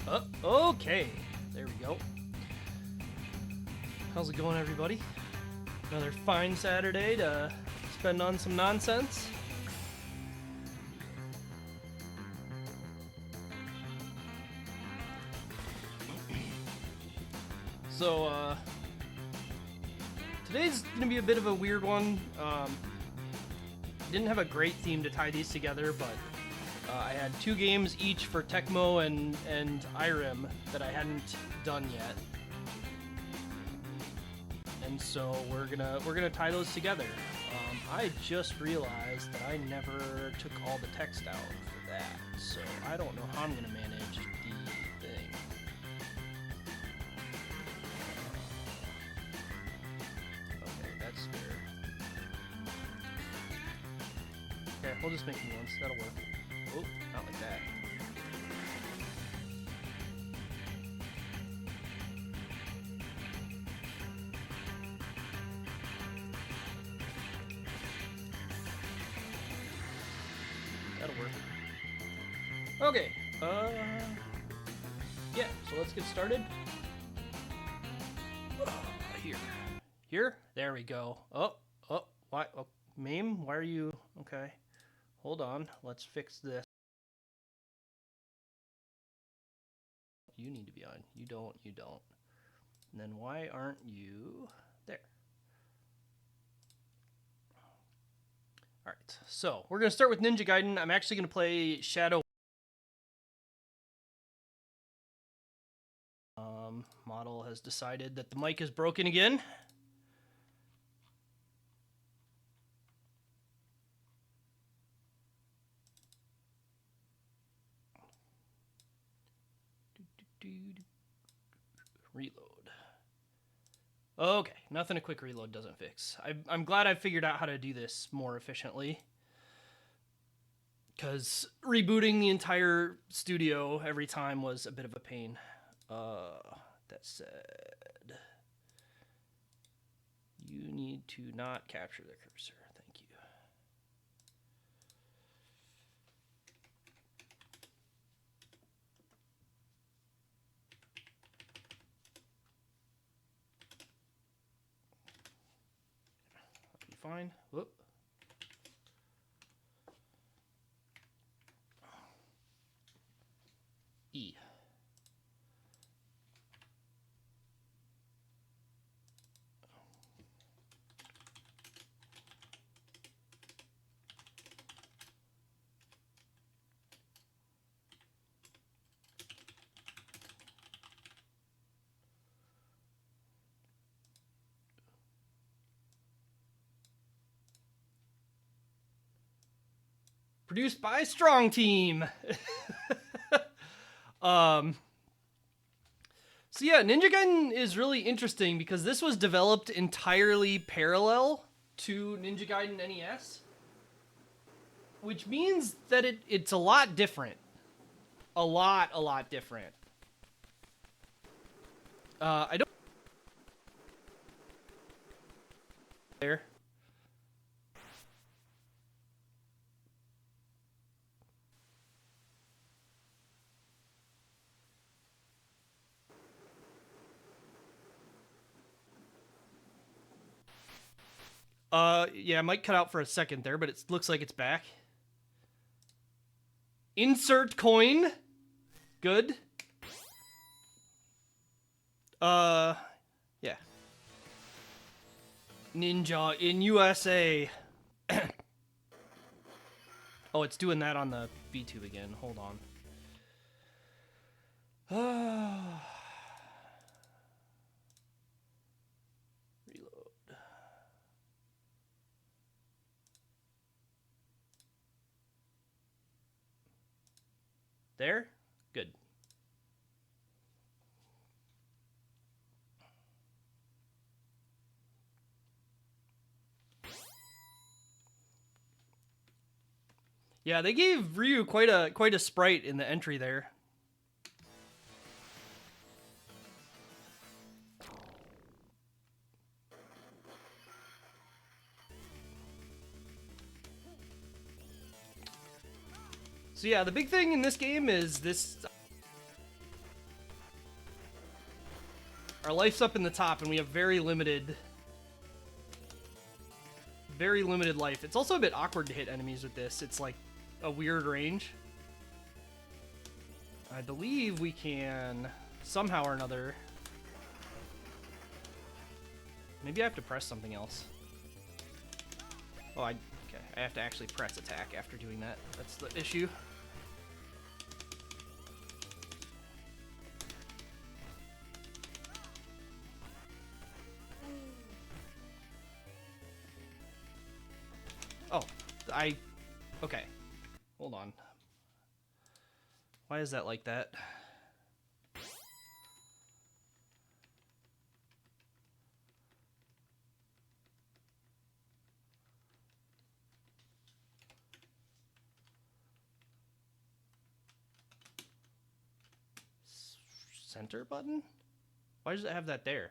Okay, there we go. How's it going, everybody? Another fine Saturday to spend on some nonsense. So, today's gonna be a bit of a weird one. Didn't have a great theme to tie these together, but I had two games each for Tecmo and Irem that I hadn't done yet, and so we're gonna tie those together. I just realized that I never took all the text out for that, so I don't know how I'm gonna manage the thing. Okay, that's fair. Okay, we'll just make new ones. That'll work. Oh, not like that. That'll work. Okay. Yeah, so let's get started. Here? There we go. Oh, why? Oh, Mame, why are you... Okay. Hold on. Let's fix this. You need to be on. You don't. And then why aren't you there? Alright, so we're going to start with Ninja Gaiden. I'm actually going to play Shadow. Model has decided that the mic is broken again. Reload. Okay, nothing a quick reload doesn't fix. I'm glad I figured out how to do this more efficiently, because rebooting the entire studio every time was a bit of a pain. That said, you need to not capture the cursor. Thank you. That'll be fine. Whoop. E. Produced by Strong Team. So yeah, Ninja Gaiden is really interesting because this was developed entirely parallel to Ninja Gaiden NES, which means that it's a lot different. A lot different. I don't... There. Yeah, I might cut out for a second there, but it looks like it's back. Insert coin. Good. Yeah. Ninja in USA. Oh, it's doing that on the B-tube again. Hold on. Reload. There? Good. Yeah, they gave Ryu quite a sprite in the entry there. So yeah, the big thing in this game is this Our life's up in the top, and we have very limited life. It's also a bit awkward to hit enemies with this. It's like a weird range. I believe we can somehow or another. Maybe I have to press something else. Oh, okay. I have to actually press attack after doing that. That's the issue. Oh, okay. Hold on. Why is that like that? Center button? Why does it have that there?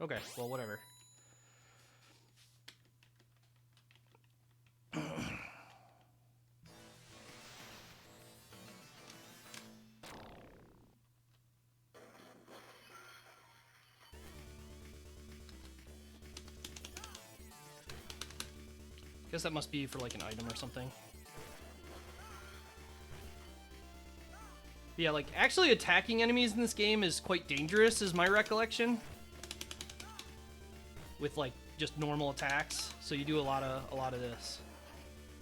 Okay, well, whatever. Guess that must be for like an item or something. Yeah, like actually attacking enemies in this game is quite dangerous, is my recollection. With like just normal attacks, so you do a lot of this.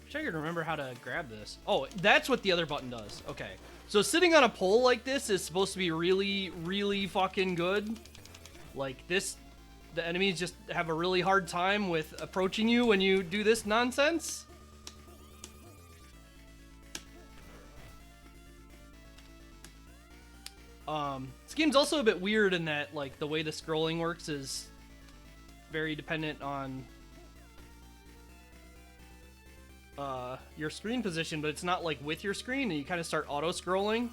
Wish I could remember how to grab this. Oh, that's what the other button does. Okay, so sitting on a pole like this is supposed to be really, really fucking good. Like this, the enemies just have a really hard time with approaching you when you do this nonsense. This game's also a bit weird in that, like, the way the scrolling works is very dependent on your screen position, but it's not like with your screen, and you kind of start auto-scrolling.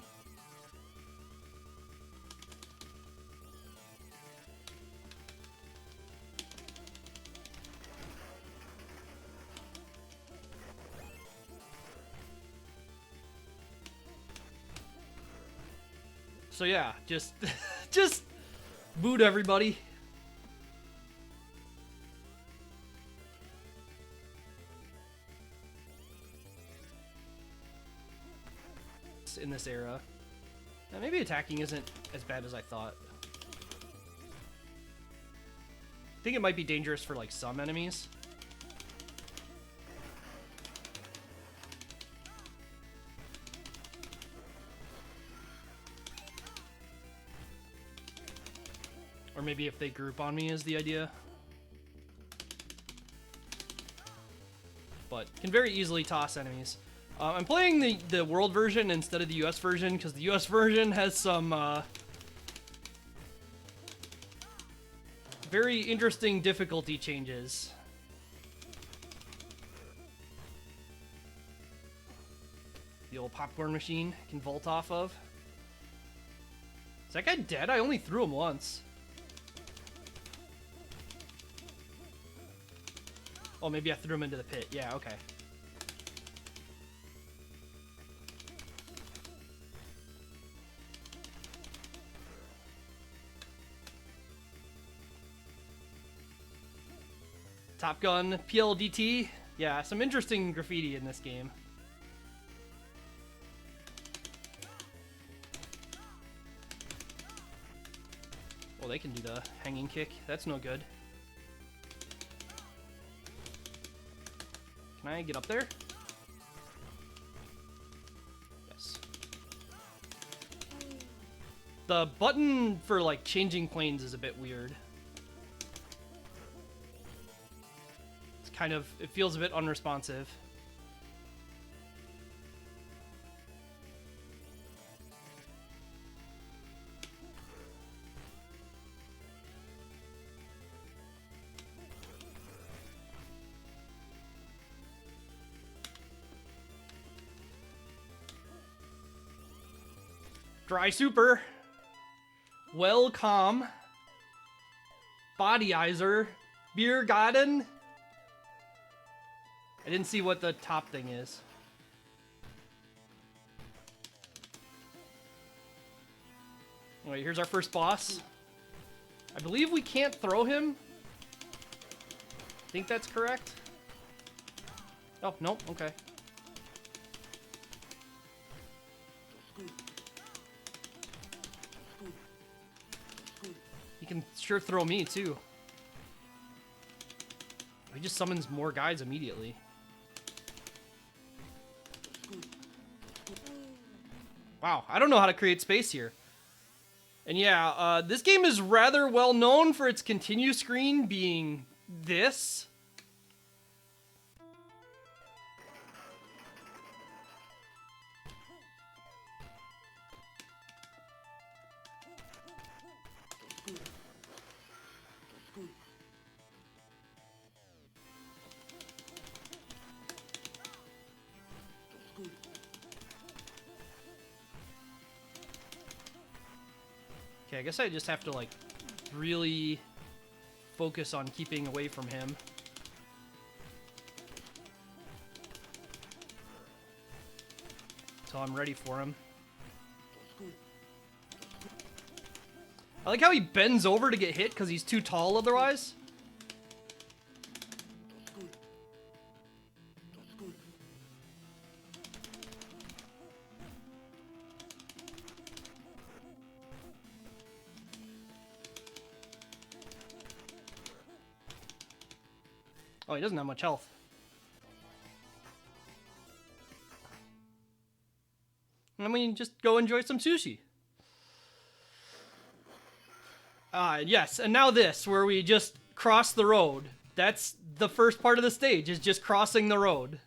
So yeah, just just boot everybody. In this era. Now, maybe attacking isn't as bad as I thought. I think it might be dangerous for like some enemies. Or maybe if they group on me is the idea. But can very easily toss enemies. I'm playing the world version instead of the US version because the US version has some very interesting difficulty changes. The old popcorn machine can vault off of. Is that guy dead? I only threw him once. Oh, maybe I threw him into the pit. Yeah, okay. Top Gun, PLDT. Yeah, some interesting graffiti in this game. Well, they can do the hanging kick. That's no good. Can I get up there? Yes. The button for, like, changing planes is a bit weird. It's kind of, it feels a bit unresponsive. Dry super. Welcome. Bodyizer. Beer garden. I didn't see what the top thing is. Alright, here's our first boss. I believe we can't throw him. I think that's correct. Oh, nope, okay. He can sure throw me, too. He just summons more guys immediately. Wow, I don't know how to create space here. And yeah, this game is rather well known for its continue screen being this. Okay, I guess I just have to, like, really focus on keeping away from him. Until I'm ready for him. I like how he bends over to get hit because he's too tall otherwise. Oh, he doesn't have much health. I mean, just go enjoy some sushi. Yes, and now this, where we just cross the road. That's the first part of the stage, is just crossing the road.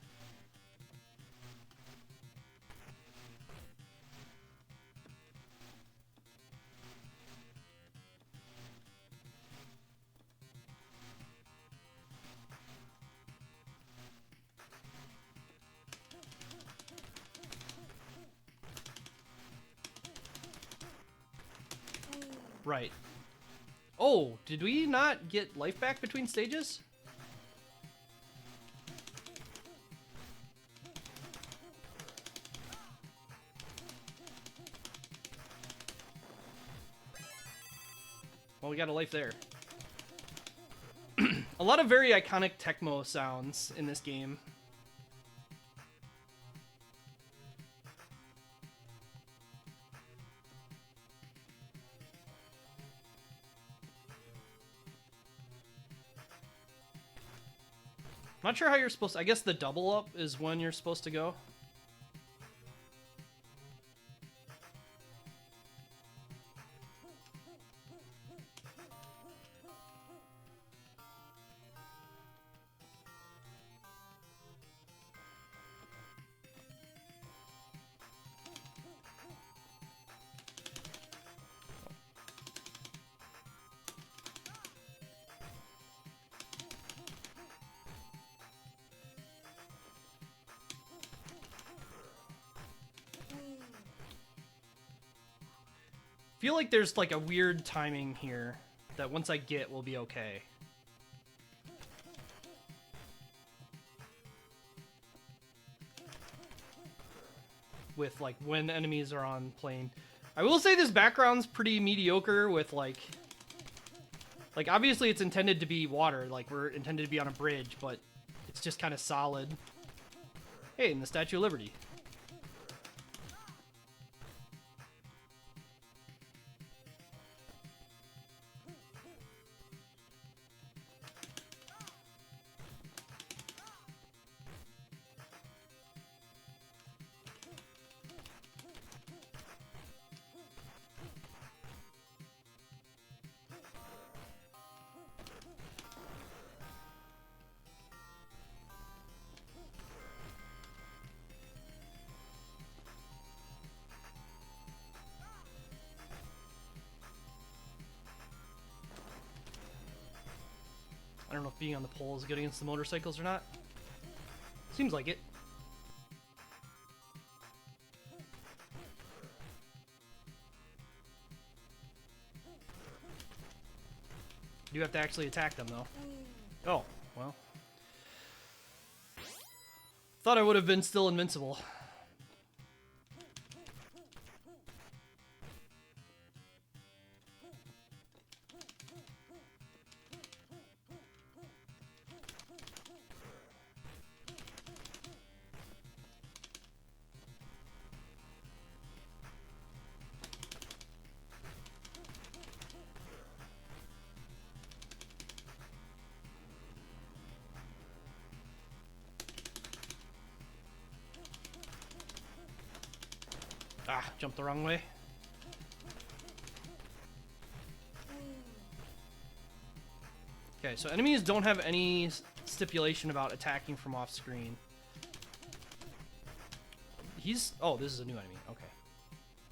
Right. Oh, did we not get life back between stages? Well, we got a life there. A lot of very iconic Tecmo sounds in this game. Not sure how you're supposed to... I guess the double up is when you're supposed to go. Feel like there's like a weird timing here that once I get will be okay. With like when enemies are on plane. I will say this background's pretty mediocre with like obviously it's intended to be water, like we're intended to be on a bridge, but it's just kind of solid. Hey, and the Statue of Liberty. I don't know if being on the pole is good against the motorcycles or not. Seems like it. You have to actually attack them, though. Oh, well. Thought I would have been still invincible. Ah, jumped the wrong way. Okay, so enemies don't have any stipulation about attacking from off screen. Oh, this is a new enemy. Okay.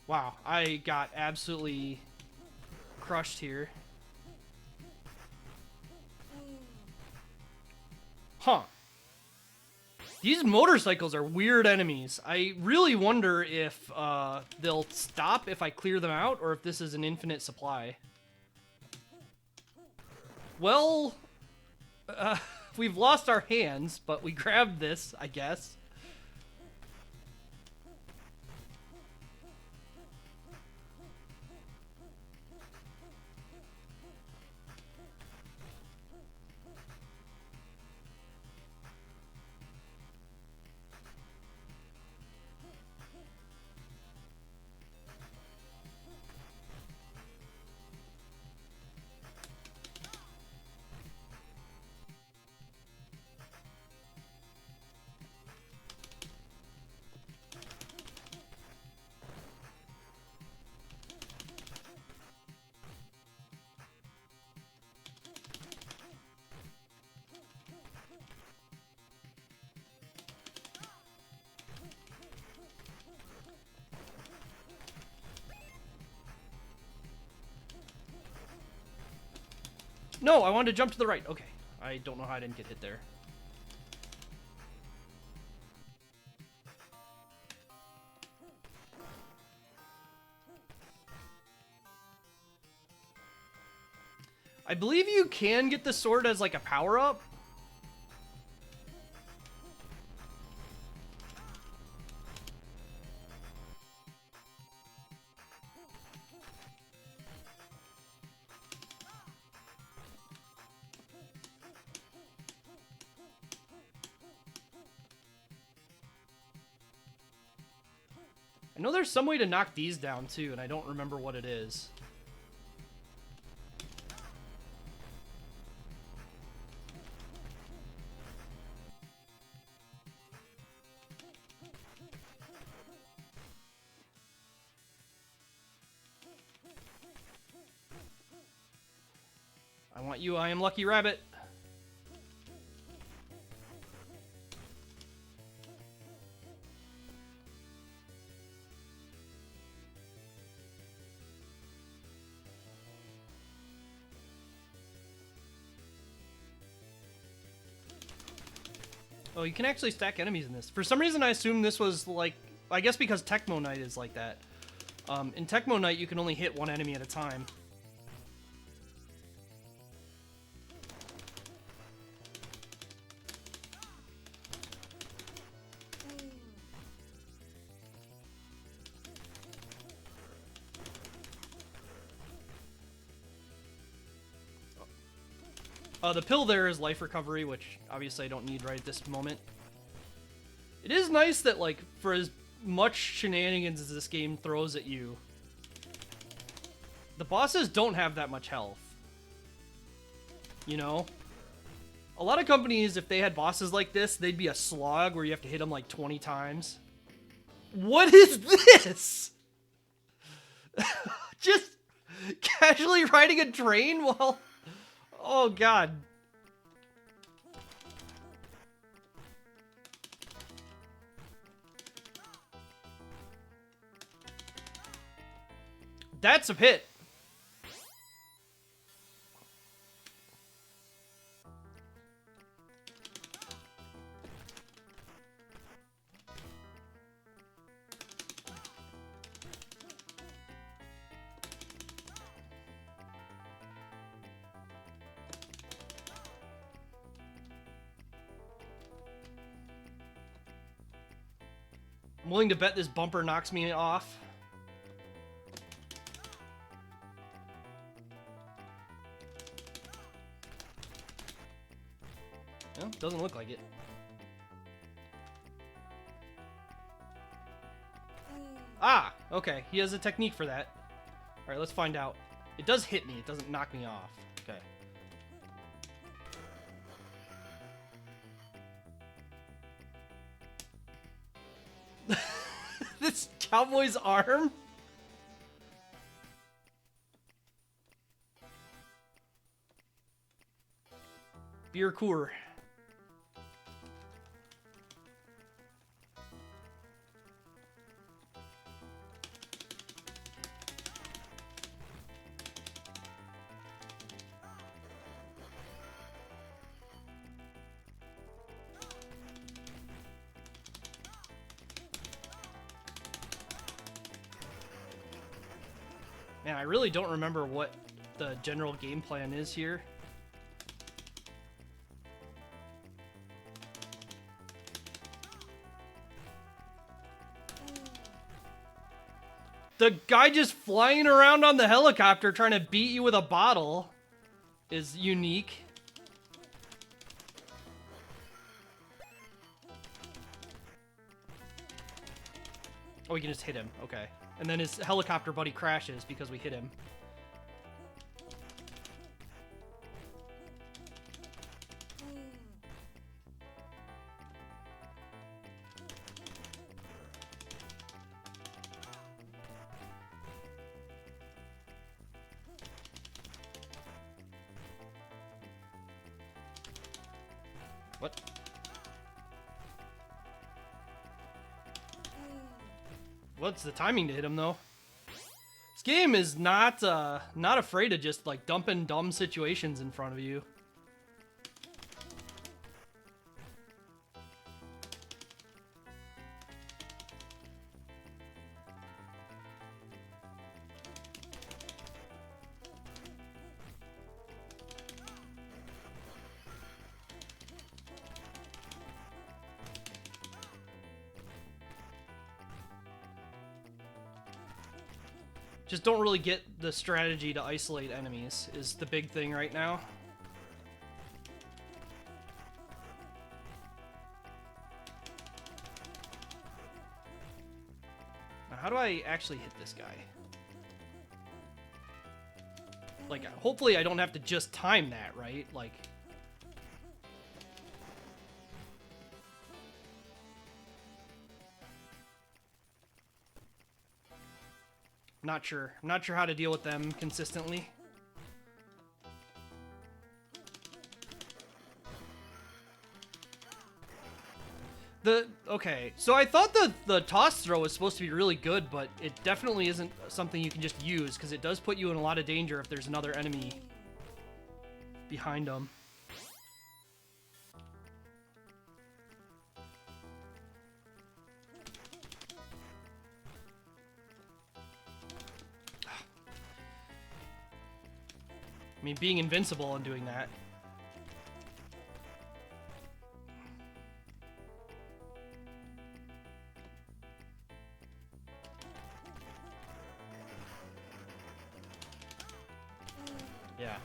Wow, I got absolutely crushed here. Huh. These motorcycles are weird enemies. I really wonder if they'll stop if I clear them out, or if this is an infinite supply. Well, we've lost our hands, but we grabbed this, I guess. No, I wanted to jump to the right. Okay. I don't know how I didn't get hit there. I believe you can get the sword as like a power-up. I know there's some way to knock these down too, and I don't remember what it is. I want you, I am Lucky Rabbit. Oh, you can actually stack enemies in this. For some reason, I assumed this was like... I guess because Tecmo Knight is like that. In Tecmo Knight, you can only hit one enemy at a time. The pill there is life recovery, which obviously I don't need right at this moment. It is nice that, like, for as much shenanigans as this game throws at you, the bosses don't have that much health. You know? A lot of companies, if they had bosses like this, they'd be a slog where you have to hit them like 20 times. What is this? Just casually riding a train while... Oh, God. That's a hit. I'm willing to bet this bumper knocks me off. Well, doesn't look like it. Ah, okay. He has a technique for that. Alright, let's find out. It does hit me. It doesn't knock me off. Okay. this cowboy's arm? Beer cooler. Man, I really don't remember what the general game plan is here. The guy just flying around on the helicopter trying to beat you with a bottle is unique. Oh, we can just hit him. Okay. And then his helicopter buddy crashes because we hit him. What? What's the timing to hit him, though? This game is not afraid of just, like, dumping dumb situations in front of you. Just don't really get the strategy to isolate enemies is the big thing right now. Now, how do I actually hit this guy? Like, hopefully I don't have to just time that, right? Like... Not sure. I'm not sure how to deal with them consistently. Okay, so I thought the toss throw was supposed to be really good, but it definitely isn't something you can just use, because it does put you in a lot of danger if there's another enemy behind them. I mean, being invincible and doing that. Yeah.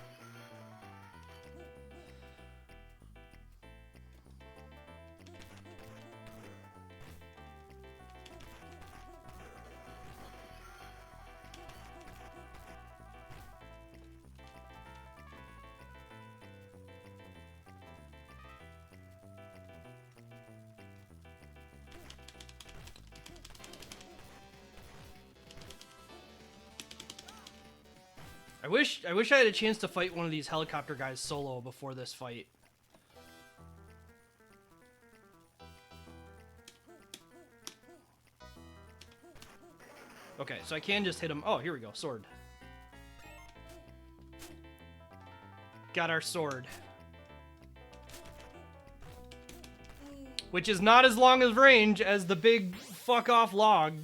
I wish I had a chance to fight one of these helicopter guys solo before this fight. Okay, so I can just hit him. Oh, here we go. Sword. Got our sword. Which is not as long as range as the big fuck off log.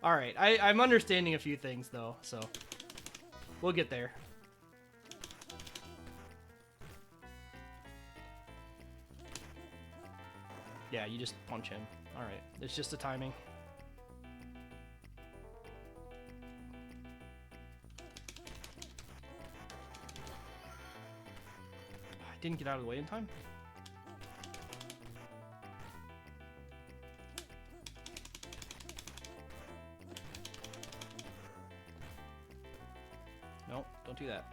Alright, I'm understanding a few things though, so we'll get there. Yeah, you just punch him. Alright, it's just the timing. I didn't get out of the way in time. No, don't do that.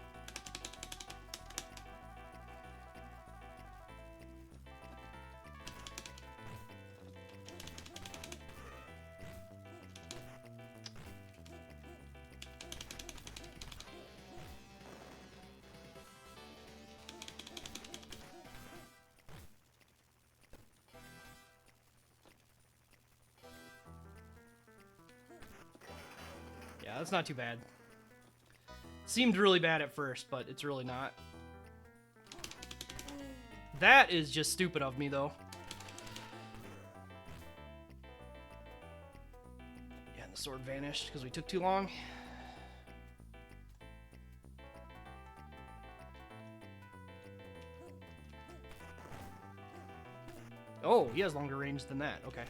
that's not too bad. Seemed really bad at first, but it's really not. That is just stupid of me, though. Yeah, and the sword vanished because we took too long. Oh, he has longer range than that. Okay.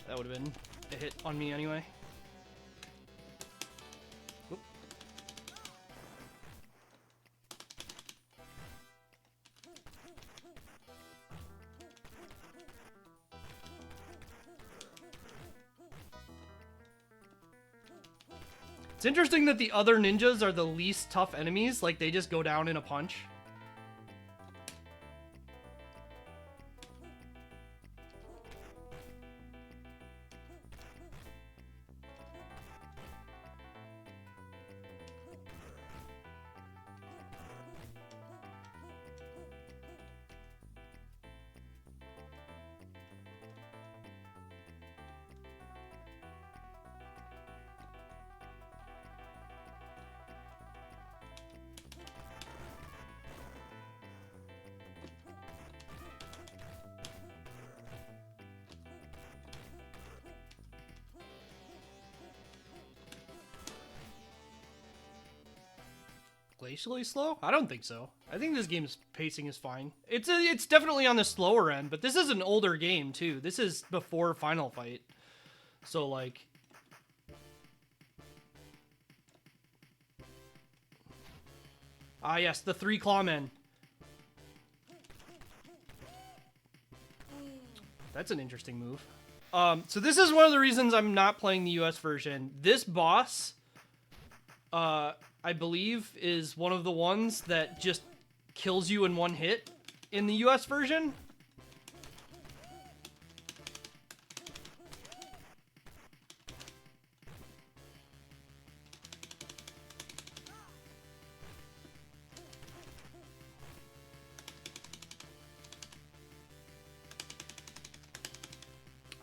That would have been a hit on me anyway. Whoop. It's interesting that the other ninjas are the least tough enemies, like they just go down in a punch. Glacially slow? I don't think so. I think this game's pacing is fine. It's definitely on the slower end, but this is an older game too. This is before Final Fight. So like ah yes, the 3 clawmen. That's an interesting move. So this is one of the reasons I'm not playing the US version. This boss I believe is one of the ones that just kills you in one hit in the US version.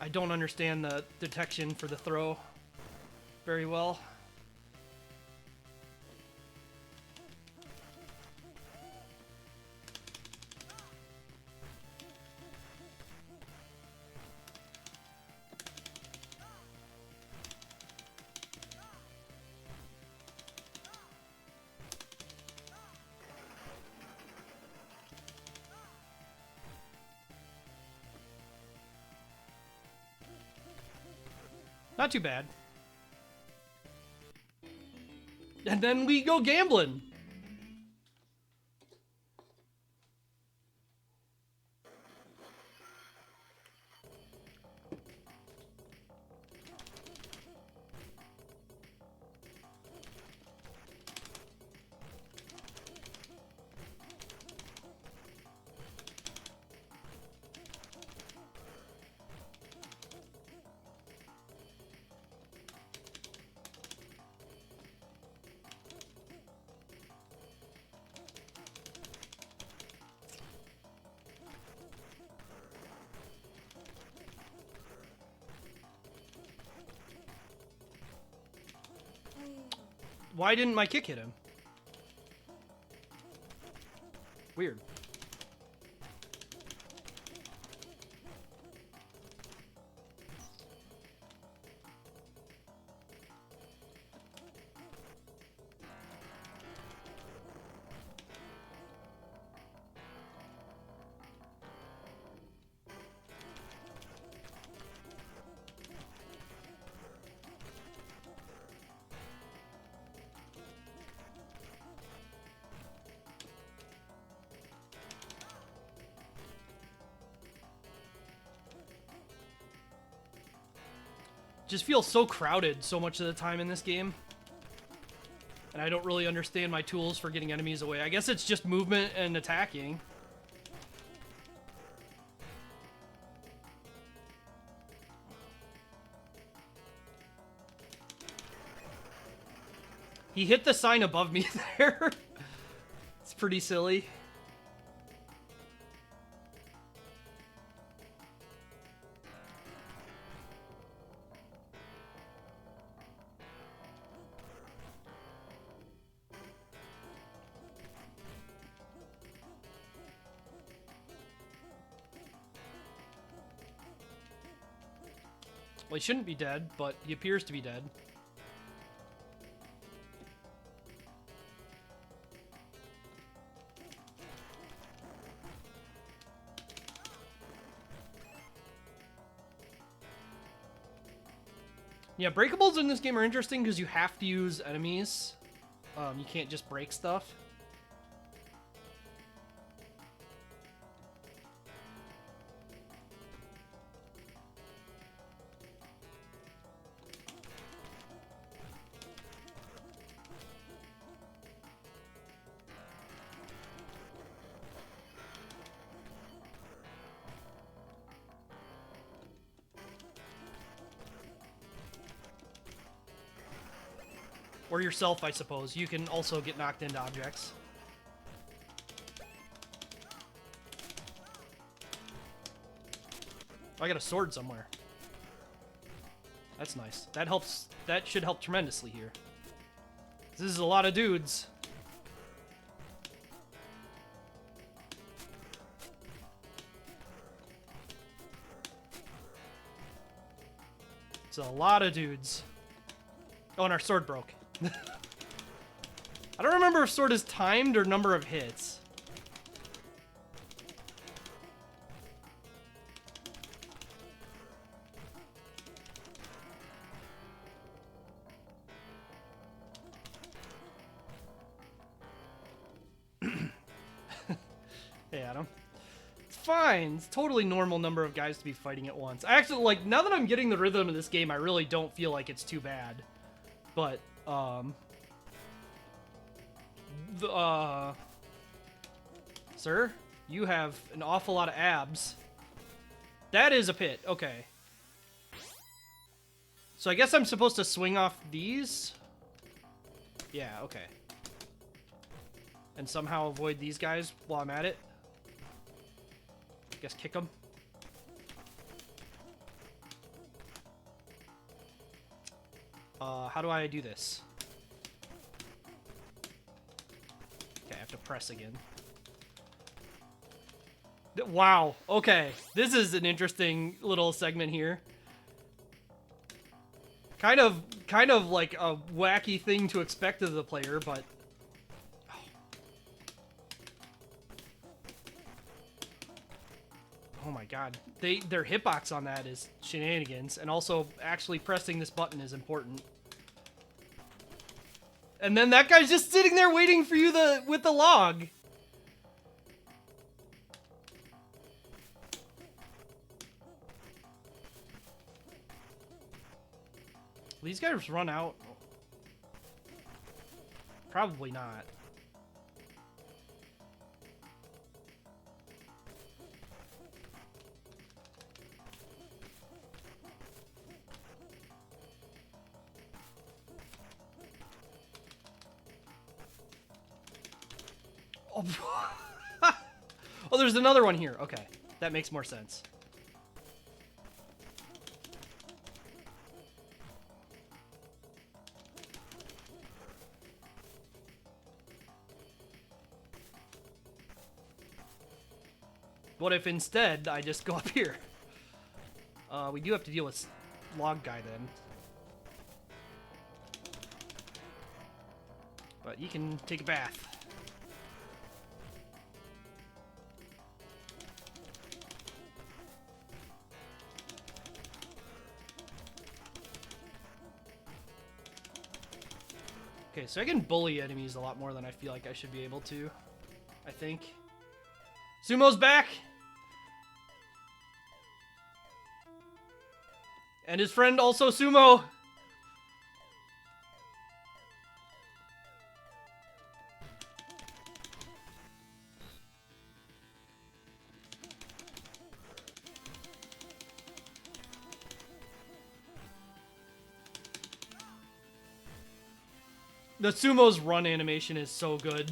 I don't understand the detection for the throw very well. Not too bad. And then we go gambling. Why didn't my kick hit him? Weird. Just feels so crowded so much of the time in this game. And I don't really understand my tools for getting enemies away. I guess it's just movement and attacking. He hit the sign above me there. It's pretty silly. Well, he shouldn't be dead, but he appears to be dead. Yeah, breakables in this game are interesting because you have to use enemies. You can't just break stuff. Or yourself, I suppose. You can also get knocked into objects. Oh, I got a sword somewhere. That's nice. That helps. That should help tremendously here. This is a lot of dudes. It's a lot of dudes. Oh, and our sword broke. I don't remember if sword is timed or number of hits. Hey, Adam. It's fine. It's totally normal number of guys to be fighting at once. I actually, like, now that I'm getting the rhythm of this game, I really don't feel like it's too bad. But, sir, you have an awful lot of abs. That is a pit. Okay. So I guess I'm supposed to swing off these? Yeah, okay. And somehow avoid these guys while I'm at it. I guess kick them. How do I do this? Okay, I have to press again. Wow, okay. This is an interesting little segment here. Kind of like a wacky thing to expect of the player, but... Oh my god. Their hitbox on that is shenanigans, and also actually pressing this button is important. And then that guy's just sitting there waiting for you with the log. These guys run out? Probably not. Oh, there's another one here. Okay, that makes more sense. What if instead I just go up here? We do have to deal with log guy then. But you can take a bath. Okay, so I can bully enemies a lot more than I feel like I should be able to, I think. Sumo's back! And his friend also Sumo! The sumo's run animation is so good.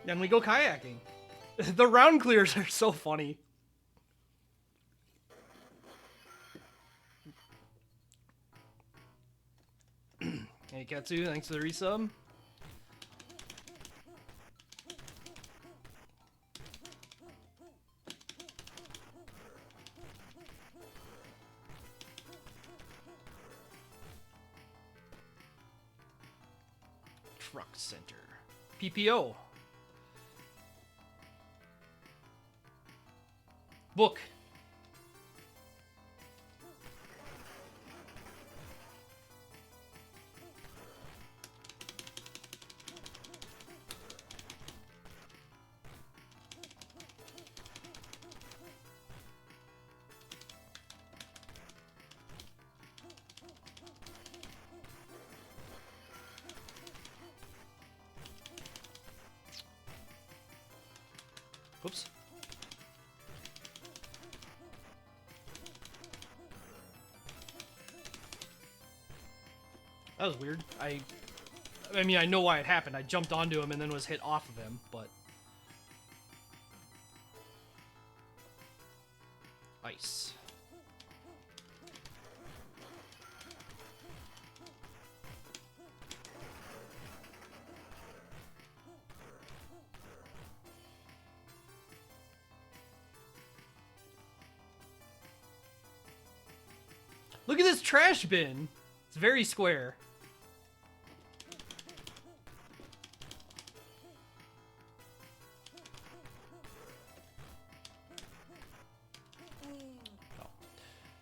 Then we go kayaking. The round clears are so funny. Hey Katsu, thanks for the resub. Truck Center. PPO. Book. Whoops. That was weird. I mean, I know why it happened. I jumped onto him and then was hit off of him, but... Ice. Look at this trash bin. It's very square. Oh.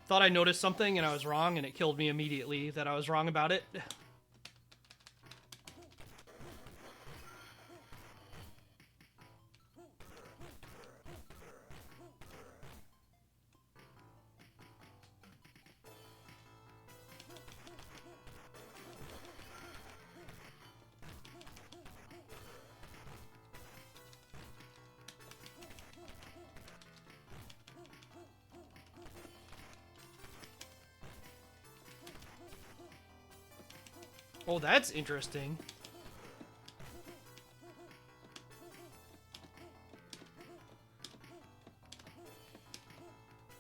Thought I noticed something and I was wrong, and it killed me immediately that I was wrong about it. Oh, that's interesting.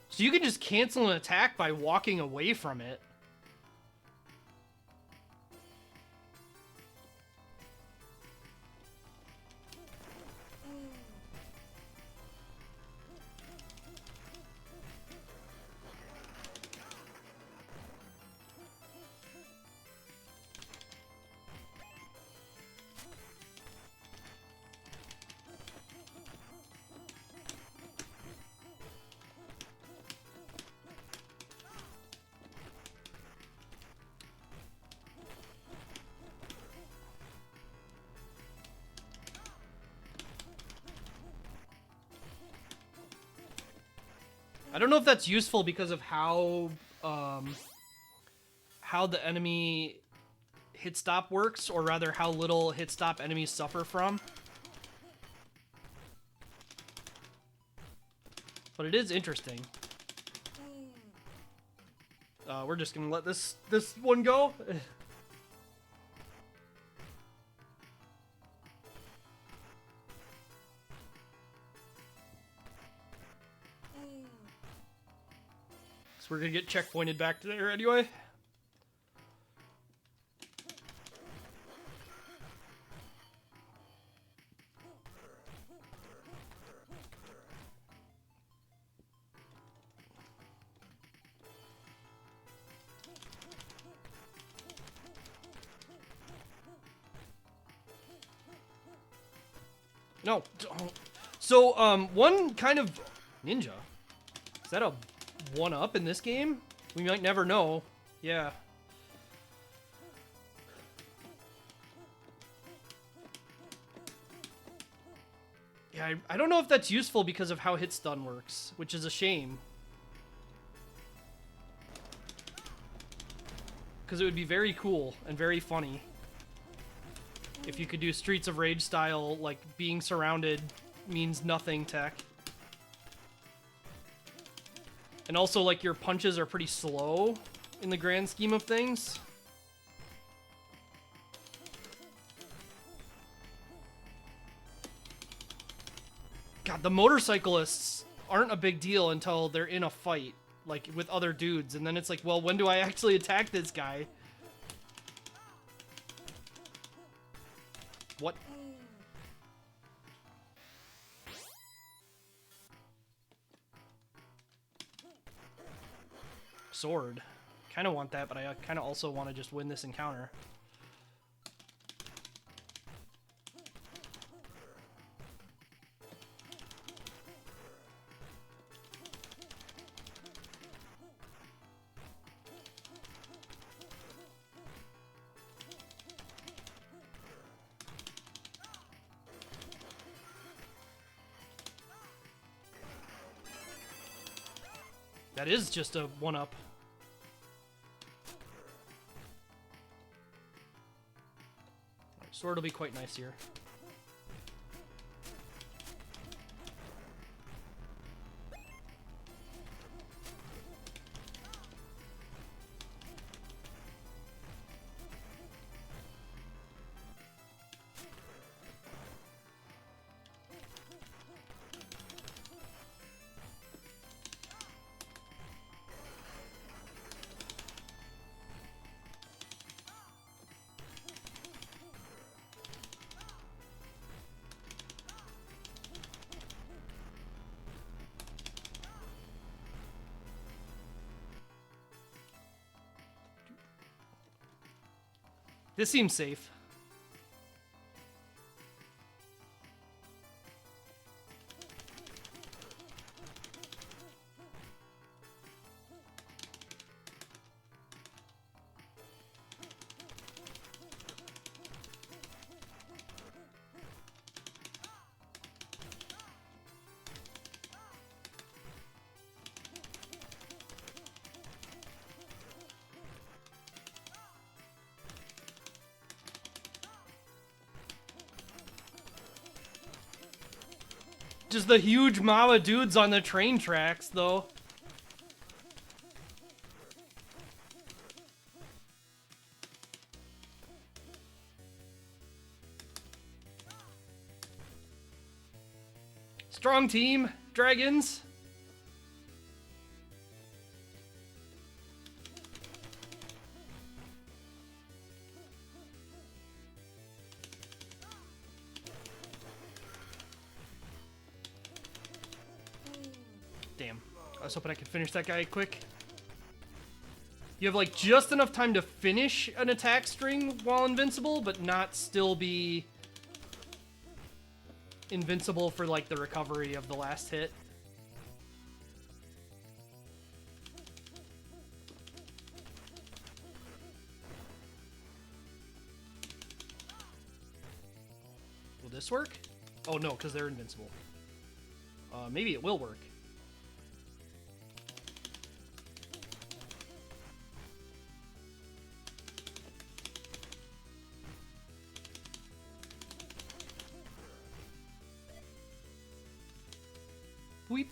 So you can just cancel an attack by walking away from it. I don't know if that's useful because of how the enemy hit stop works, or rather how little hit stop enemies suffer from. But it is interesting. We're just gonna let this one go. We're gonna get checkpointed back to there anyway. No. So, one kind of ninja. Is that a 1-up in this game? We might never know. Yeah. Yeah, I don't know if that's useful because of how hit stun works, which is a shame. Because it would be very cool and very funny if you could do Streets of Rage style, like, being surrounded means nothing tech. And also, like, your punches are pretty slow in the grand scheme of things. God, the motorcyclists aren't a big deal until they're in a fight, like, with other dudes. And then it's like, well, when do I actually attack this guy? What? Sword. Kind of want that, but I kind of also want to just win this encounter. That is just a one-up. Sword will be quite nice here. This seems safe. Just the huge Mawa dudes on the train tracks, though. Strong team, dragons. Damn. I was hoping I could finish that guy quick. You have, like, just enough time to finish an attack string while invincible, but not still be invincible for, like, the recovery of the last hit. Will this work? Oh, no, because they're invincible. Maybe it will work. Weep.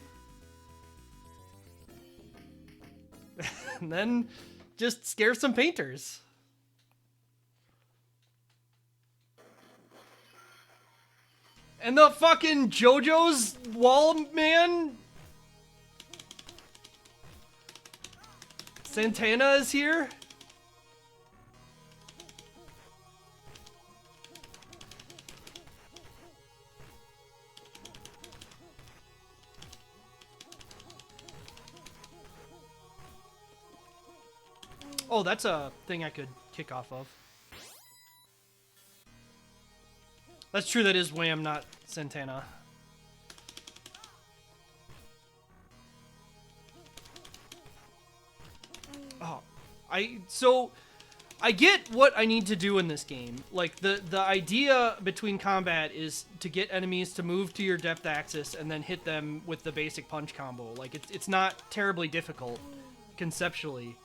And then just scare some painters. And the fucking JoJo's wall man, Santana, is here. Oh, that's a thing I could kick off of. That's true, that is Wham, not Santana. Oh, I get what I need to do in this game. Like, the idea between combat is to get enemies to move to your depth axis and then hit them with the basic punch combo. Like, it's not terribly difficult, conceptually.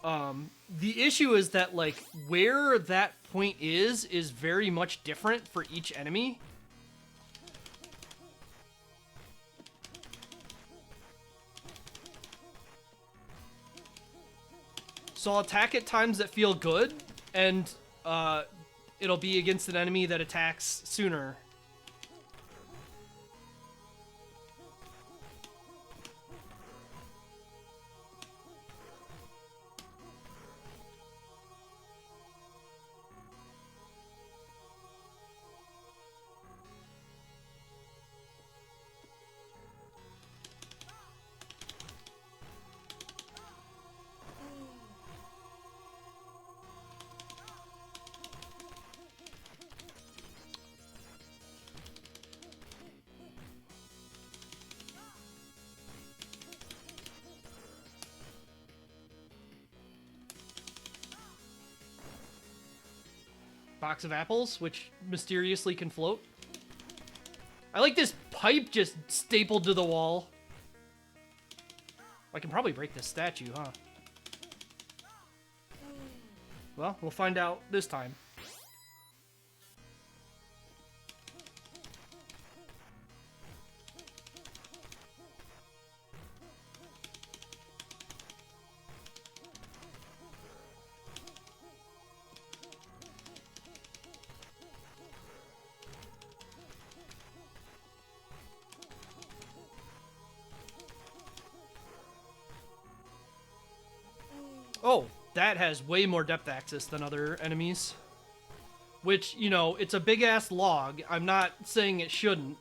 The issue is that, like, where that point is very much different for each enemy. So I'll attack at times that feel good, and it'll be against an enemy that attacks sooner. Box of apples, which mysteriously can float. I like this pipe just stapled to the wall. I can probably break this statue, huh? Well, we'll find out this time. Oh, that has way more depth access than other enemies. Which, you know, it's a big-ass log. I'm not saying it shouldn't.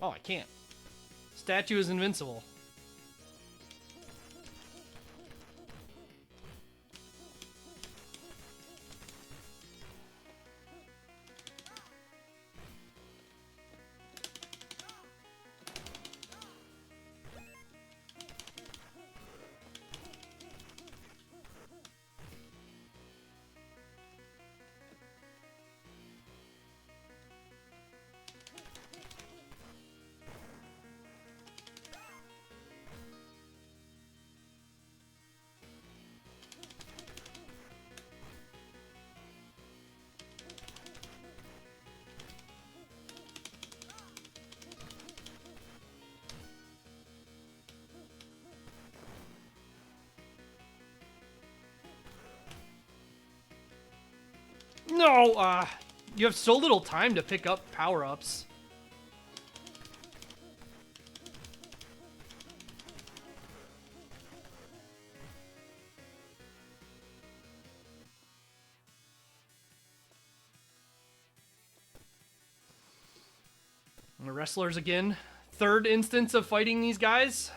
Oh, I can't. Statue is invincible. No, you have so little time to pick up power-ups. And the wrestlers again. Third instance of fighting these guys.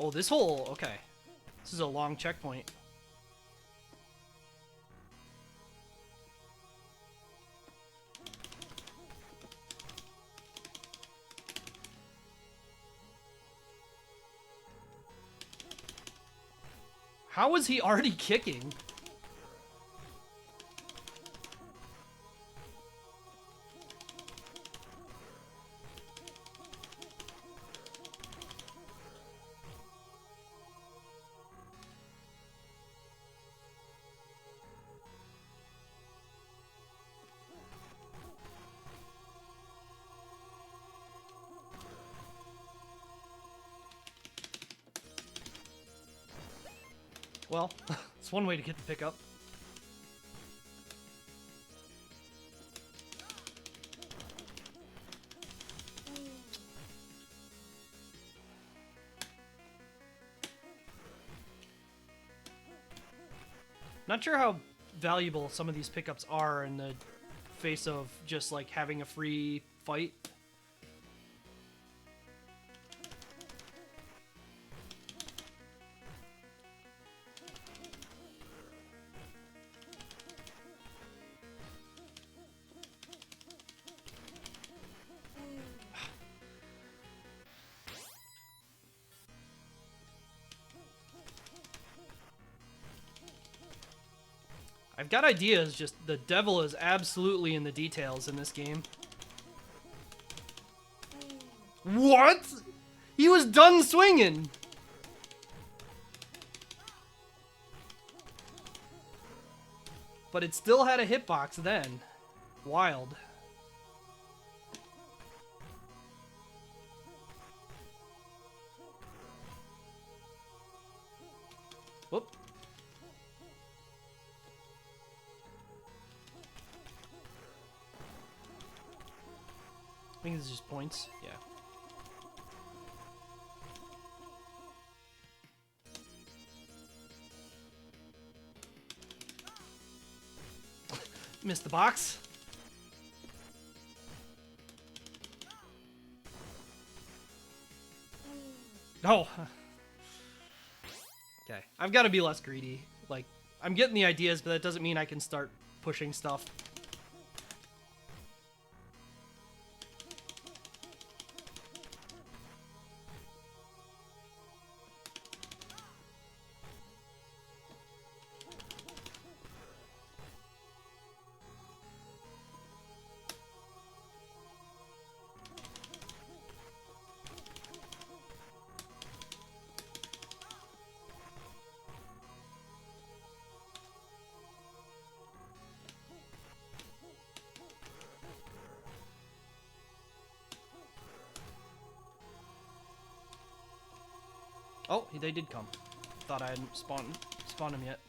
Oh, this whole... Okay. This is a long checkpoint. How is he already kicking? Well, it's one way to get the pickup. Not sure how valuable some of these pickups are in the face of just like having a free fight. I've got ideas, just the devil is absolutely in the details in this game. What? He was done swinging! But it still had a hitbox then. Wild. Whoop. I think this is just points. Yeah. Missed the box. No. Okay. I've got to be less greedy. Like, I'm getting the ideas, but that doesn't mean I can start pushing stuff. Oh, they did come. Thought I hadn't spawned him yet.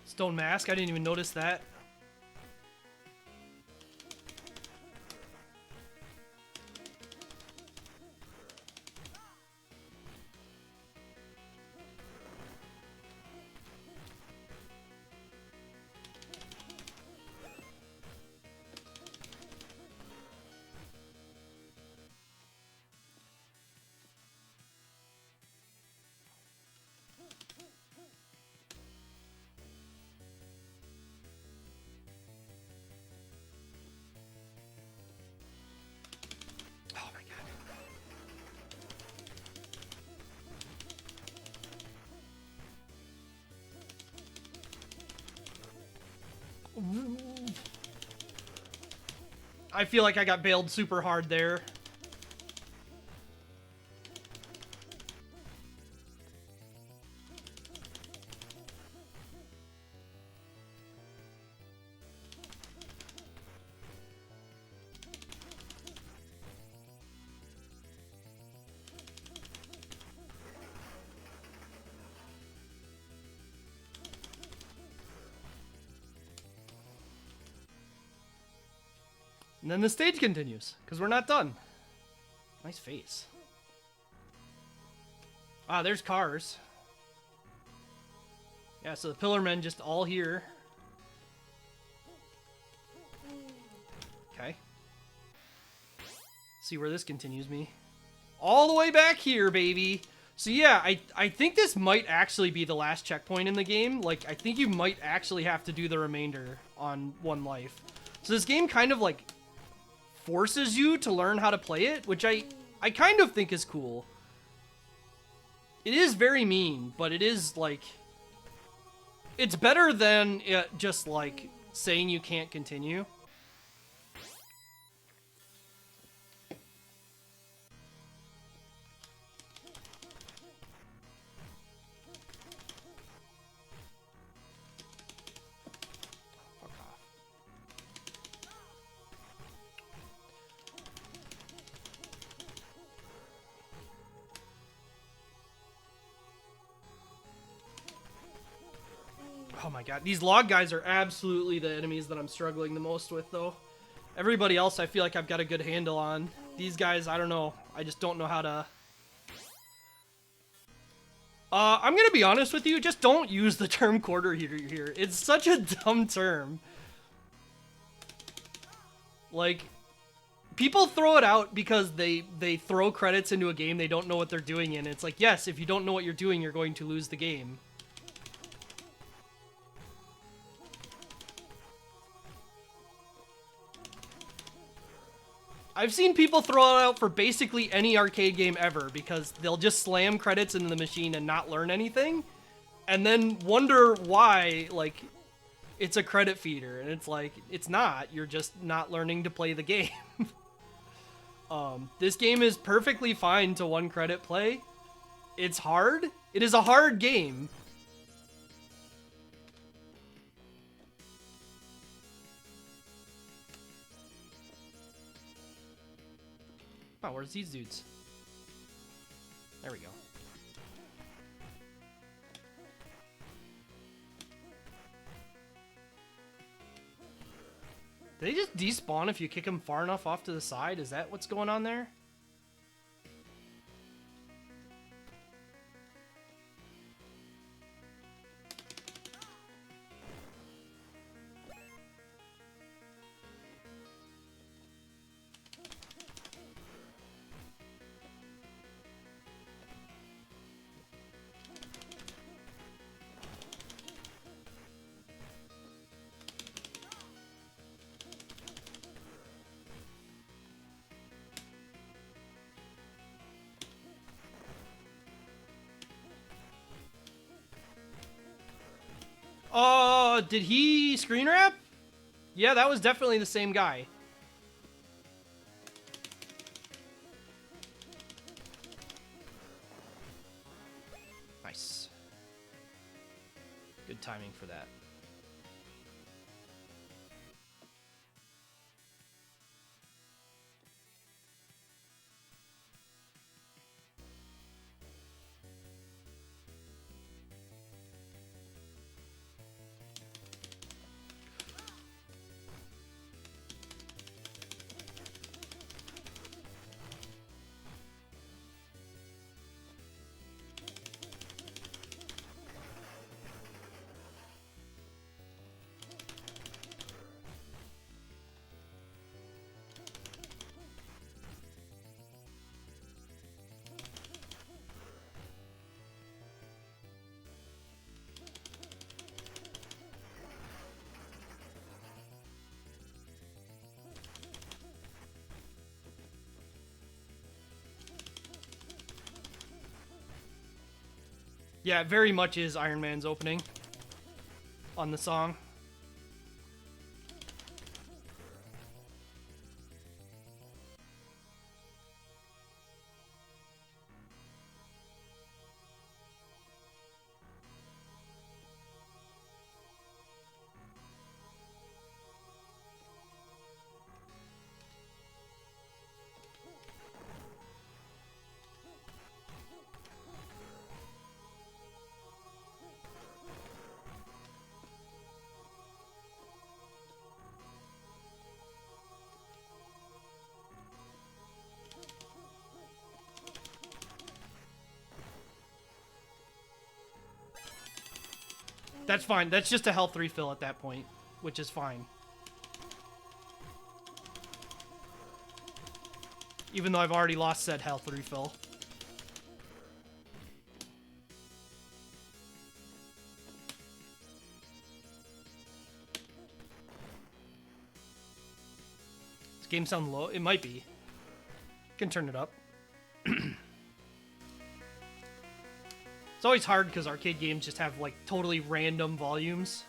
Stone mask, I didn't even notice that. I feel like I got bailed super hard there. And then the stage continues, because we're not done. Nice face. Ah, there's cars. Yeah, so the pillar men just all here. Okay. See where this continues me. All the way back here, baby. So yeah, I think this might actually be the last checkpoint in the game. Like, I think you might actually have to do the remainder on one life. So this game kind of like forces you to learn how to play it, which I kind of think is cool. It is very mean, but it is like, it's better than it just like saying you can't continue. Oh my god, these log guys are absolutely the enemies that I'm struggling the most with, though. Everybody else I feel like I've got a good handle on. These guys, I don't know. I just don't know how to... I'm gonna be honest with you, just don't use the term quarter heater here. It's such a dumb term. Like, people throw it out because they throw credits into a game they don't know what they're doing in. It's like, yes, if you don't know what you're doing, you're going to lose the game. I've seen people throw it out for basically any arcade game ever because they'll just slam credits into the machine and not learn anything, and then wonder why, like, it's a credit feeder. And it's like, it's not. You're just not learning to play the game. This game is perfectly fine to one credit play. It's hard. It is a hard game. Oh, where's these dudes? There we go. Do they just despawn if you kick them far enough off to the side? Is that what's going on there? Did he screen wrap? Yeah, that was definitely the same guy. Nice. Good timing for that. Yeah, it very much is Iron Man's opening on the song. That's fine. That's just a health refill at that point, which is fine. Even though I've already lost said health refill. Does game sound low? It might be. Can turn it up. It's always hard because arcade games just have, like, totally random volumes.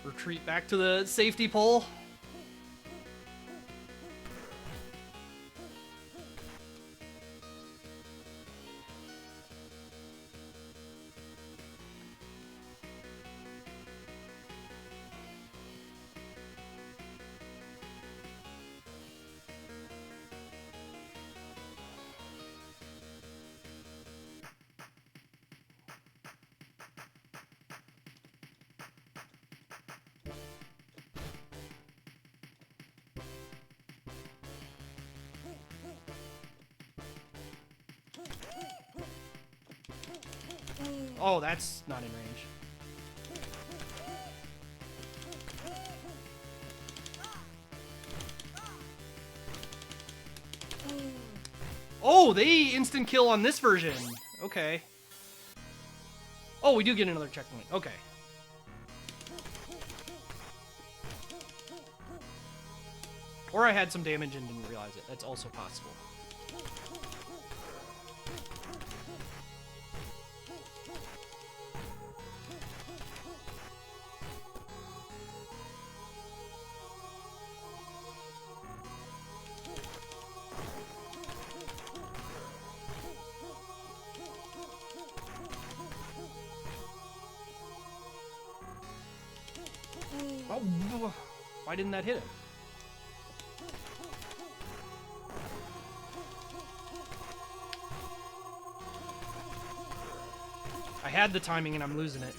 Retreat back to the safety pole. Oh, that's not in range. Oh, they instant kill on this version. Okay. Oh, we do get another checkpoint. Okay. Or I had some damage and didn't realize it. That's also possible. Oh, why didn't that hit him? I had the timing and I'm losing it.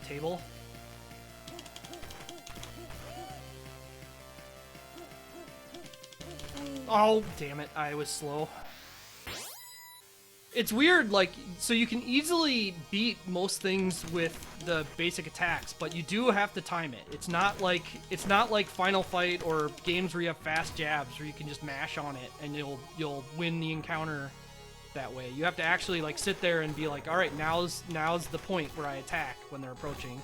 Table. Oh, damn it. I was slow. It's weird, like, so you can easily beat most things with the basic attacks, but you do have to time it. It's not like Final Fight or games where you have fast jabs where you can just mash on it and you'll win the encounter that way. You have to actually like sit there and be like, all right, now's the point where I attack when they're approaching.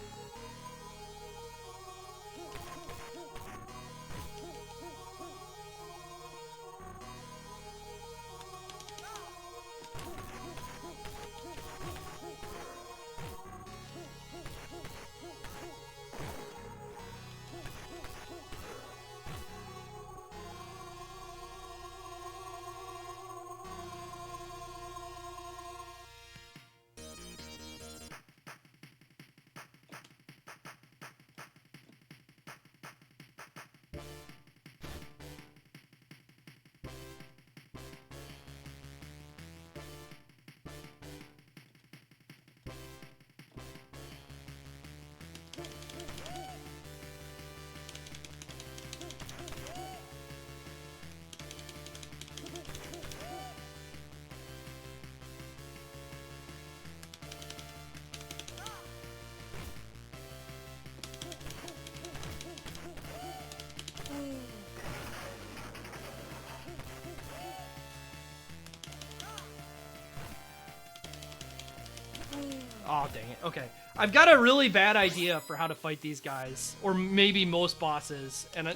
Oh, dang it. Okay. I've got a really bad idea for how to fight these guys, or maybe most bosses, and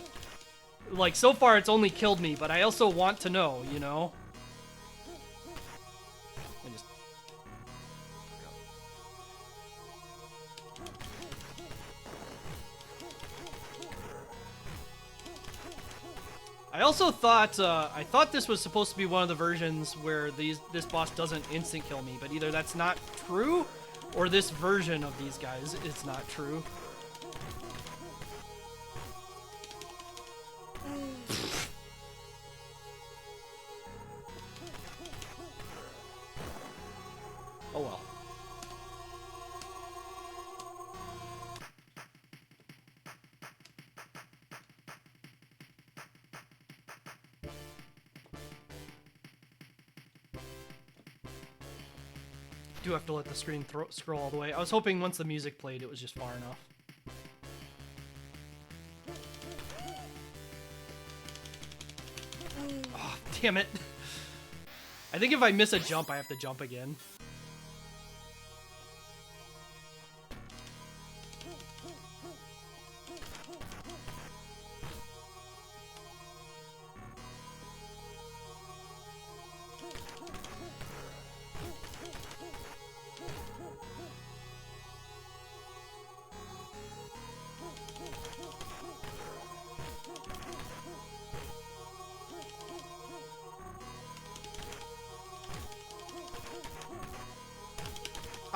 like, so far it's only killed me, but I also want to know, you know? I also thought, I thought this was supposed to be one of the versions where this boss doesn't instant kill me, but either that's not true, or this version of these guys is not true. Oh well. Do have to let the screen scroll all the way. I was hoping once the music played it was just far enough. Oh, damn it. I think if I miss a jump, I have to jump again.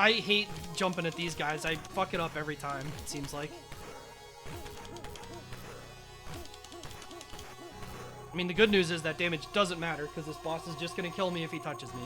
I hate jumping at these guys. I fuck it up every time, it seems like. I mean, the good news is that damage doesn't matter, because this boss is just going to kill me if he touches me.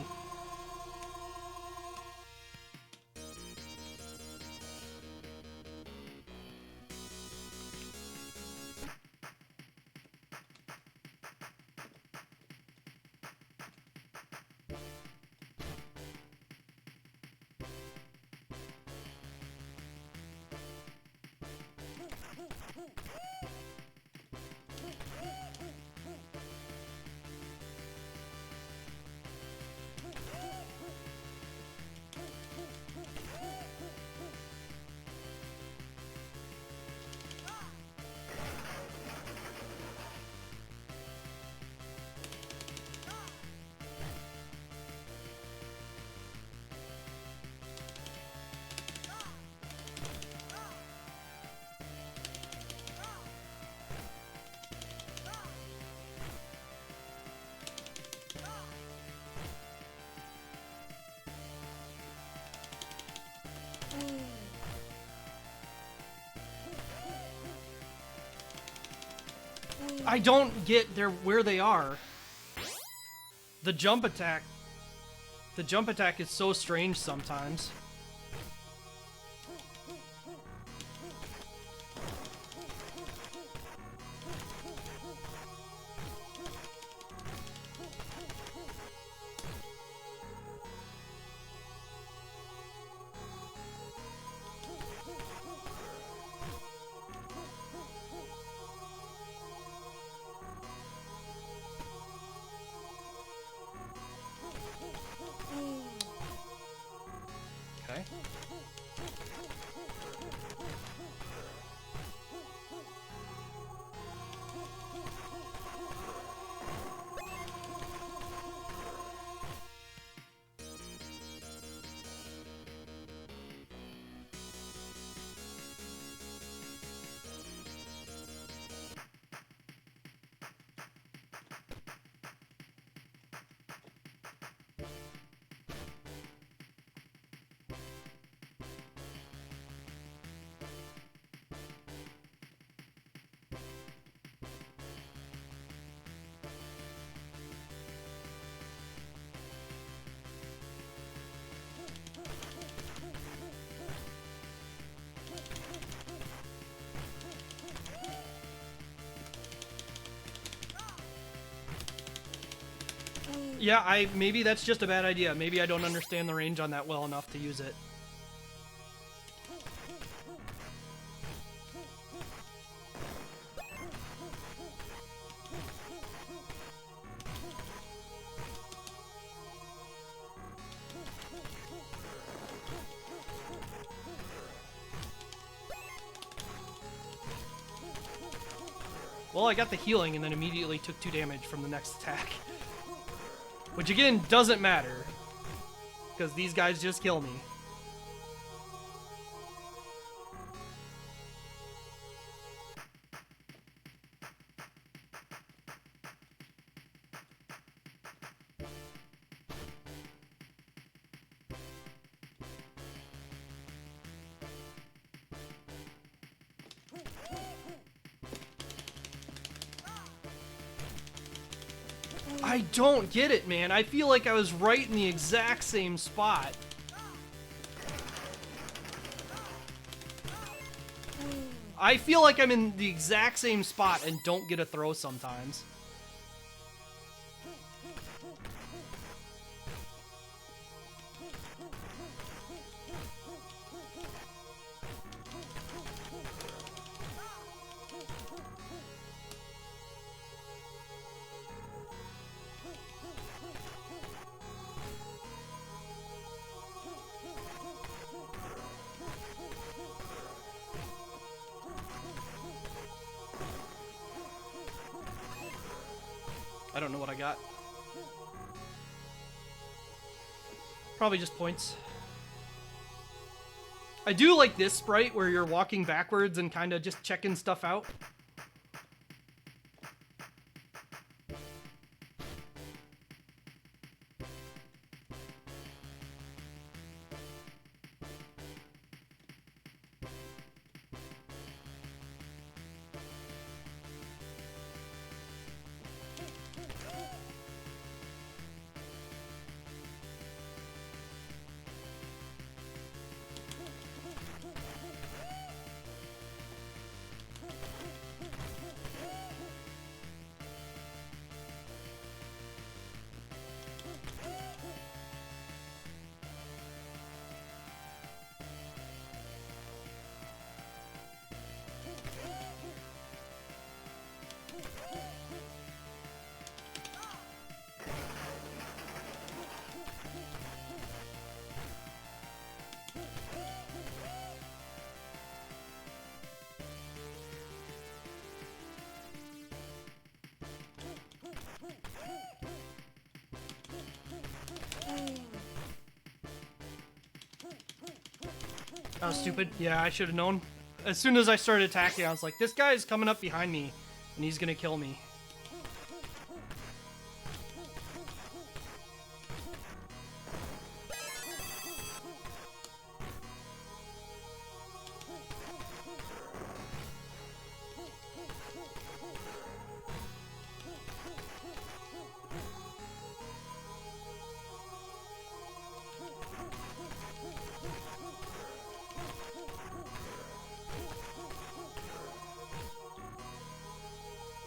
I don't get where they are. The jump attack is so strange sometimes. Okay. Yeah, maybe that's just a bad idea. Maybe I don't understand the range on that well enough to use it. Well, I got the healing and then immediately took 2 damage from the next attack. Which again, doesn't matter. Because these guys just kill me. I don't get it, man. I feel like I was right in the exact same spot. I feel like I'm in the exact same spot and don't get a throw sometimes. I don't know what I got. Probably just points. I do like this sprite where you're walking backwards and kind of just checking stuff out. That was stupid. Yeah, I should have known. As soon as I started attacking, I was like, this guy is coming up behind me, and he's gonna kill me.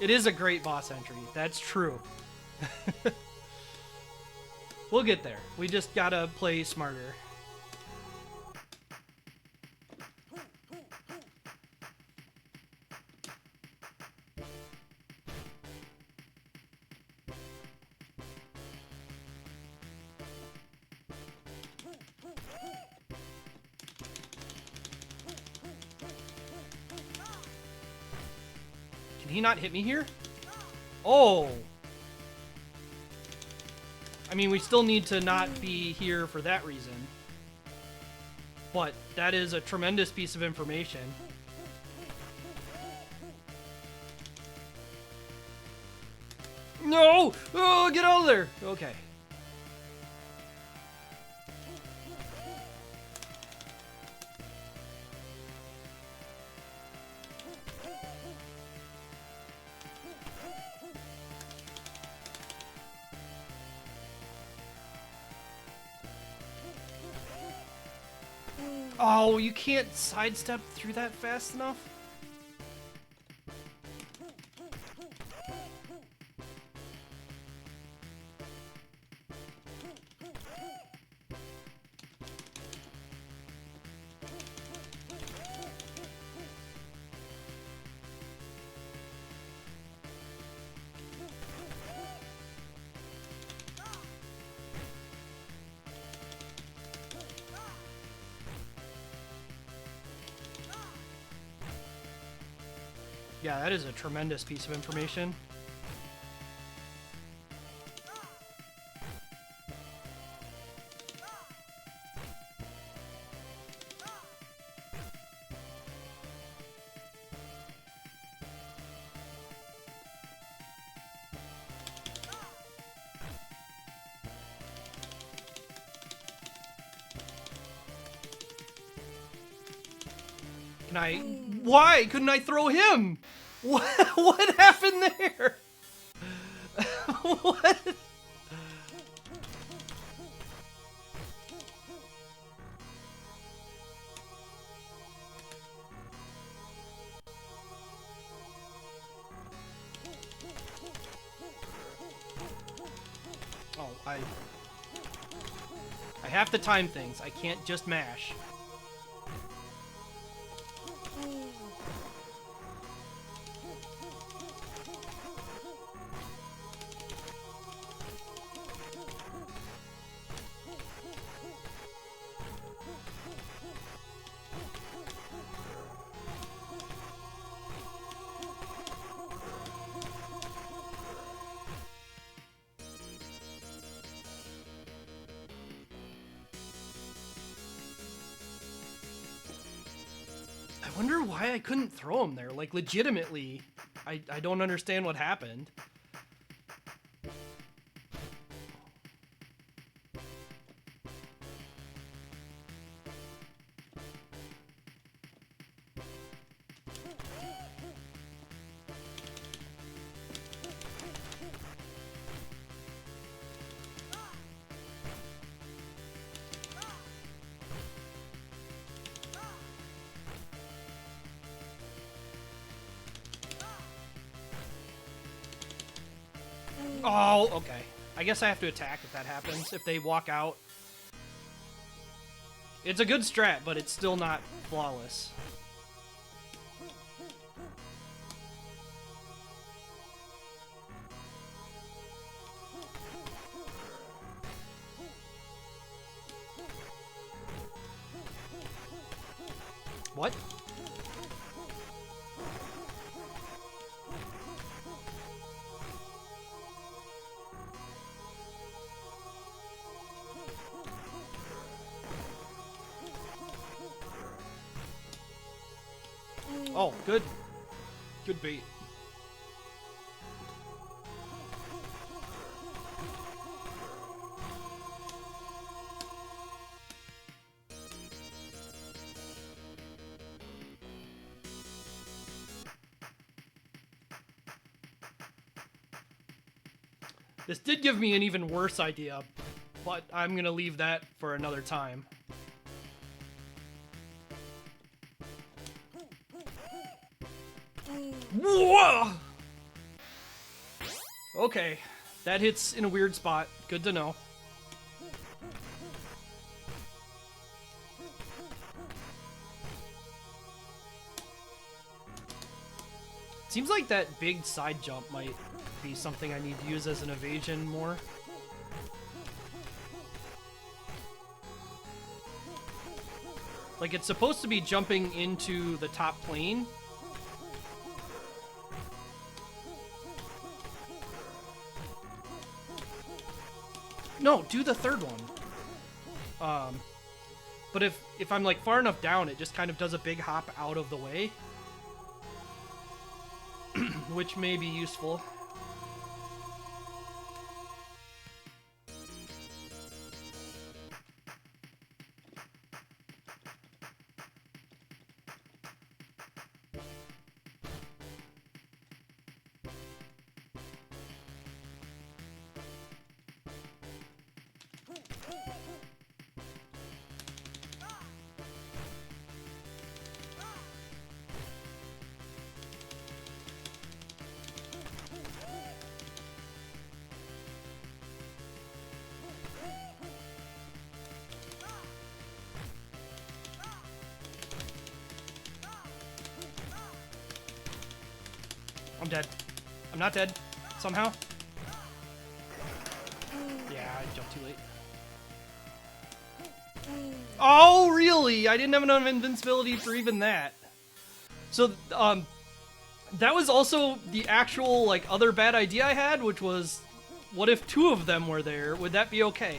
It is a great boss entry. That's true. We'll get there. We just gotta play smarter. Can he not hit me here? Oh! I mean, we still need to not be here for that reason. But that is a tremendous piece of information. No! Oh, get out of there! Okay. Oh, you can't sidestep through that fast enough? Yeah, that is a tremendous piece of information. Can I... Why couldn't I throw him? What happened there? What? Oh, I have to time things. I can't just mash. I wonder why I couldn't throw him there. Like, legitimately, I don't understand what happened. Oh, okay. I guess I have to attack if that happens, if they walk out. It's a good strat, but it's still not flawless. What? Oh, good. Good bait. This did give me an even worse idea, but I'm gonna leave that for another time. Whoa! Okay, that hits in a weird spot. Good to know. Seems like that big side jump might be something I need to use as an evasion more. Like, it's supposed to be jumping into the top plane. No, do the third one. But if I'm like far enough down, it just kind of does a big hop out of the way. Which may be useful. I'm dead. I'm not dead. Somehow. Yeah, I jumped too late. Oh, really? I didn't have enough invincibility for even that. So, that was also the actual, like, other bad idea I had, which was, what if two of them were there? Would that be okay?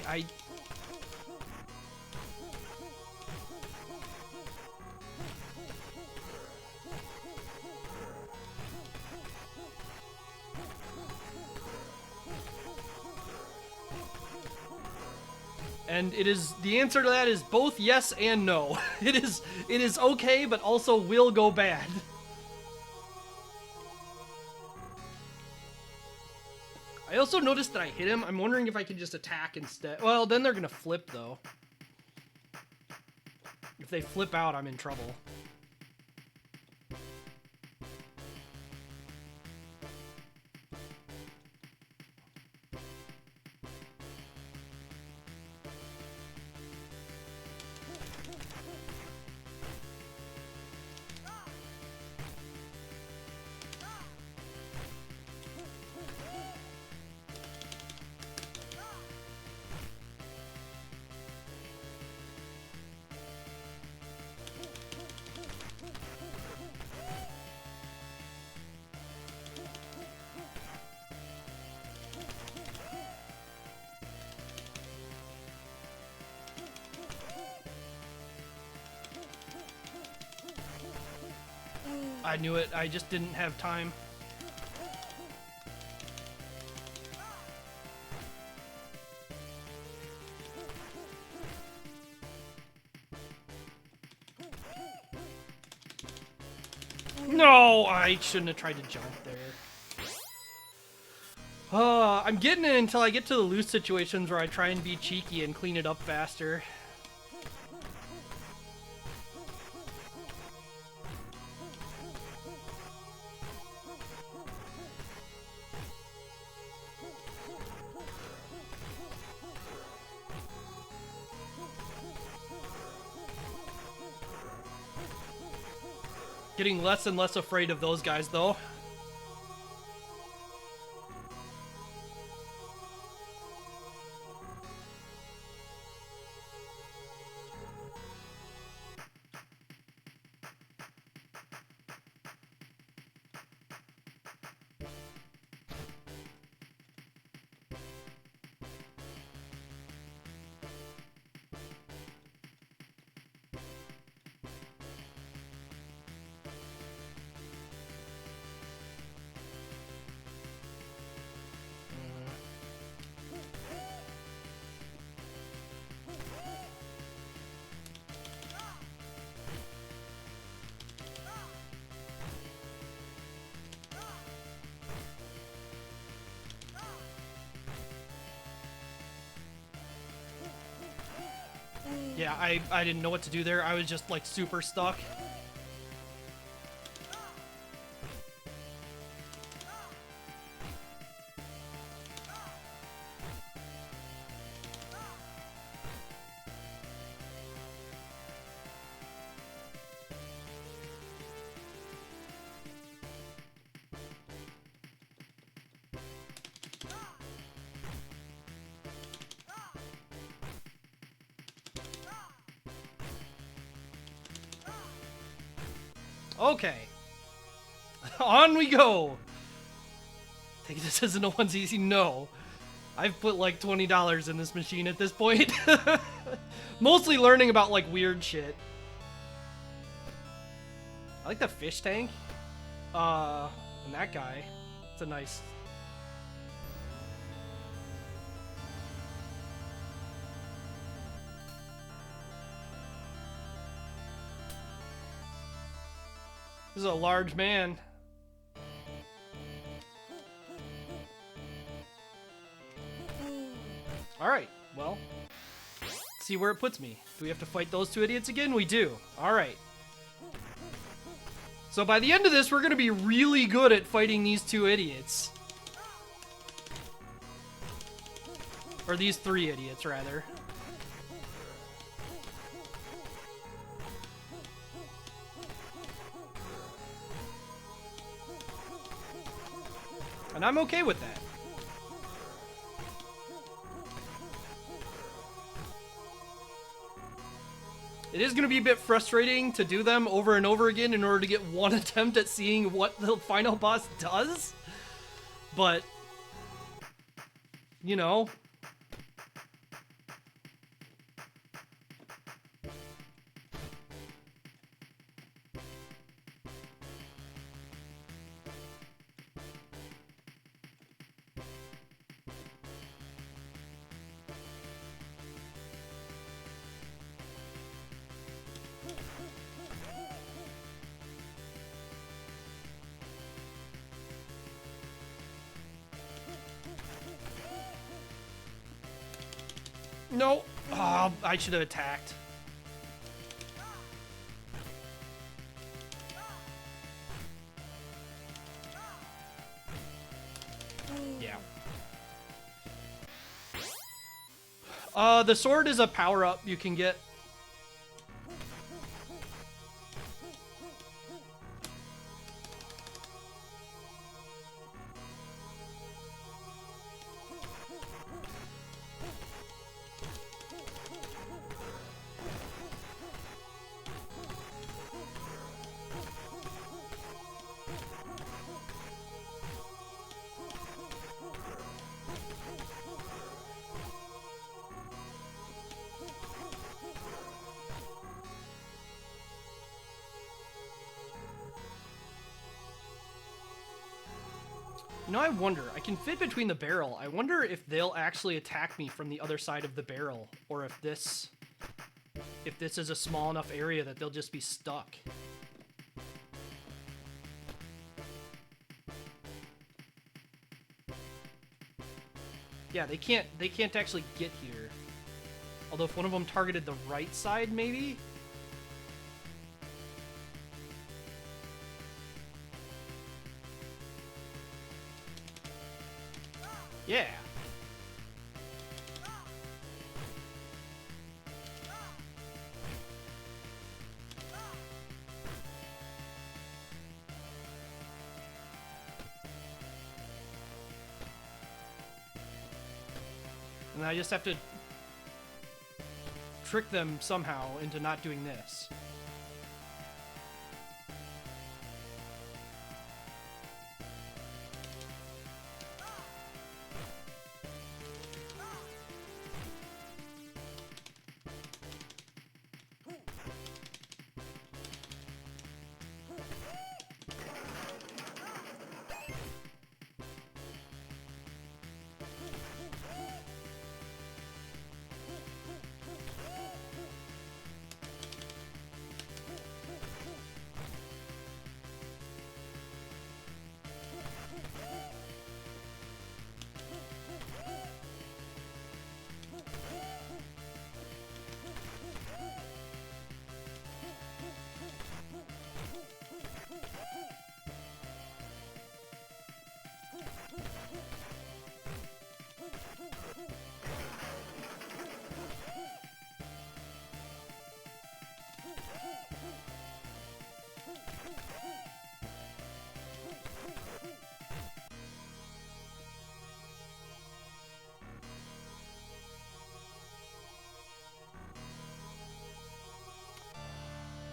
And the answer to that is both yes and no. It is okay, but also will go bad. I also noticed that I hit him. I'm wondering if I can just attack instead. Well, then they're gonna flip though. If they flip out, I'm in trouble. I knew it. I just didn't have time. No, I shouldn't have tried to jump there. I'm getting it until I get to the loose situations where I try and be cheeky and clean it up faster. Getting less and less afraid of those guys, though. Yeah, I didn't know what to do there. I was just, like, super stuck. Okay. On we go. Think this isn't no one's easy? No. I've put like $20 in this machine at this point. Mostly learning about like weird shit. I like the fish tank. And that guy. It's a nice... This is a large man. Alright, well. Let's see where it puts me. Do we have to fight those two idiots again? We do. Alright. So by the end of this, we're going to be really good at fighting these two idiots. Or these three idiots, rather. And I'm okay with that. It is going to be a bit frustrating to do them over and over again in order to get one attempt at seeing what the final boss does. But, you know. No. Oh, I should have attacked. Yeah. The sword is a power-up you can get. You know, I wonder, I can fit between the barrel. I wonder if they'll actually attack me from the other side of the barrel, or if this is a small enough area that they'll just be stuck. Yeah, they can't actually get here. Although if one of them targeted the right side, maybe? Yeah. And I just have to trick them somehow into not doing this.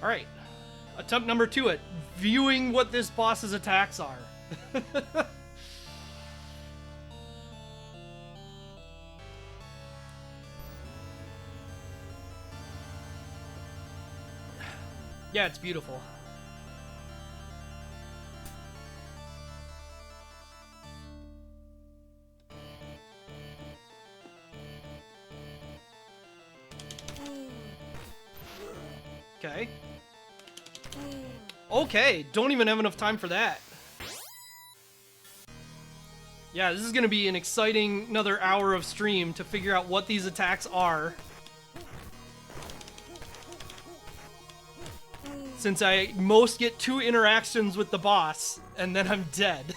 Alright. Attempt number 2 at viewing what this boss's attacks are. Yeah, it's beautiful. Okay. Okay, don't even have enough time for that. Yeah, this is gonna be an exciting another hour of stream to figure out what these attacks are. Since I most get 2 interactions with the boss, and then I'm dead.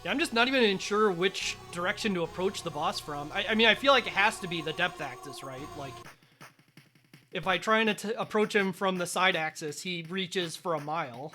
Yeah, I'm just not even sure which direction to approach the boss from. I mean, I feel like it has to be the depth axis, right? Like, if I try and approach him from the side axis, he reaches for a mile.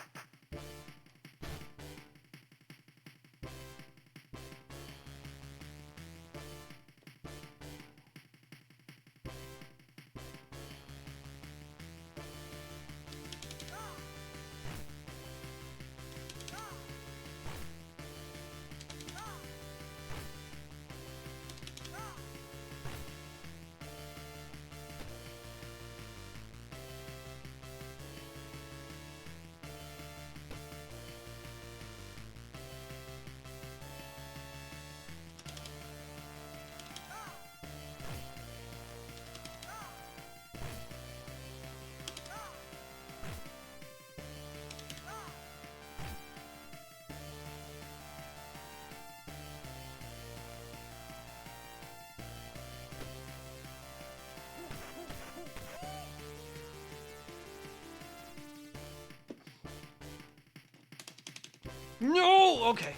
No! Okay.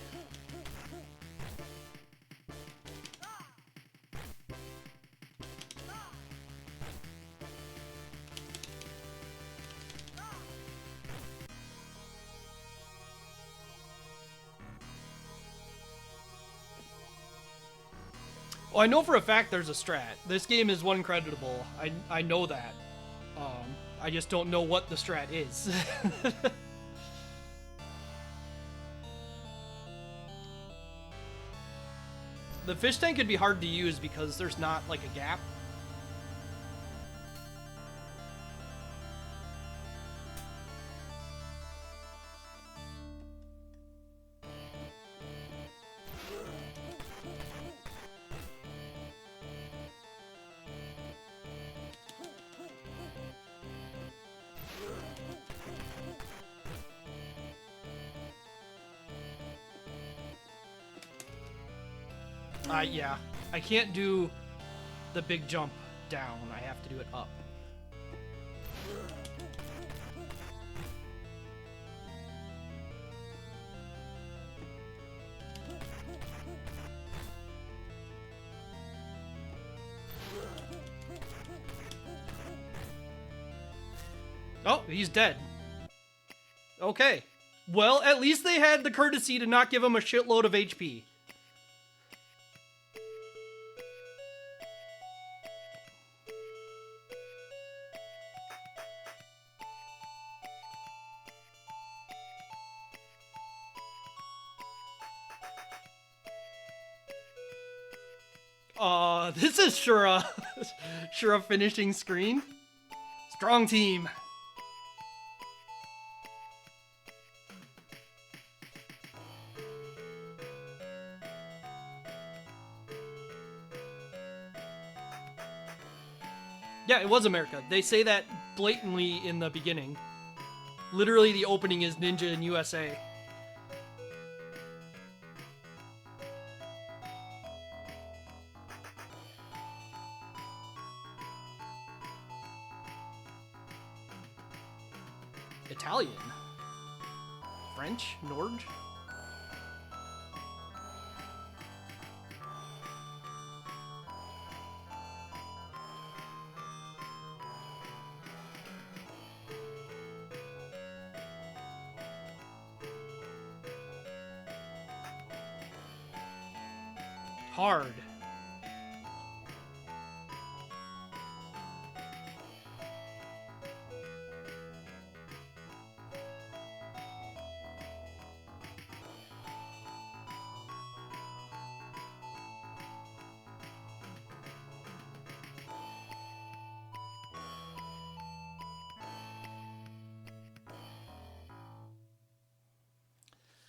Well, I know for a fact there's a strat. This game is one creditable. I know that. I just don't know what the strat is. The fish tank could be hard to use because there's not, like, a gap. Yeah. I can't do the big jump down. I have to do it up. Oh, he's dead. Okay. Well, at least they had the courtesy to not give him a shitload of HP. This is sure a finishing screen. Strong team. Yeah, it was America. They say that blatantly in the beginning. Literally, the opening is Ninja in USA. Italian. French? Norge? Hard.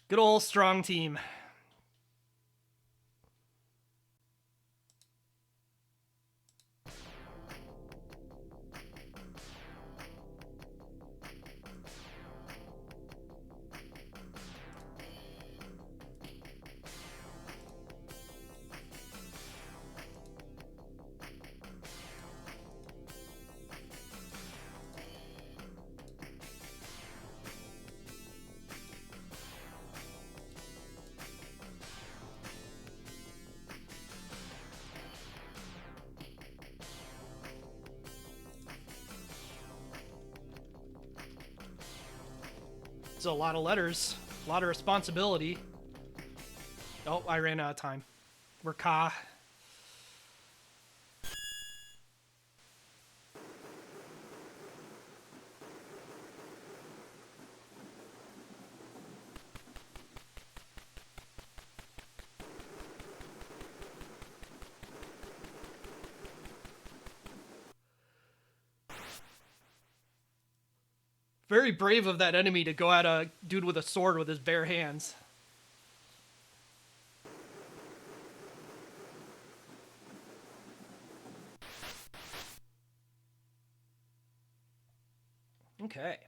Good old strong team. It's a lot of letters, a lot of responsibility. Oh, I ran out of time. We're Ka. Very brave of that enemy to go at a dude with a sword with his bare hands. Okay.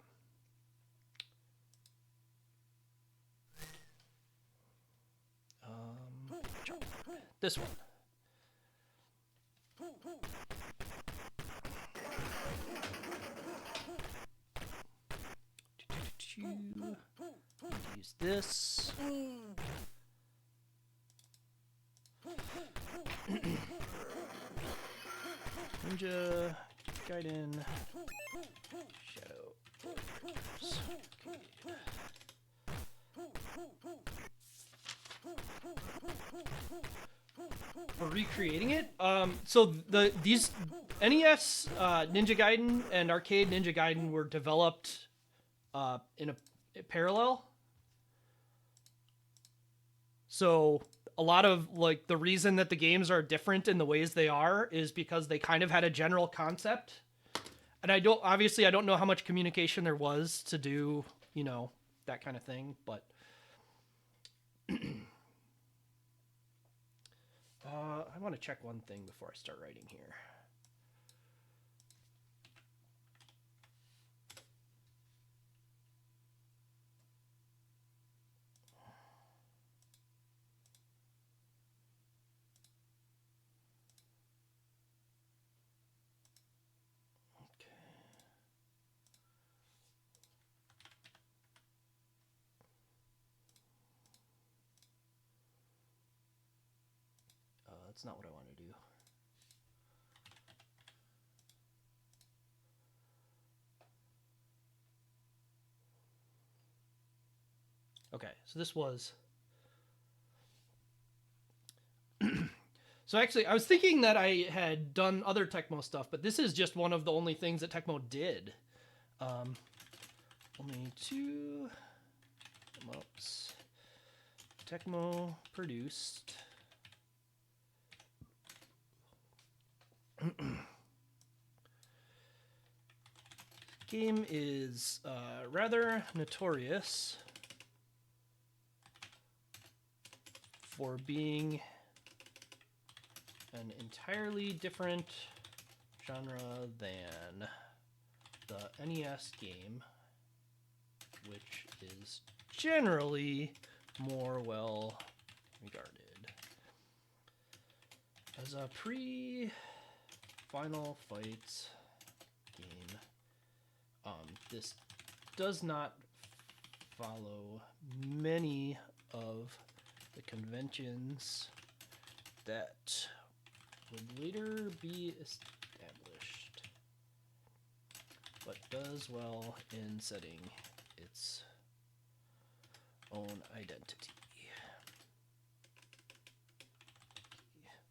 This one. Use this. Ninja Gaiden Shadow. For recreating it, so these NES Ninja Gaiden and arcade Ninja Gaiden were developed in a parallel. So a lot of like the reason that the games are different in the ways they are is because they kind of had a general concept. And I don't know how much communication there was to do, you know, that kind of thing, but I want to check one thing before I start writing here. That's not what I want to do. Okay, so this was... So actually, I was thinking that I had done other Tecmo stuff, but this is just one of the only things that Tecmo did. Only two emotes Tecmo produced. Game is rather notorious for being an entirely different genre than the NES game, which is generally more well regarded. As a pre-Final Fight game, this does not follow many of the conventions that would later be established, but does well in setting its own identity.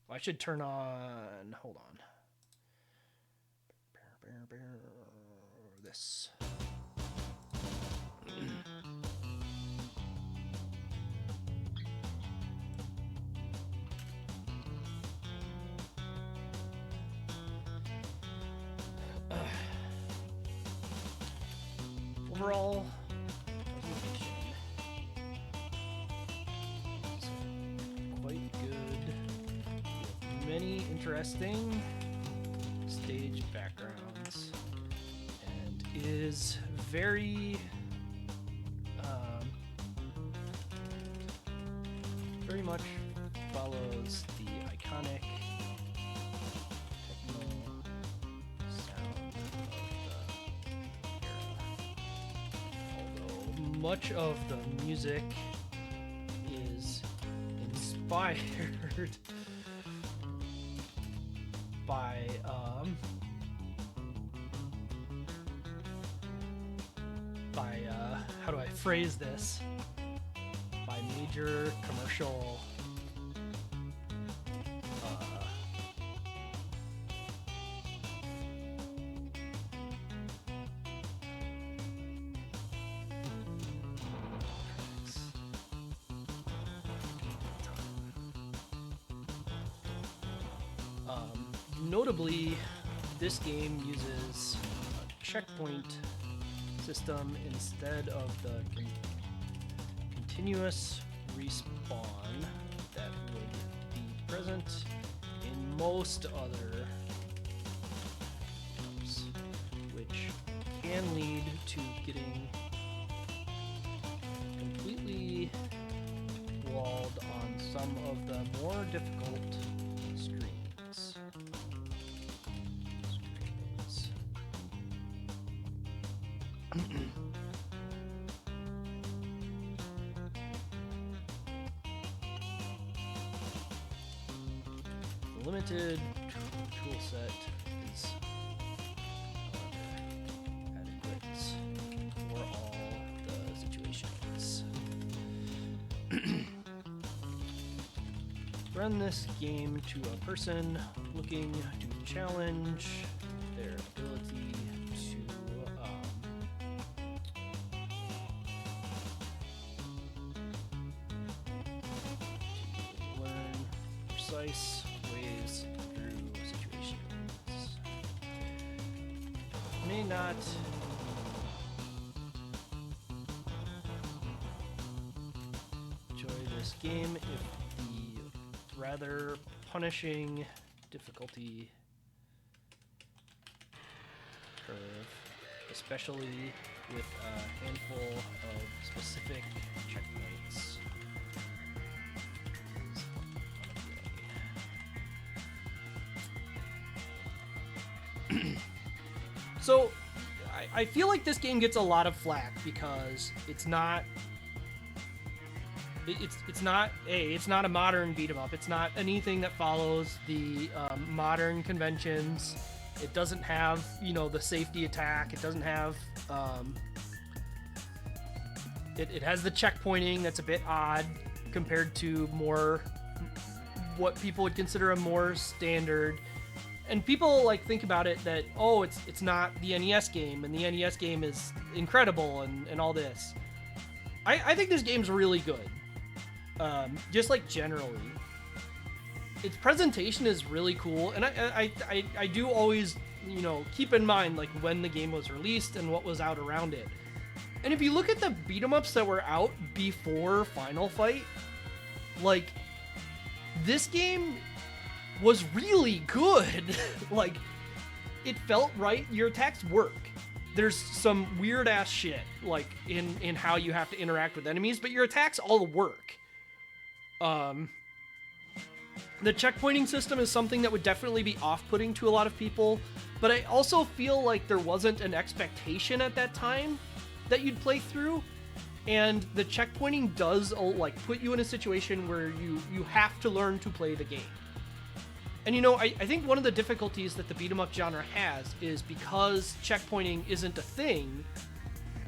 I should turn on, hold on, this. Overall presentation is quite good, with many interesting stage backgrounds, and is very very much follows the iconic techno sound of the era. Although much of the music is inspired by how do I phrase this? By major commercial notably, this game uses a checkpoint system instead of the continuous respawn that would be present in most other games, which can lead to getting completely walled on some of the more difficult screens. The limited tool set is adequate for all the situations. Run this game to a person looking to challenge their ability to learn precise ways through situations. May not enjoy this game if the rather punishing difficulty curve, especially with a handful of specific checkpoints, is unappealing. So, I feel like this game gets a lot of flack because it's not a modern beat 'em up. It's not anything that follows the modern conventions. It doesn't have, the safety attack. It doesn't have it has the checkpointing that's a bit odd compared to more what people would consider a more standard. And people think about it that, oh, it's not the NES game, and the NES game is incredible and all this. I think this game's really good. Just generally, its presentation is really cool, and I do always keep in mind when the game was released and what was out around it. And if you look at the beat 'em ups that were out before Final Fight, this game was really good. It felt right. Your attacks work. there's some weird ass shit like in how you have to interact with enemies, but your attacks all work. The checkpointing system is something that would definitely be off-putting to a lot of people, but I also feel like there wasn't an expectation at that time that you'd play through, and the checkpointing does like put you in a situation where you have to learn to play the game. And you know, I think one of the difficulties that the beat 'em up genre has is because checkpointing isn't a thing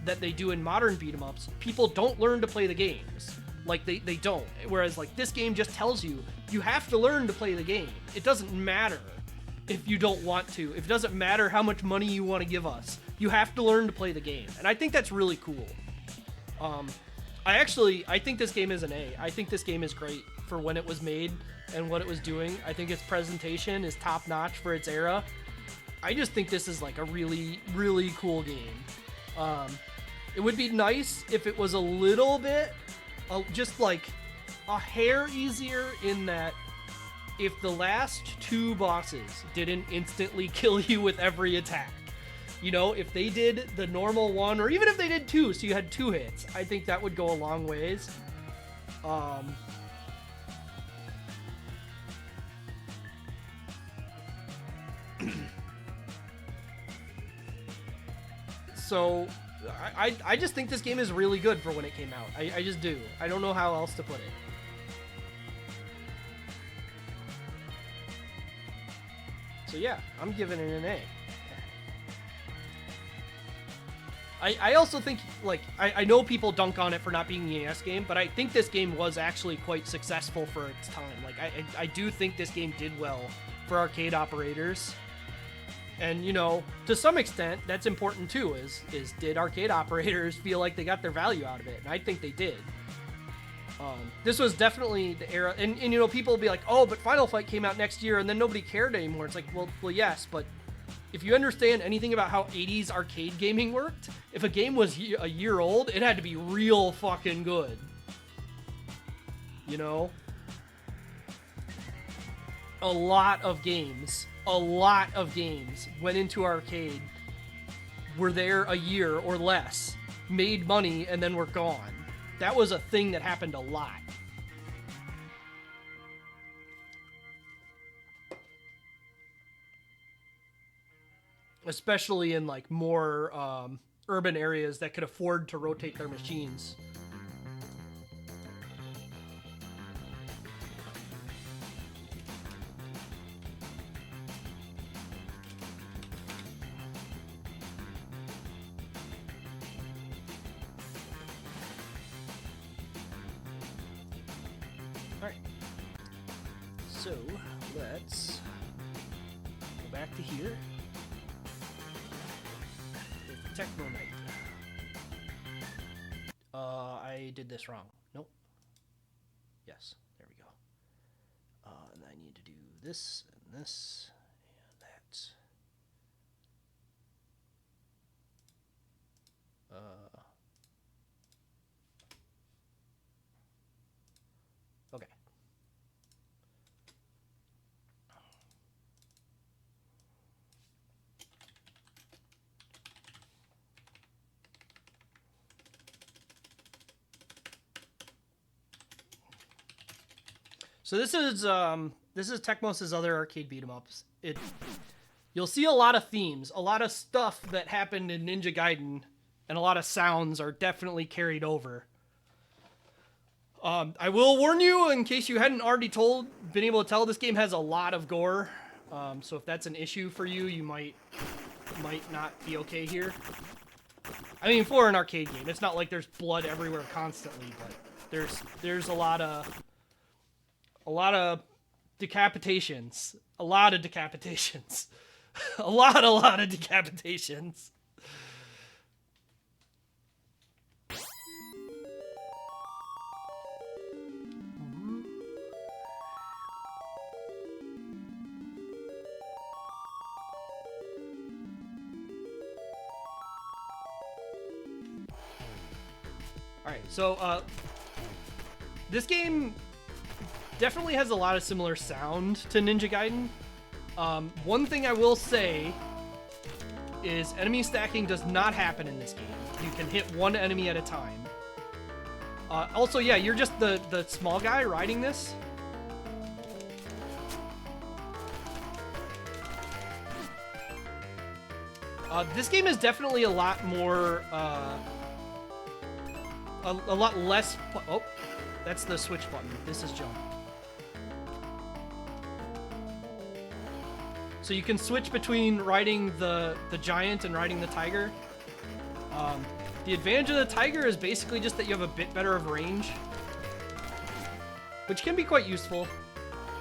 that they do in modern beat 'em ups, people don't learn to play the games. Like, they don't. Whereas, like, this game just tells you, you have to learn to play the game. It doesn't matter if you don't want to. It doesn't matter how much money you want to give us. You have to learn to play the game. And I think that's really cool. I think this game is an A. I think this game is great for when it was made and what it was doing. I think its presentation is top-notch for its era. I just think this is, like, a really, really cool game. It would be nice if it was a little bit... just like a hair easier in that if the last two bosses didn't instantly kill you with every attack, you know, if they did the normal one, or even if they did two, so you had 2 hits, I think that would go a long ways. So I just think this game is really good for when it came out. I just do. I don't know how else to put it. So yeah, I'm giving it an A. I also think, like, I know people dunk on it for not being an NES game, but I think this game was actually quite successful for its time. Like, I do think this game did well for arcade operators. And, you know, to some extent, that's important too, is did arcade operators feel like they got their value out of it? And I think they did. This was definitely the era, and you know, people will be like, oh, but Final Fight came out next year, and then nobody cared anymore. It's like, well, yes, but if you understand anything about how 80s arcade gaming worked, if a game was a year old, it had to be real fucking good. You know? A lot of games went into arcade, were there a year or less, made money, and then were gone. That was a thing that happened a lot. Especially in, like, more urban areas that could afford to rotate their machines. Alright. So, let's go back to here. Techno Knight. I did this wrong. Nope. Yes, there we go. And I need to do this and this and that. Okay. So this is Tecmos' other arcade beat 'em ups. You'll see a lot of themes, a lot of stuff that happened in Ninja Gaiden, and a lot of sounds are definitely carried over. I will warn you, in case you hadn't already been able to tell, this game has a lot of gore. So if that's an issue for you, you might not be okay here. I mean, for an arcade game, it's not like there's blood everywhere constantly, but there's a lot of decapitations. A lot of decapitations. a lot of decapitations. Alright, so, this game definitely has a lot of similar sound to Ninja Gaiden. One thing I will say is enemy stacking does not happen in this game. You can hit one enemy at a time. Also, yeah, you're just the small guy riding this. This game is definitely a lot more, a lot less... Oh, that's the switch button. This is jump. So you can switch between riding the giant and riding the tiger. The advantage of the tiger is basically just that you have a bit better of range, which can be quite useful.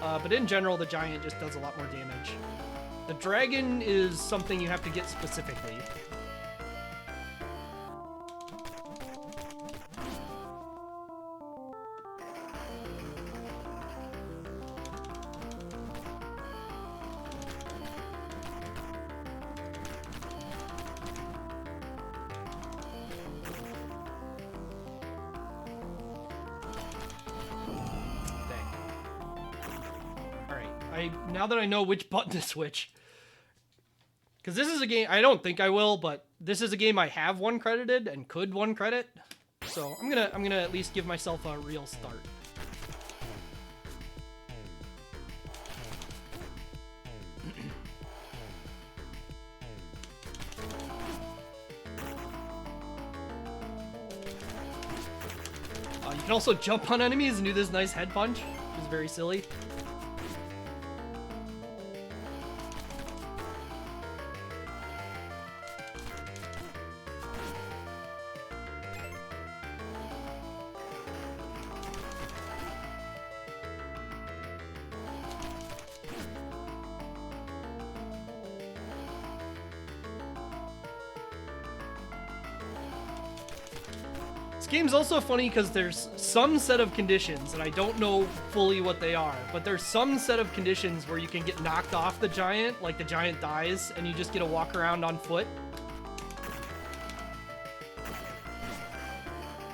But in general, the giant just does a lot more damage. The dragon is something you have to get specifically. Now that I know which button to switch, because this is a game, I don't think I will, but this is a game I have one credited and could one credit, so I'm gonna at least give myself a real start. You can also jump on enemies and do this nice head punch, which is very silly. This game's also funny because there's some set of conditions, and I don't know fully what they are, but there's some set of conditions where you can get knocked off the giant, like the giant dies, and you just get to walk around on foot.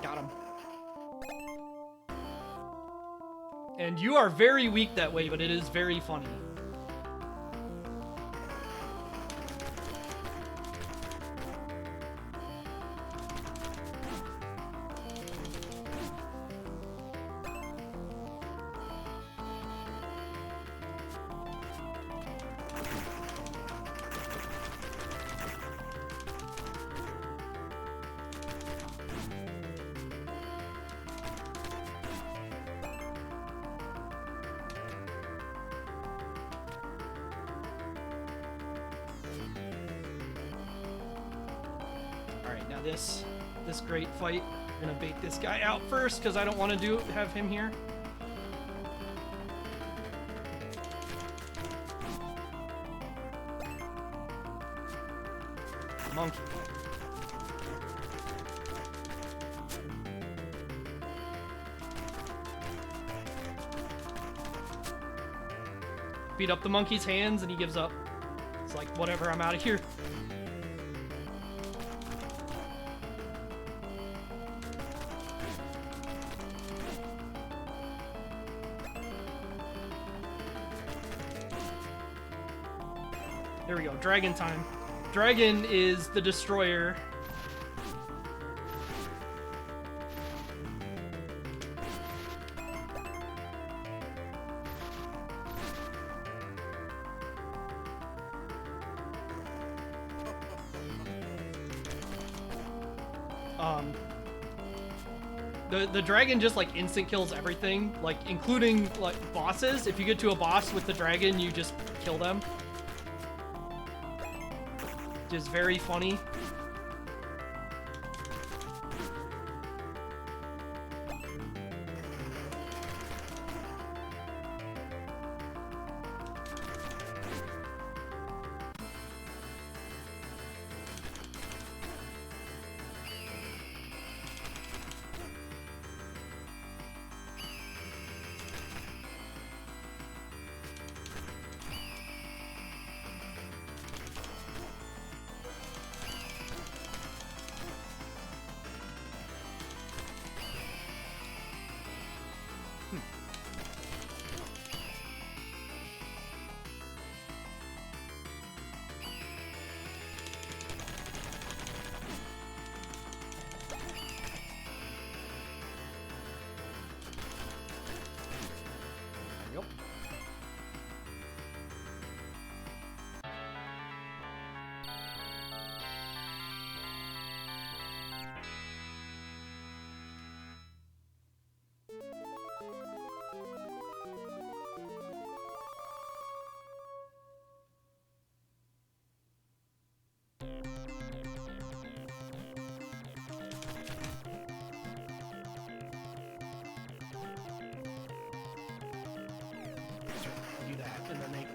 Got him. And you are very weak that way, but it is very funny. This great fight. I'm gonna bait this guy out first because I don't want to have him here. Monkey. Beat up the monkey's hands and he gives up. It's like, whatever, I'm out of here. There we go, dragon time. Dragon is the destroyer. The dragon just like instant kills everything, like including like bosses. If you get to a boss with the dragon, you just kill them. Which is very funny.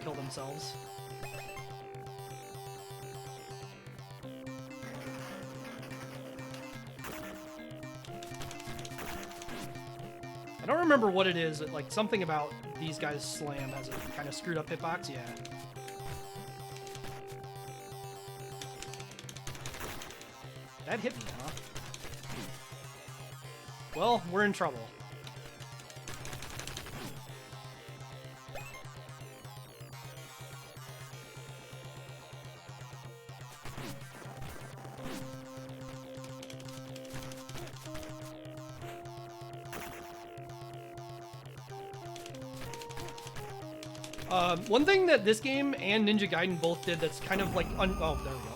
kill themselves. I don't remember what it is. Like something about these guys' slam has a kind of screwed up hitbox. Yeah. That hit me, huh? Well, we're in trouble. One thing that this game and Ninja Gaiden both did that's kind of like oh, there we go.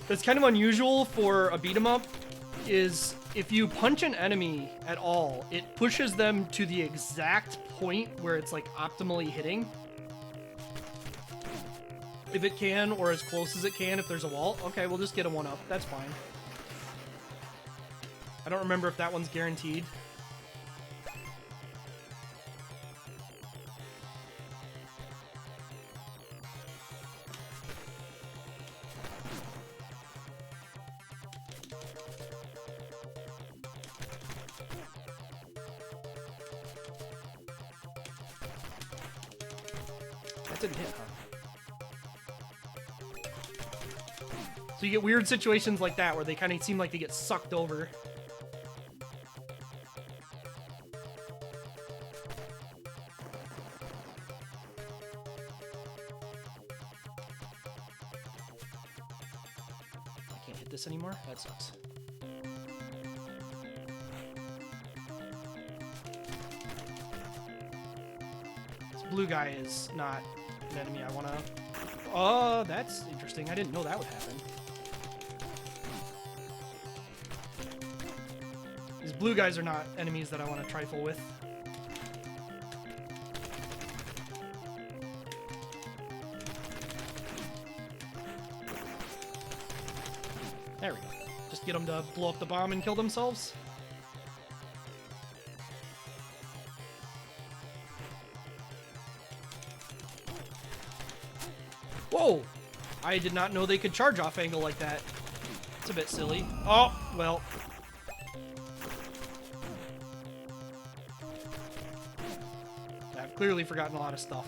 That's kind of unusual for a beat 'em up is if you punch an enemy at all, it pushes them to the exact point where it's like optimally hitting. If it can, or as close as it can if there's a wall. Okay, we'll just get a 1-up. That's fine. I don't remember if that one's guaranteed. That didn't hit, huh? So you get weird situations like that where they kind of seem like they get sucked over. I can't hit this anymore? That sucks. This blue guy is not an enemy I want to... Oh, that's interesting. I didn't know that would happen. These blue guys are not enemies that I want to trifle with. There we go. Just get them to blow up the bomb and kill themselves. Whoa! I did not know they could charge off angle like that. It's a bit silly. Oh, well. I've clearly forgotten a lot of stuff.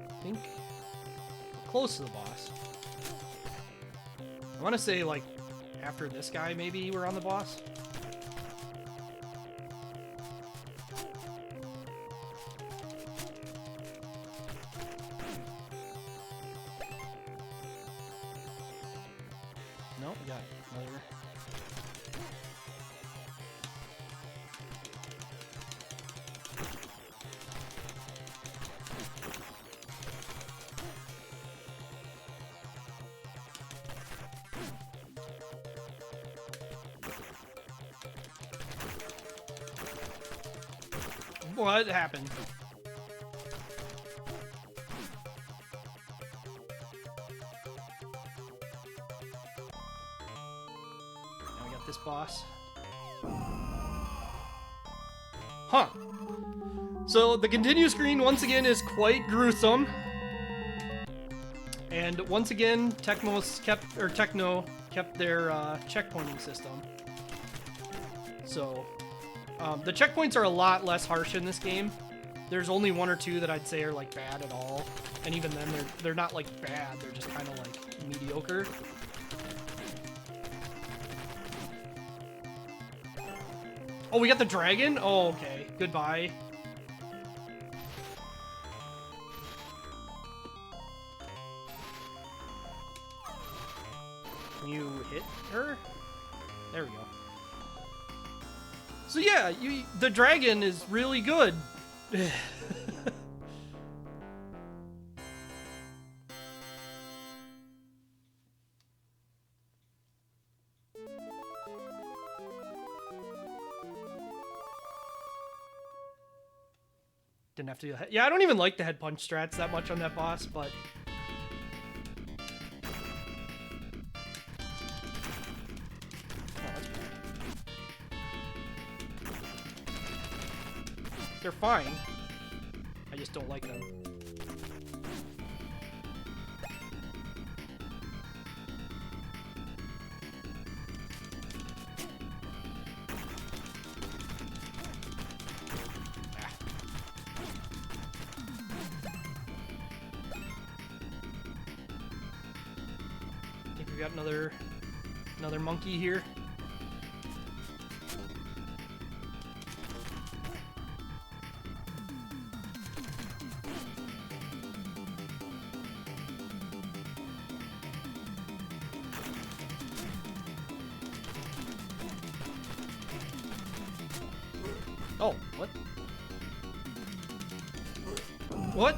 I think we're close to the boss. I want to say, like, after this guy, maybe we're on the boss. No, we got another. What happened? Now we got this boss. Huh. So the continue screen once again is quite gruesome. And once again, Techno kept their checkpointing system. So the checkpoints are a lot less harsh in this game. There's only one or two that I'd say are like bad at all, and even then they're not like bad. They're just kind of like mediocre. Oh, we got the dragon? Oh, okay. Goodbye. Can you hit her? There we go. So yeah, the dragon is really good. Didn't have to. Yeah, I don't even like the head punch strats that much on that boss, but. They're fine. I just don't like them. I think we got another monkey here. Oh, what? What?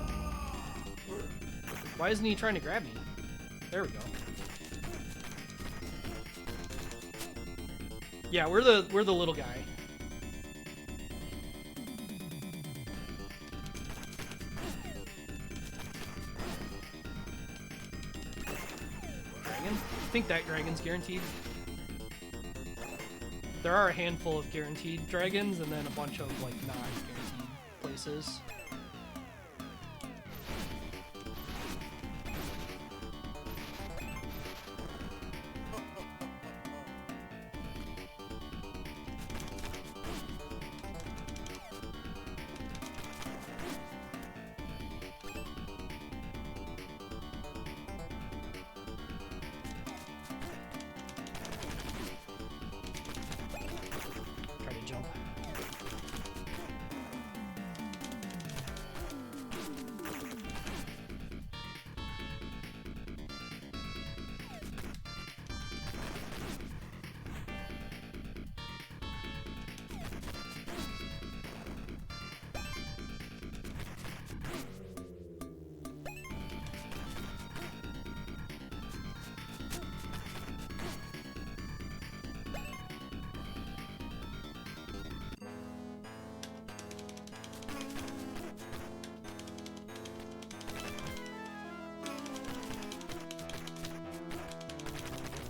Why isn't he trying to grab me? There we go. Yeah, we're the little guy. Dragon? I think that dragon's guaranteed. There are a handful of guaranteed dragons and then a bunch of like non-guaranteed places.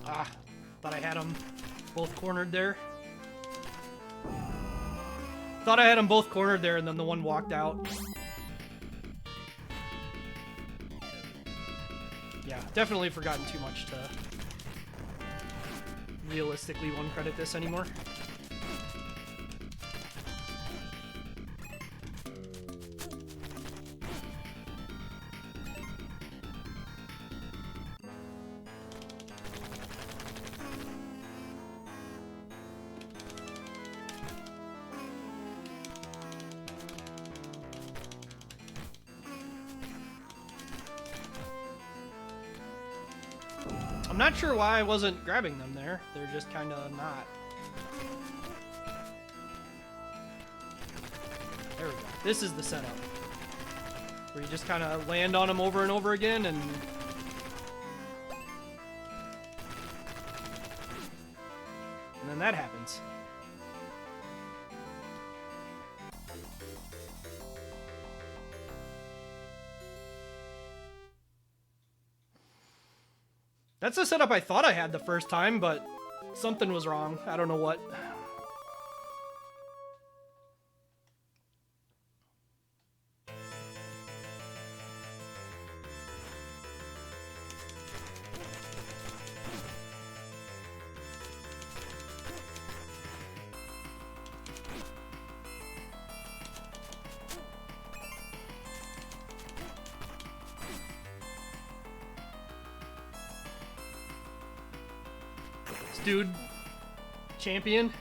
Ah, thought I had them both cornered there. Thought I had them both cornered there, and then the one walked out. Yeah, definitely forgotten too much to realistically one credit this anymore. I'm not sure why I wasn't grabbing them there. They're just kind of not. There we go. This is the setup. Where you just kind of land on them over and over again and... and then that happens. That's the setup I thought I had the first time, but something was wrong. I don't know what. Dude, champion.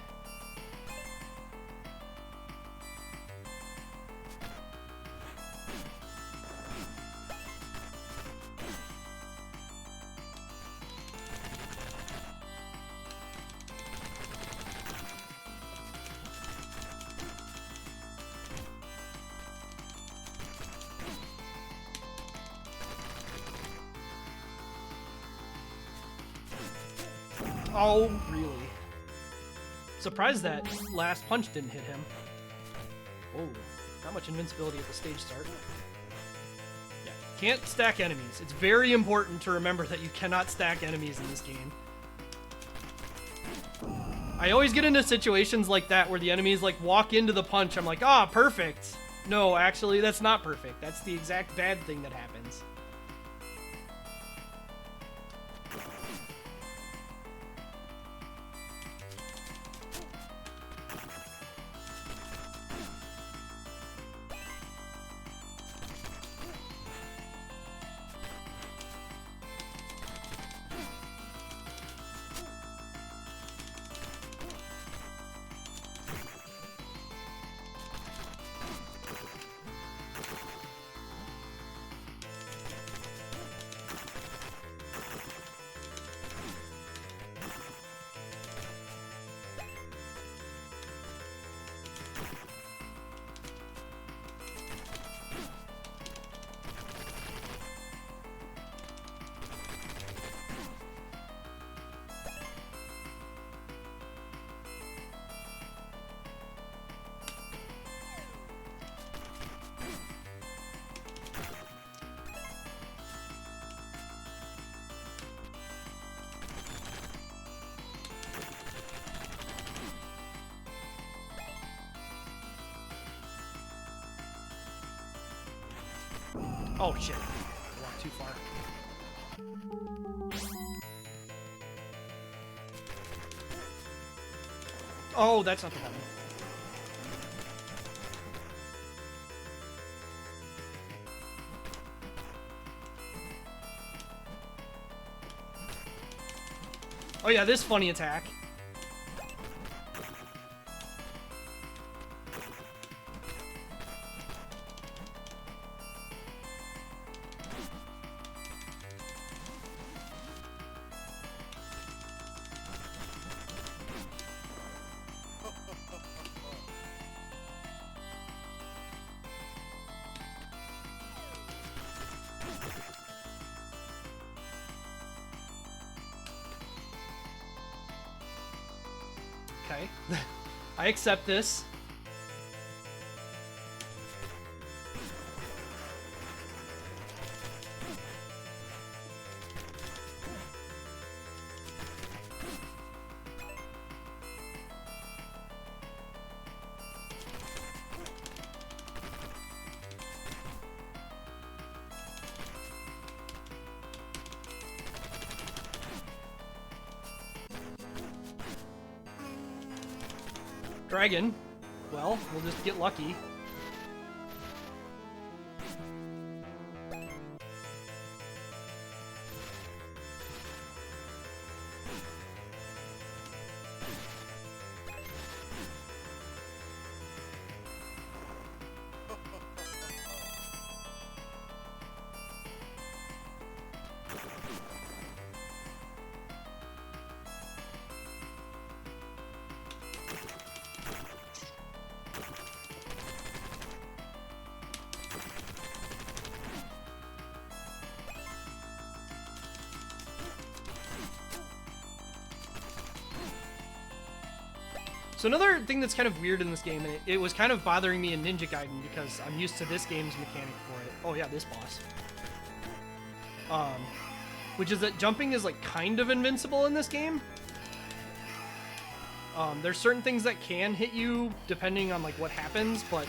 Oh, really? Surprised that last punch didn't hit him. Oh, not much invincibility at the stage start. Yeah, can't stack enemies. It's very important to remember that you cannot stack enemies in this game. I always get into situations like that where the enemies like walk into the punch. I'm like, ah, perfect. No, actually, that's not perfect. That's the exact bad thing that happens. Oh shit. I walked too far. Oh, that's not the button. Oh yeah, this funny attack. Okay. I accept this. Dragon. Well, we'll just get lucky. So another thing that's kind of weird in this game, and it was kind of bothering me in Ninja Gaiden because I'm used to this game's mechanic for it. Oh yeah, this boss. Which is that jumping is like kind of invincible in this game. There's certain things that can hit you depending on like what happens, but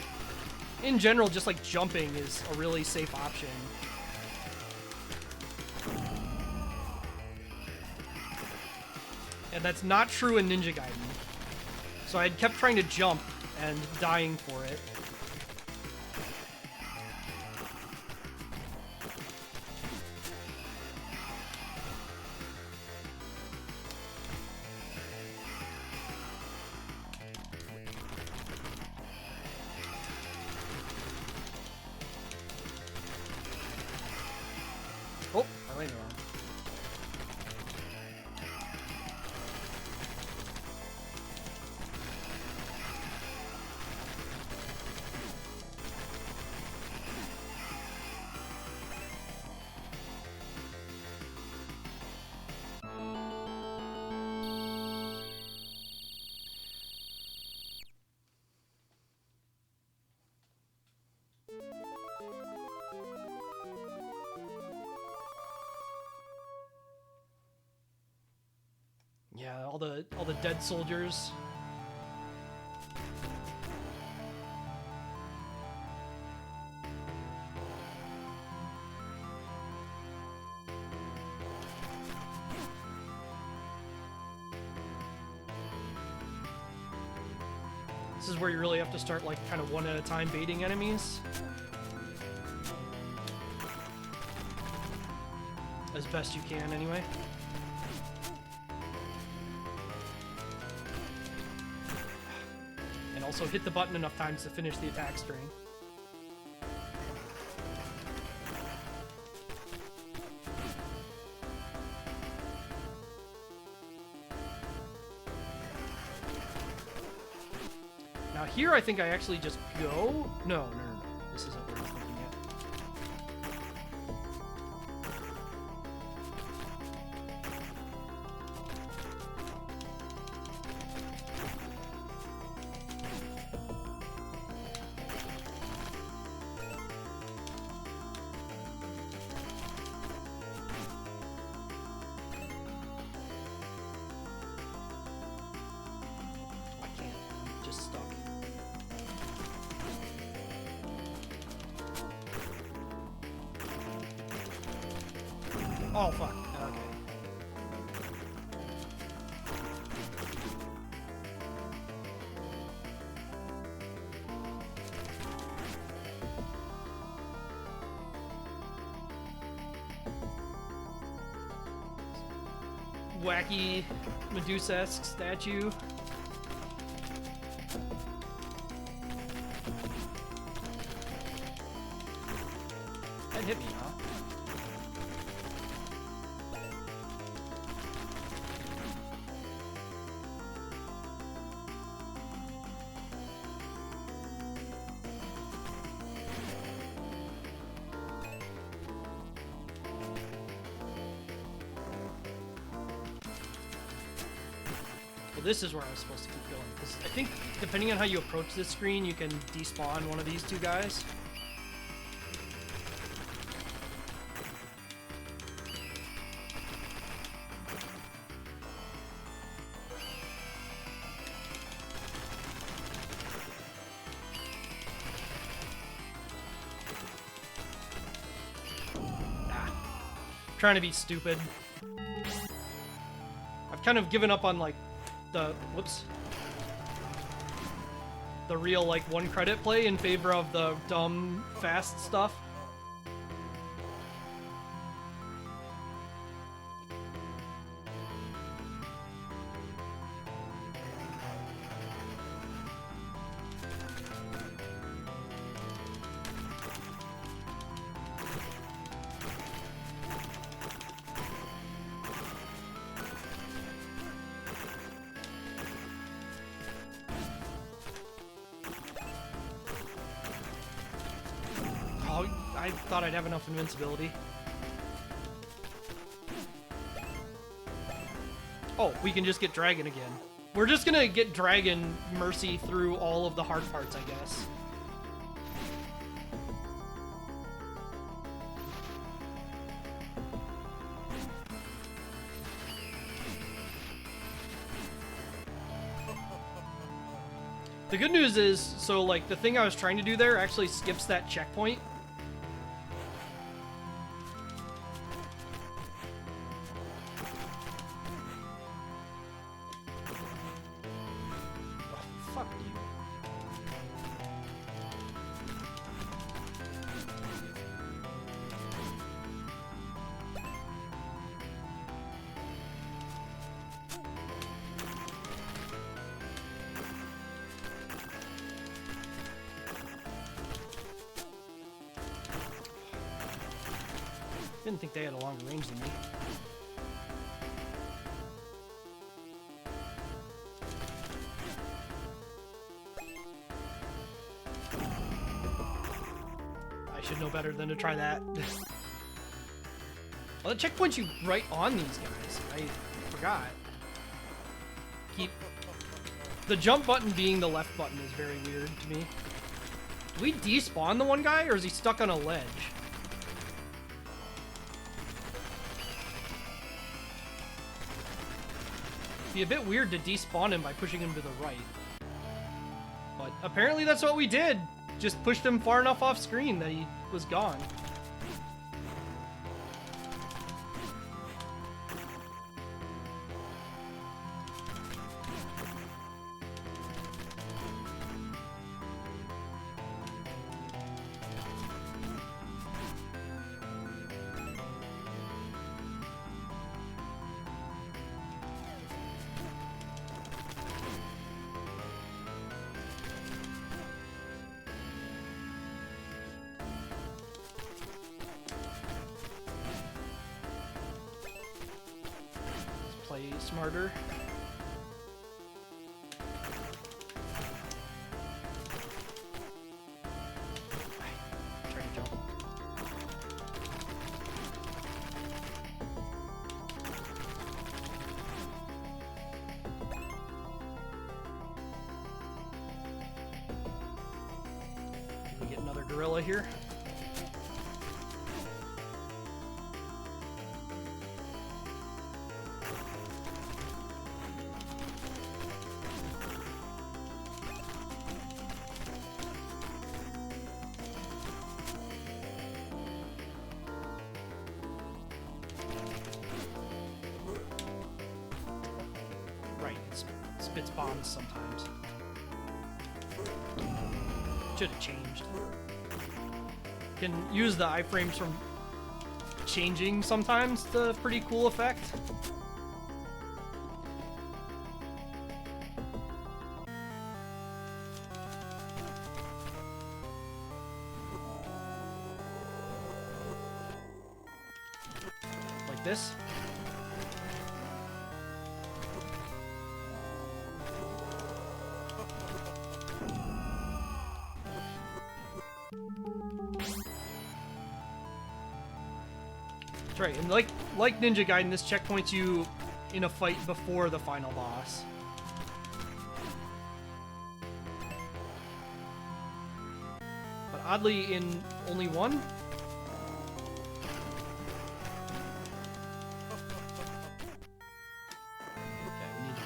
in general, just like jumping is a really safe option. And that's not true in Ninja Gaiden. So I kept trying to jump and dying for it. Oh, I landed wrong. all the dead soldiers. This is where you really have to start like kind of one at a time baiting enemies. As best you can anyway. And also hit the button enough times to finish the attack string. Now here I think I actually just go... No. This isn't what I was thinking yet. I can't. I'm just stuck. Oh, fuck. Okay. Wacky Medusa-esque statue. That hit me, huh? Well, this is where I was supposed to keep going, because I think depending on how you approach this screen, you can despawn one of these two guys. Trying to be stupid. I've kind of given up on like the real like 1 credit play in favor of the dumb fast stuff. I thought I'd have enough invincibility. Oh, we can just get Dragon again. We're just gonna get Dragon Mercy through all of the hard parts, I guess. The good news is, so like the thing I was trying to do there actually skips that checkpoint. Didn't think they had a longer range than me. I should know better than to try that. Well, the checkpoints you right on these guys. I forgot. Keep the jump button being the left button is very weird to me. Do we despawn the one guy, or is he stuck on a ledge? be a bit weird to despawn him by pushing him to the right. But apparently that's what we did. Just pushed him far enough off screen that he was gone. Play smarter. Try to jump. We get another gorilla here. Spits bombs sometimes. Should have changed. Can use the iframes from changing sometimes. The pretty cool effect. Like this. Right, and like Ninja Gaiden, this checkpoints you in a fight before the final boss. But oddly, in only one? Okay, we need to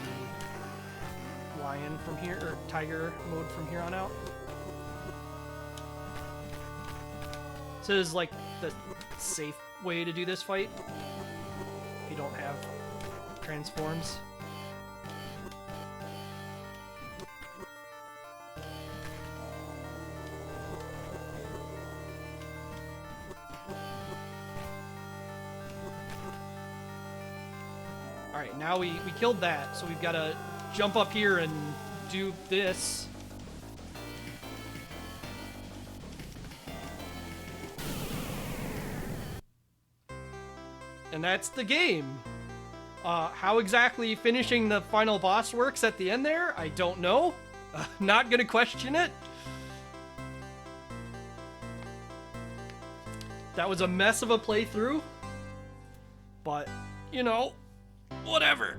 be lion from here, or tiger mode from here on out. So this is like the safe way to do this fight if you don't have transforms. Alright, now we killed that, so we've got to jump up here and do this. And that's the game. How exactly finishing the final boss works at the end there, I don't know. Not gonna question it. That was a mess of a playthrough. But, you know, whatever.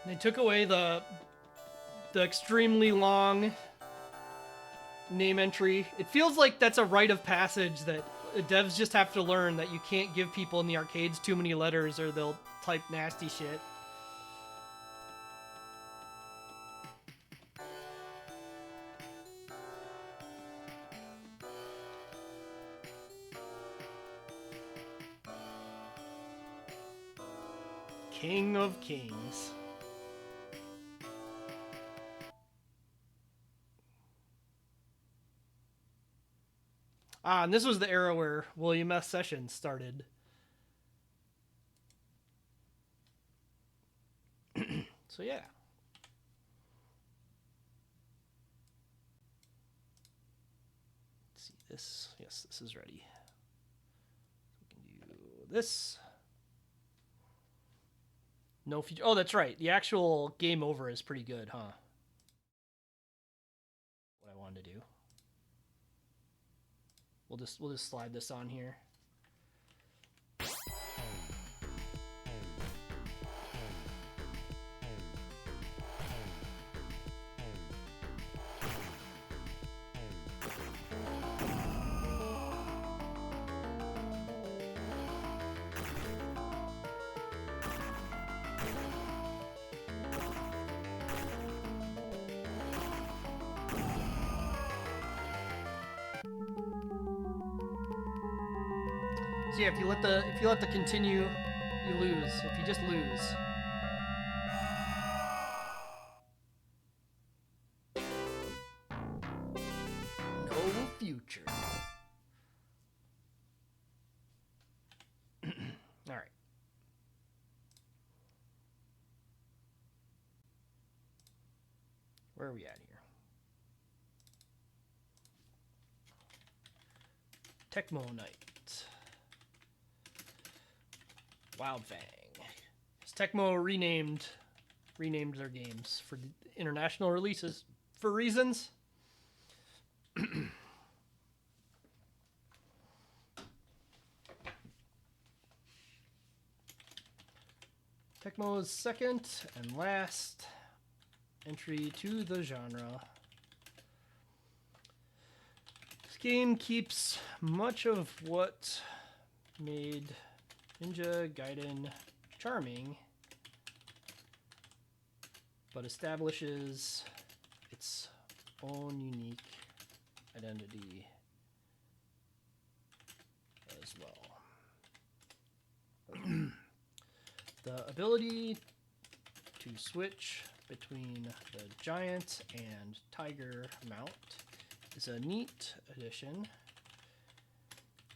They took away the extremely long name entry. It feels like that's a rite of passage that devs just have to learn, that you can't give people in the arcades too many letters or they'll type nasty shit. King of Kings. Ah, and this was the era where William S. Sessions started. So yeah. Let's see this. Yes, this is ready. We can do this. No feature. Oh, that's right. The actual game over is pretty good, huh? What I wanted to do. We'll just slide this on here. So yeah, if you let the continue, you lose. If you just lose. No future. All right. Where are we at here? Tecmo Night. Wildfang. Tecmo renamed their games for international releases for reasons. Tecmo's second and last entry to the genre. This game keeps much of what made Ninja Gaiden charming, but establishes its own unique identity as well. The ability to switch between the giant and tiger mount is a neat addition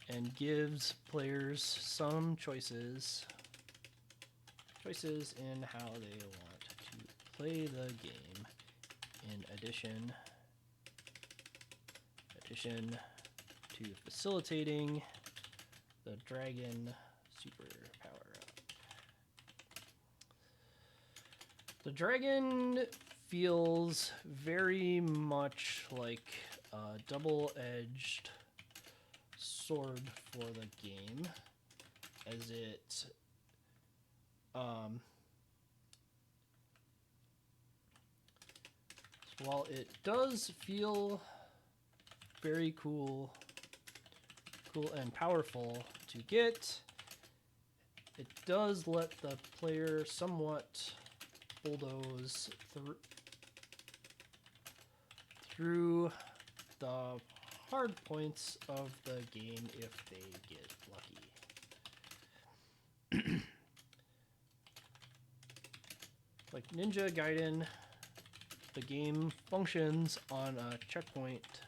and gives players some choices in how they want to play the game, in addition to facilitating the dragon super power-up. The dragon feels very much like a double-edged sword for the game, as it while it does feel very cool and powerful to get, it does let the player somewhat bulldoze through the hard points of the game if they get lucky. Like Ninja Gaiden, the game functions on a checkpoint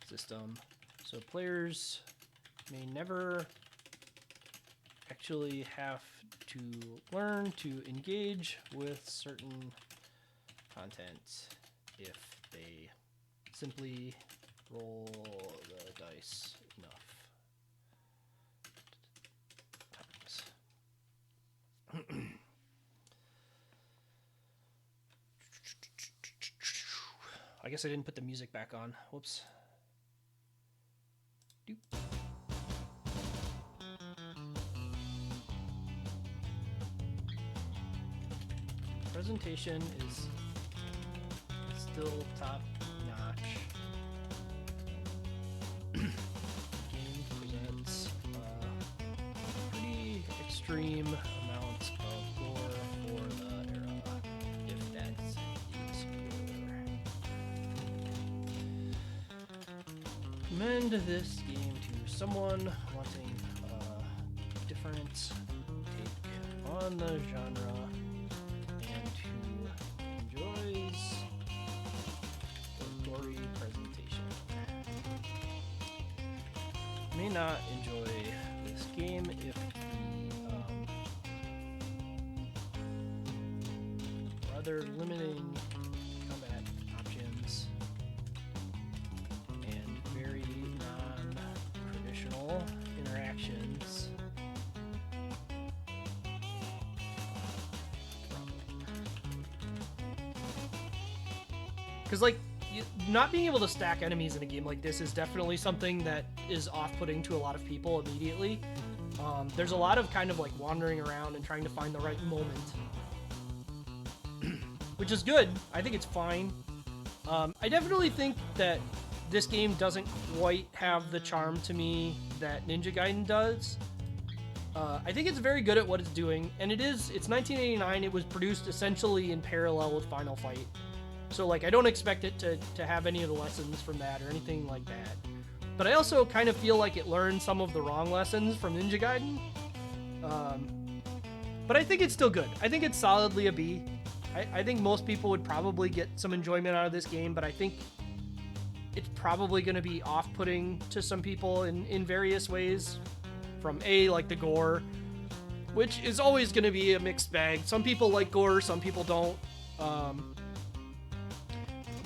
system, so players may never actually have to learn to engage with certain content if they simply roll the dice enough times. I guess I didn't put the music back on. Whoops. Doop. presentation is still top notch. Game presents pretty extreme amounts of gore for the era, if that is gore. Recommend this game to someone wanting a different take on the genre and who enjoys the gory presentation. May not enjoy this game if the rather limiting combat options and very non-traditional interactions. Because, like, not being able to stack enemies in a game like this is definitely something that is off-putting to a lot of people immediately. There's a lot of kind of, like, wandering around and trying to find the right moment. Which is good. I think it's fine. I definitely think that this game doesn't quite have the charm to me that Ninja Gaiden does. I think it's very good at what it's doing, and it's 1989. It was produced essentially in parallel with Final Fight. So, like, I don't expect it to have any of the lessons from that or anything like that. But I also kind of feel like it learned some of the wrong lessons from Ninja Gaiden. But I think it's still good. I think it's solidly a B. I think most people would probably get some enjoyment out of this game, but I think it's probably going to be off-putting to some people in various ways. From like the gore, which is always going to be a mixed bag. Some people like gore, some people don't.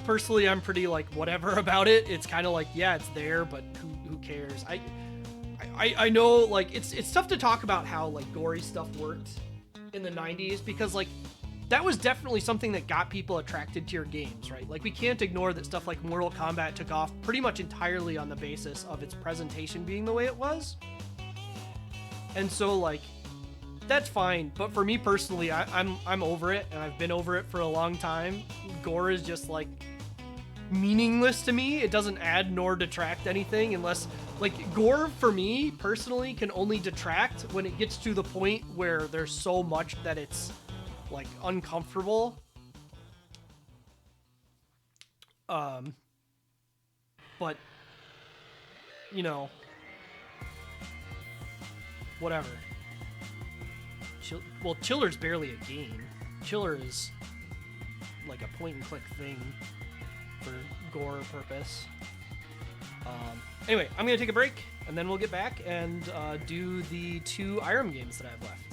Personally, I'm pretty, like, whatever about it. It's kind of like, yeah, it's there, but who cares? I know, like, it's tough to talk about how, like, gory stuff worked in the 90s because, like, that was definitely something that got people attracted to your games, right? Like, we can't ignore that stuff like Mortal Kombat took off pretty much entirely on the basis of its presentation being the way it was. And so, like, that's fine. But for me personally, I'm over it, and I've been over it for a long time. Gore is just, like, meaningless to me. It doesn't add nor detract anything unless, like, gore for me personally can only detract when it gets to the point where there's so much that it's, like, uncomfortable. But, you know, whatever. Well, Chiller's barely a game. Chiller is like a point-and-click thing for gore purpose. Anyway, I'm going to take a break, and then we'll get back and do the 2 Irem games that I have left.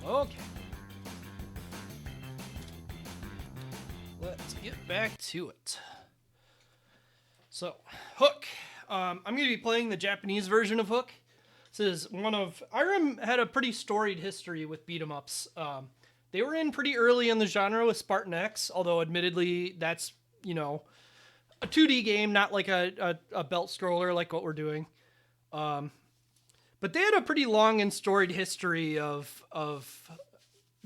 Okay. Let's get back to it. So, Hook. I'm going to be playing the Japanese version of Hook. This is one of... Irem had a pretty storied history with beat-em-ups. They were in pretty early in the genre with Spartan X, although admittedly that's, you know, a 2D game, not like a belt scroller like what we're doing. But they had a pretty long and storied history of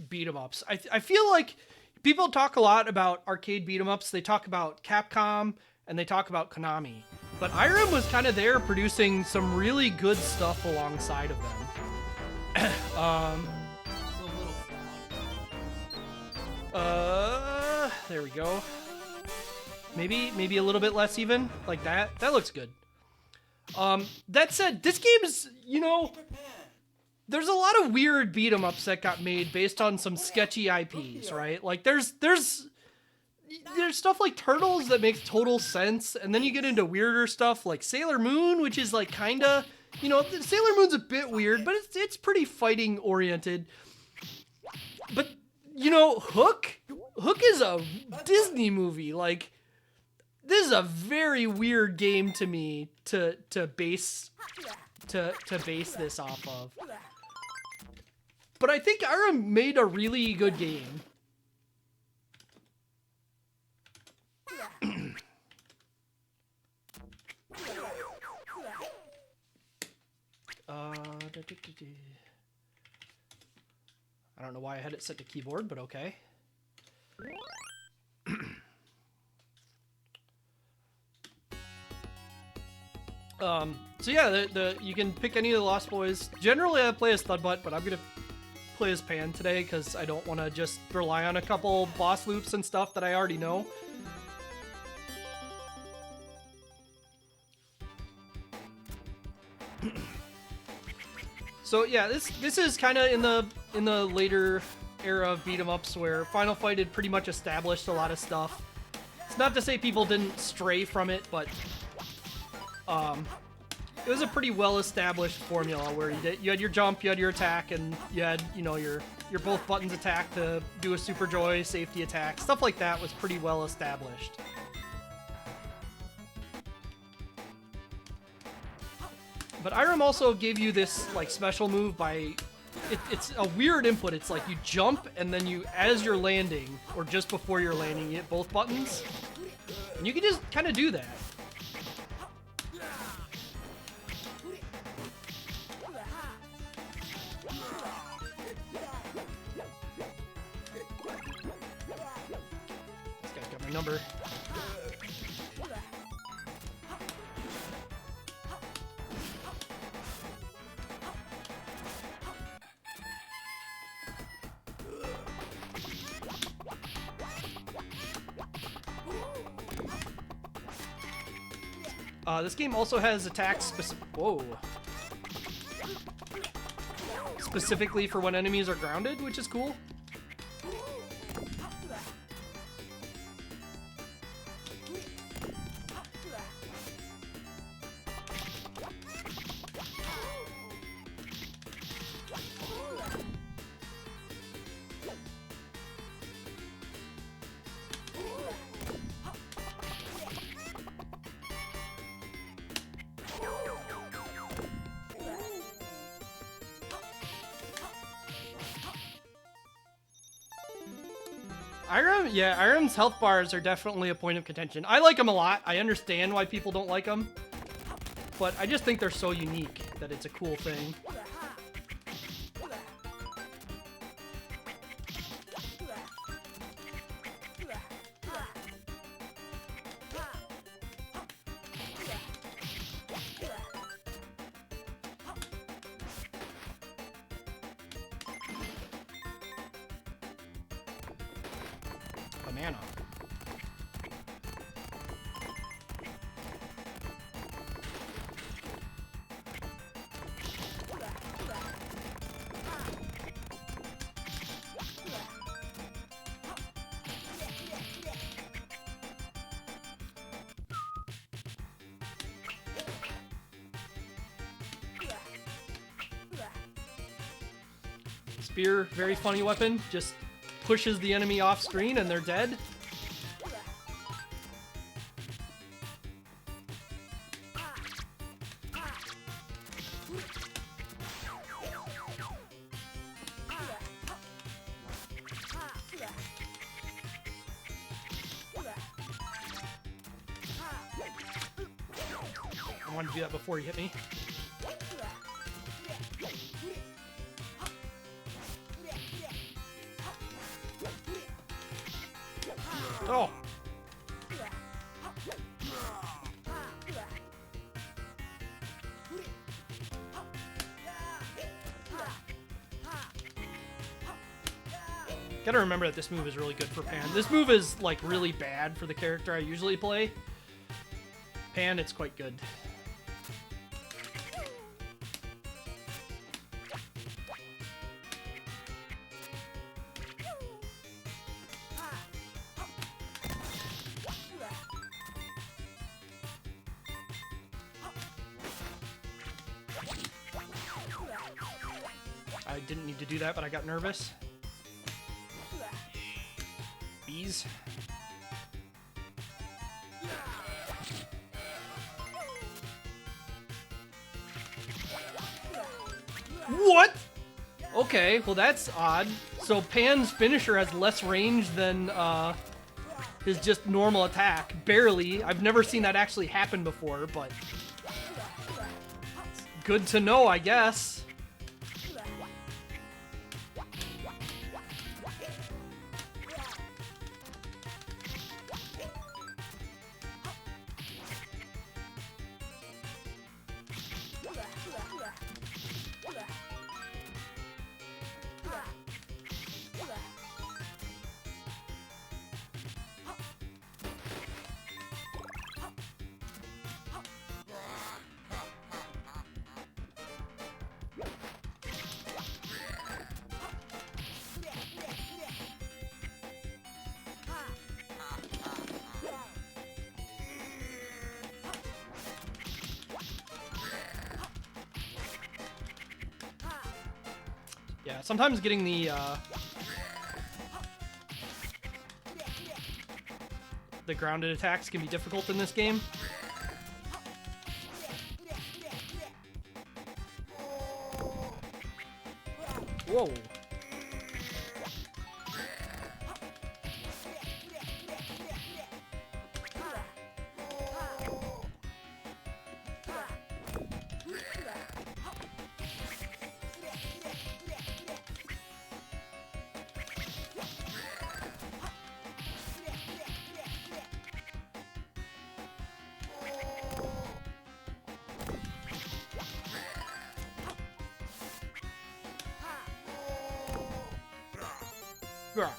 beat-em-ups. I feel like people talk a lot about arcade beat-em-ups. They talk about Capcom and they talk about Konami. But Irem was kind of there producing some really good stuff alongside of them. There we go. Maybe a little bit less even, like that. That looks good. That said, this game is, you know, there's a lot of weird beat 'em ups that got made based on some sketchy IPs, right? Like there's stuff like Turtles that makes total sense, and then you get into weirder stuff like Sailor Moon, which is like kinda, you know, Sailor Moon's a bit weird, but it's pretty fighting oriented. But you know, Hook is a Disney movie. Like, this is a very weird game to me to base this off of. But I think Irem made a really good game. I don't know why I had it set to keyboard, but okay. So yeah, you can pick any of the Lost Boys. Generally, I play as Thudbutt, but I'm gonna play as Pan today because I don't want to just rely on a couple boss loops and stuff that I already know. So yeah, this is kind of in the later era of beat 'em ups where Final Fight had pretty much established a lot of stuff. It's not to say people didn't stray from it, but it was a pretty well established formula where you had your jump, you had your attack, and you had, you know, your both buttons attack to do a Super Joy safety attack. Stuff like that was pretty well established. But Irem also gave you this like special move by it's a weird input. It's like you jump and then you, as you're landing or just before you're landing, you hit both buttons, and you can just kind of do that. This guy's got my number. This game also has attacks specifically for when enemies are grounded, which is cool. Irem's health bars are definitely a point of contention. I like them a lot. I understand why people don't like them, but I just think they're so unique that it's a cool thing. Banana. Spear, very funny weapon. Just pushes the enemy off screen and they're dead. I wanted to do that before he hit me. Oh! Gotta remember that this move is really good for Pan. This move is, like, really bad for the character I usually play. Pan, it's quite good. I didn't need to do that, but I got nervous. Bees. What? Okay, well that's odd. So Pan's finisher has less range than his just normal attack. Barely. I've never seen that actually happen before, but it's good to know, I guess. Yeah, sometimes getting the grounded attacks can be difficult in this game. Whoa. Yeah.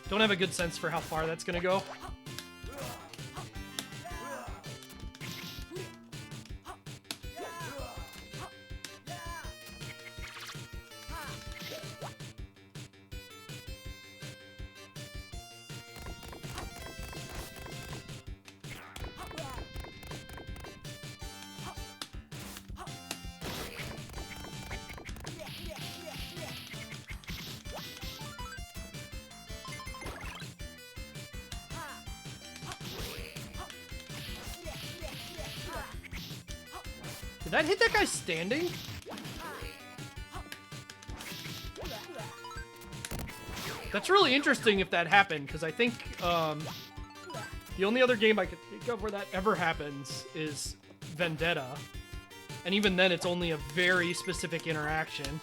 Don't have a good sense for how far that's gonna go. Did that hit that guy standing? That's really interesting if that happened, because I think the only other game I could think of where that ever happens is Vendetta. And even then, it's only a very specific interaction.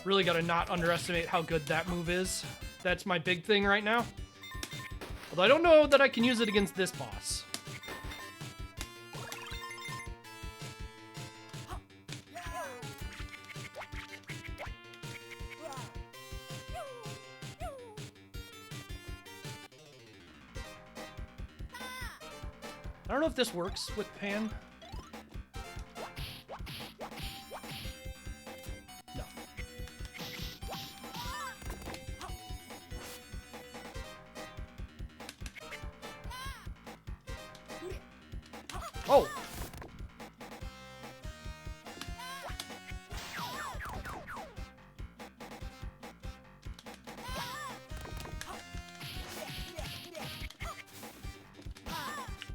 Really gotta not underestimate how good that move is. That's my big thing right now. Although I don't know that I can use it against this boss. I don't know if this works with Pan. Oh!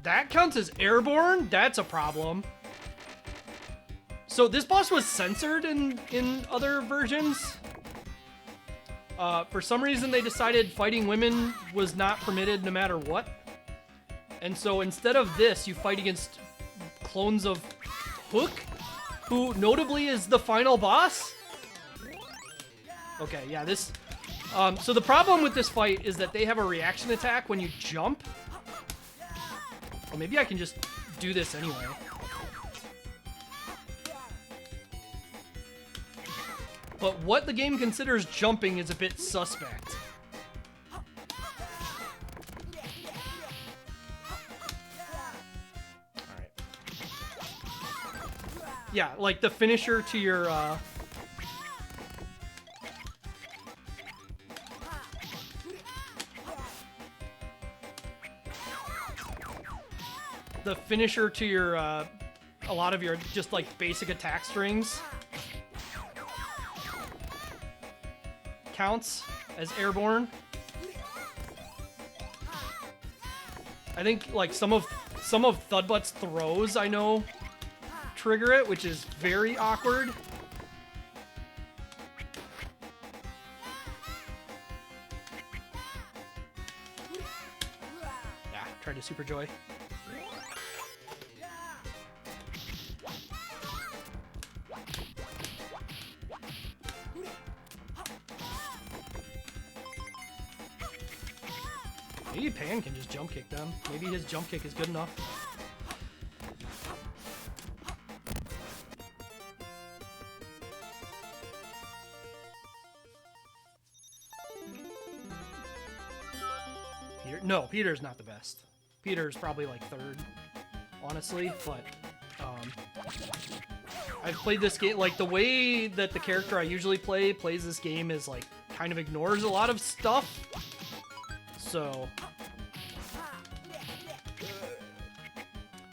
That counts as airborne? That's a problem. So this boss was censored in other versions. For some reason they decided fighting women was not permitted no matter what. And so instead of this, you fight against clones of Hook, who notably is the final boss. Okay, yeah, this... so the problem with this fight is that they have a reaction attack when you jump. Well, maybe I can just do this anyway. But what the game considers jumping is a bit suspect. Yeah, like the finisher to your, the finisher to your, a lot of your just like basic attack strings counts as airborne. I think like some of Thudbutt's throws, I know, trigger it, which is very awkward. Yeah, try to Super Joy. Maybe Pan can just jump kick them. Maybe his jump kick is good enough. No, Peter's not the best. Peter's probably like third, honestly, but I've played this game, like the way that the character I usually plays this game is like kind of ignores a lot of stuff. So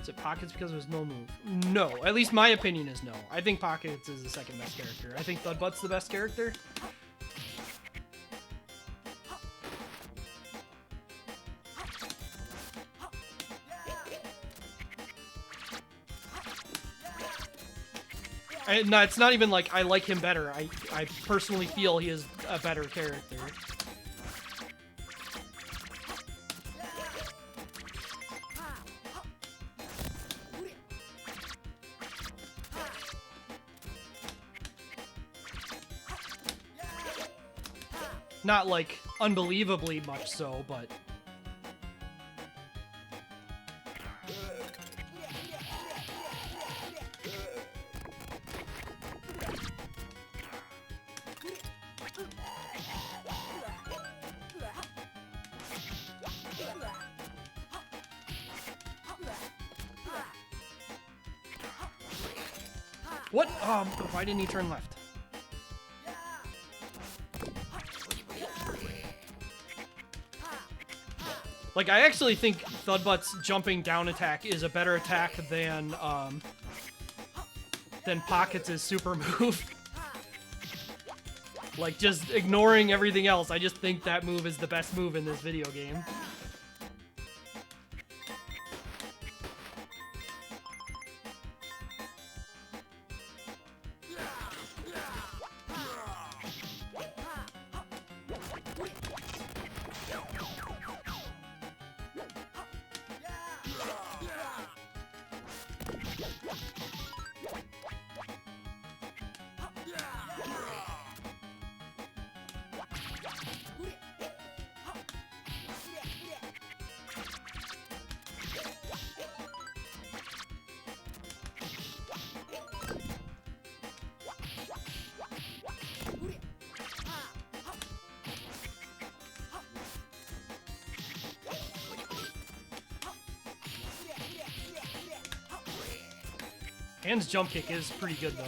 is it Pockets because there's no move? No, at least my opinion is no. I think Pockets is the second best character. I think Thudbutt's the best character. No, it's not even like I like him better. I personally feel he is a better character. Not like unbelievably much so, but... What? Why didn't he turn left? Like, I actually think Thudbutt's jumping down attack is a better attack than Pockets' super move. Like, just ignoring everything else, I just think that move is the best move in this video game. Hand's jump kick is pretty good, though.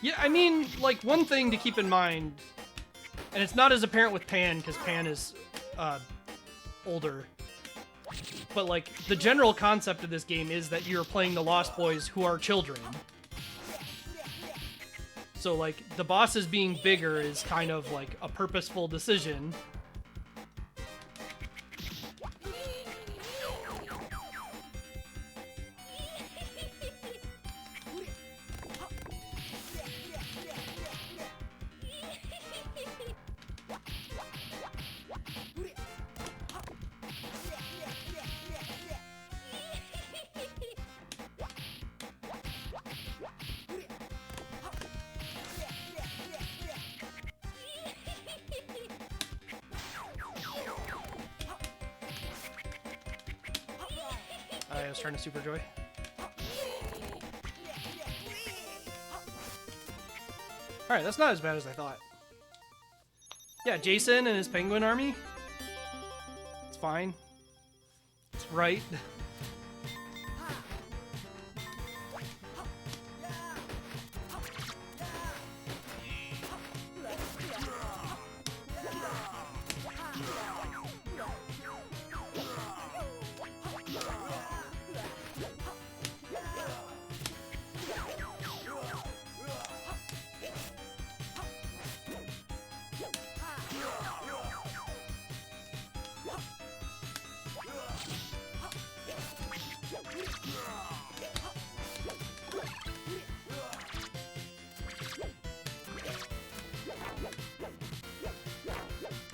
Yeah, I mean, like, one thing to keep in mind, and it's not as apparent with Pan, because Pan is older, but, like, the general concept of this game is that you're playing the Lost Boys who are children. So, like, the bosses being bigger is kind of, like, a purposeful decision. I was trying to Super Joy. Alright, that's not as bad as I thought. Yeah, Jason and his penguin army. It's fine. It's right.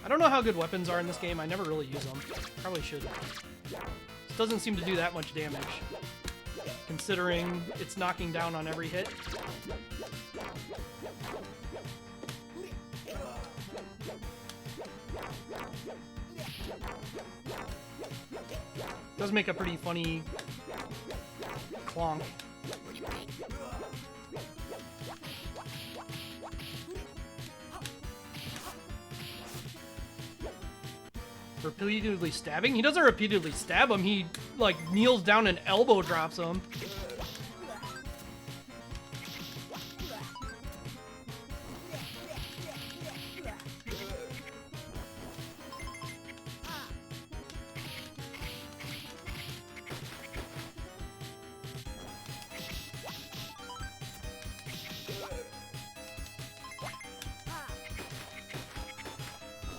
I don't know how good weapons are in this game. I never really use them. Probably should. This doesn't seem to do that much damage, considering it's knocking down on every hit. Does make a pretty funny clonk. Repeatedly stabbing? He doesn't repeatedly stab him, he, like, kneels down and elbow drops him.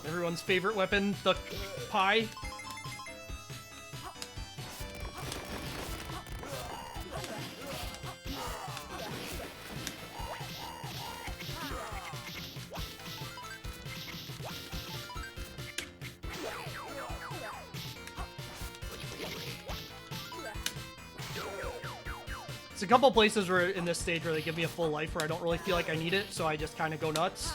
Everyone's favorite weapon, the pie. There's a couple places where in this stage where they give me a full life where I don't really feel like I need it, so I just kind of go nuts.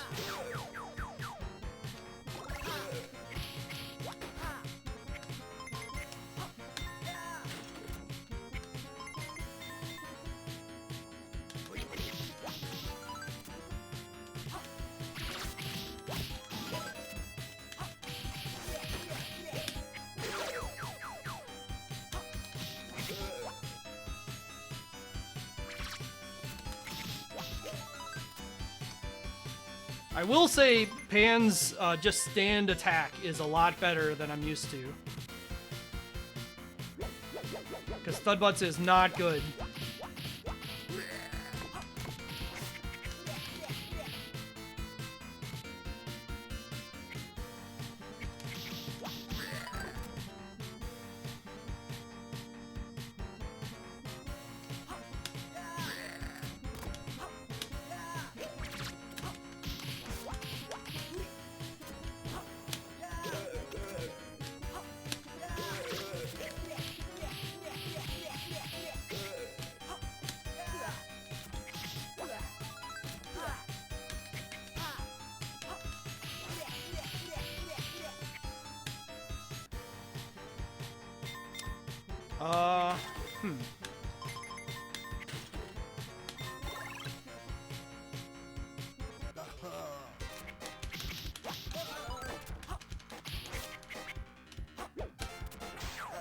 I will say Pan's just stand attack is a lot better than I'm used to. Because Thudbutts is not good.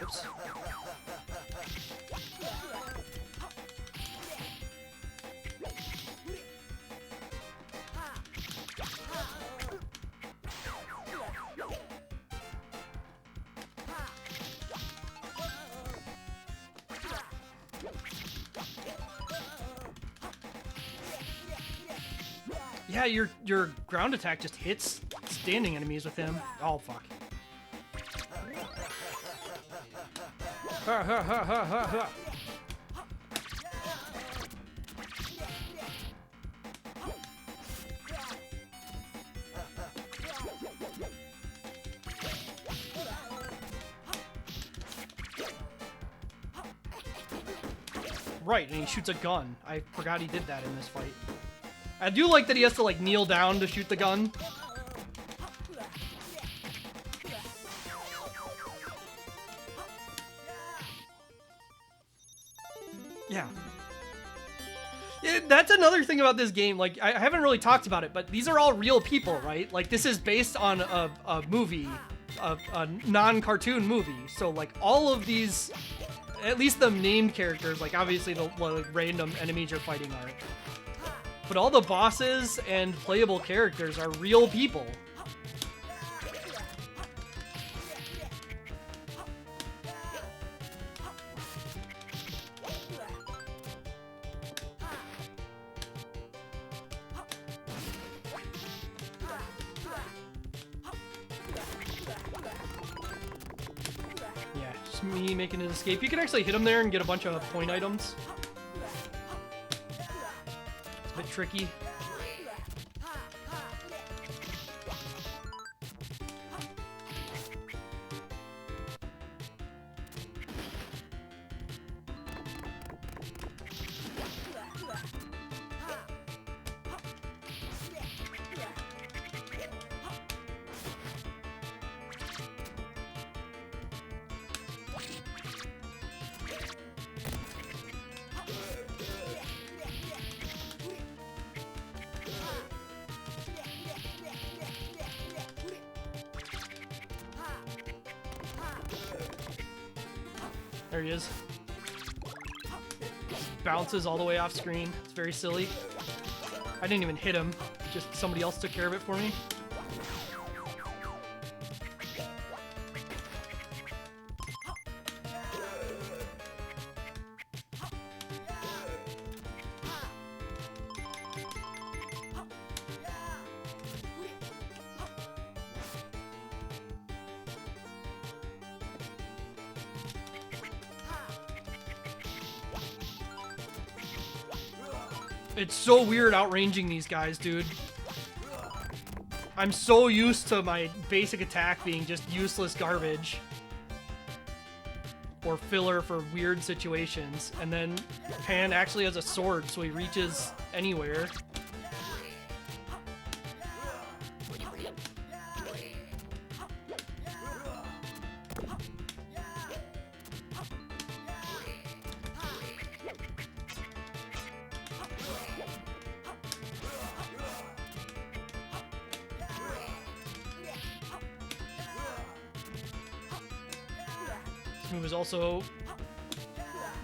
Oops. Yeah, your ground attack just hits standing enemies with him. Oh fuck. Ha ha ha ha ha ha. Right, and he shoots a gun. I forgot he did that in this fight. I do like that he has to like kneel down to shoot the gun. Yeah. That's another thing about this game. Like, I haven't really talked about it, but these are all real people, right? Like, this is based on a movie, a non-cartoon movie. So, like, all of these, at least the named characters, like, obviously the like, random enemies you're fighting aren't. But all the bosses and playable characters are real people. Yeah, just me making an escape. You can actually hit him there and get a bunch of point items. It's a bit tricky. There he is. Bounces all the way off screen. It's very silly. I didn't even hit him. Just somebody else took care of it for me. It's so weird outranging these guys, dude. I'm so used to my basic attack being just useless garbage. Or filler for weird situations. And then Pan actually has a sword, so he reaches anywhere. Move is also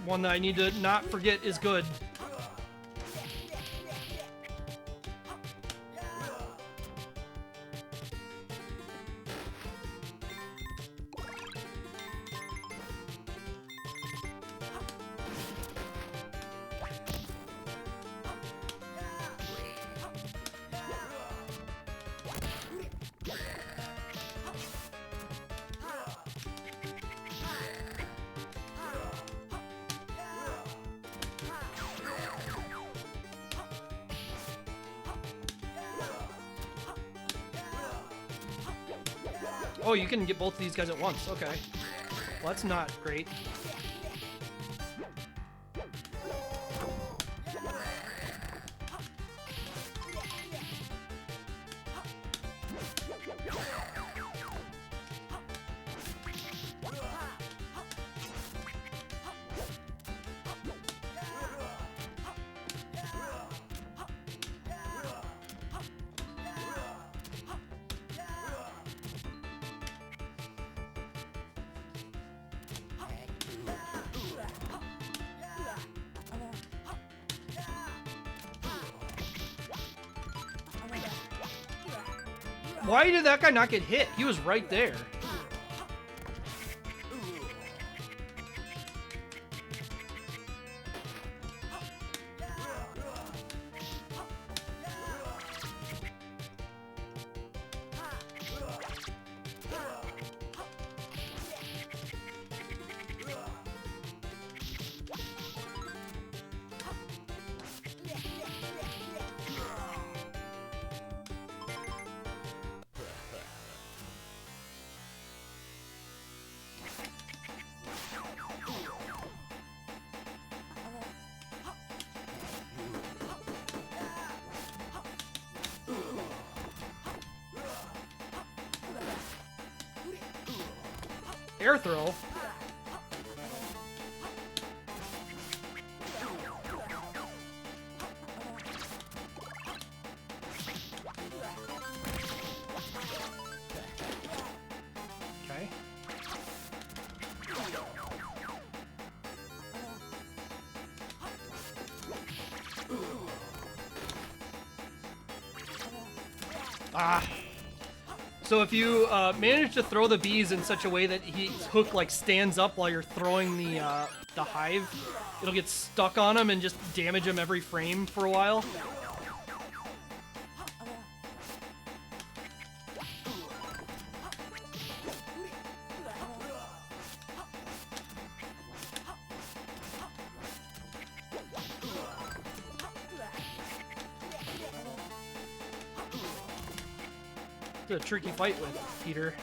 one that I need to not forget is good. Oh, you can get both of these guys at once. Okay. Well, that's not great. Why did that guy not get hit? He was right there. Air throw. Okay. Ah. So if you manage to throw the bees in such a way that his hook like stands up while you're throwing the hive, it'll get stuck on him and just damage him every frame for a while. It's a tricky fight with Peter.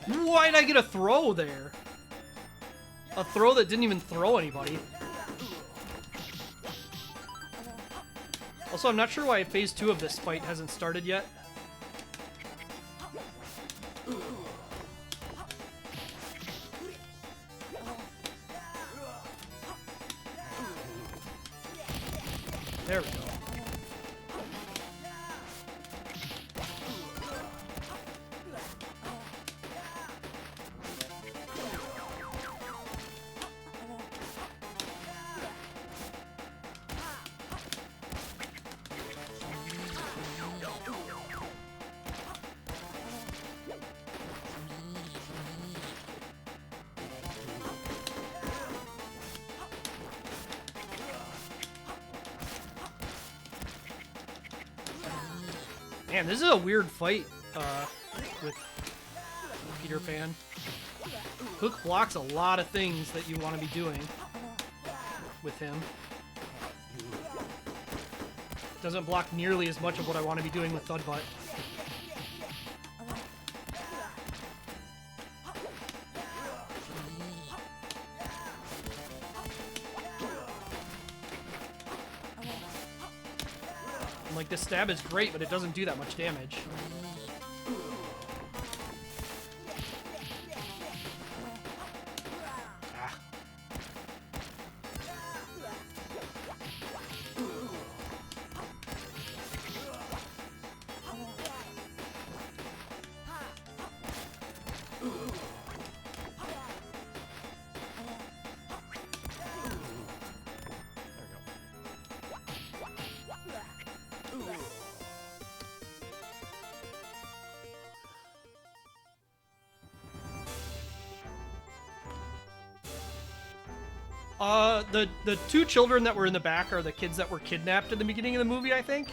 Why'd I get a throw there? A throw that didn't even throw anybody. Also, I'm not sure why phase 2 of this fight hasn't started yet. There we go. Man, this is a weird fight with Peter Pan. Hook blocks a lot of things that you want to be doing with him. Doesn't block nearly as much of what I want to be doing with Thudbutt. Like, this stab is great, but it doesn't do that much damage. Ah. The two children that were in the back are the kids that were kidnapped in the beginning of the movie, I think.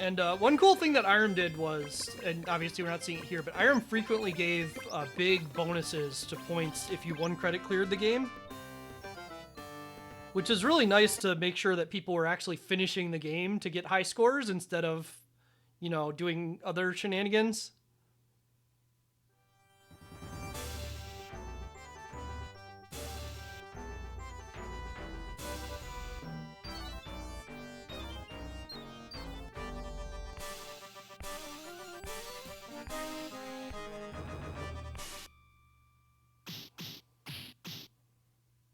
And one cool thing that Irem did was, and obviously we're not seeing it here, but Irem frequently gave big bonuses to points if you one credit cleared the game. Which is really nice to make sure that people were actually finishing the game to get high scores instead of, you know, doing other shenanigans.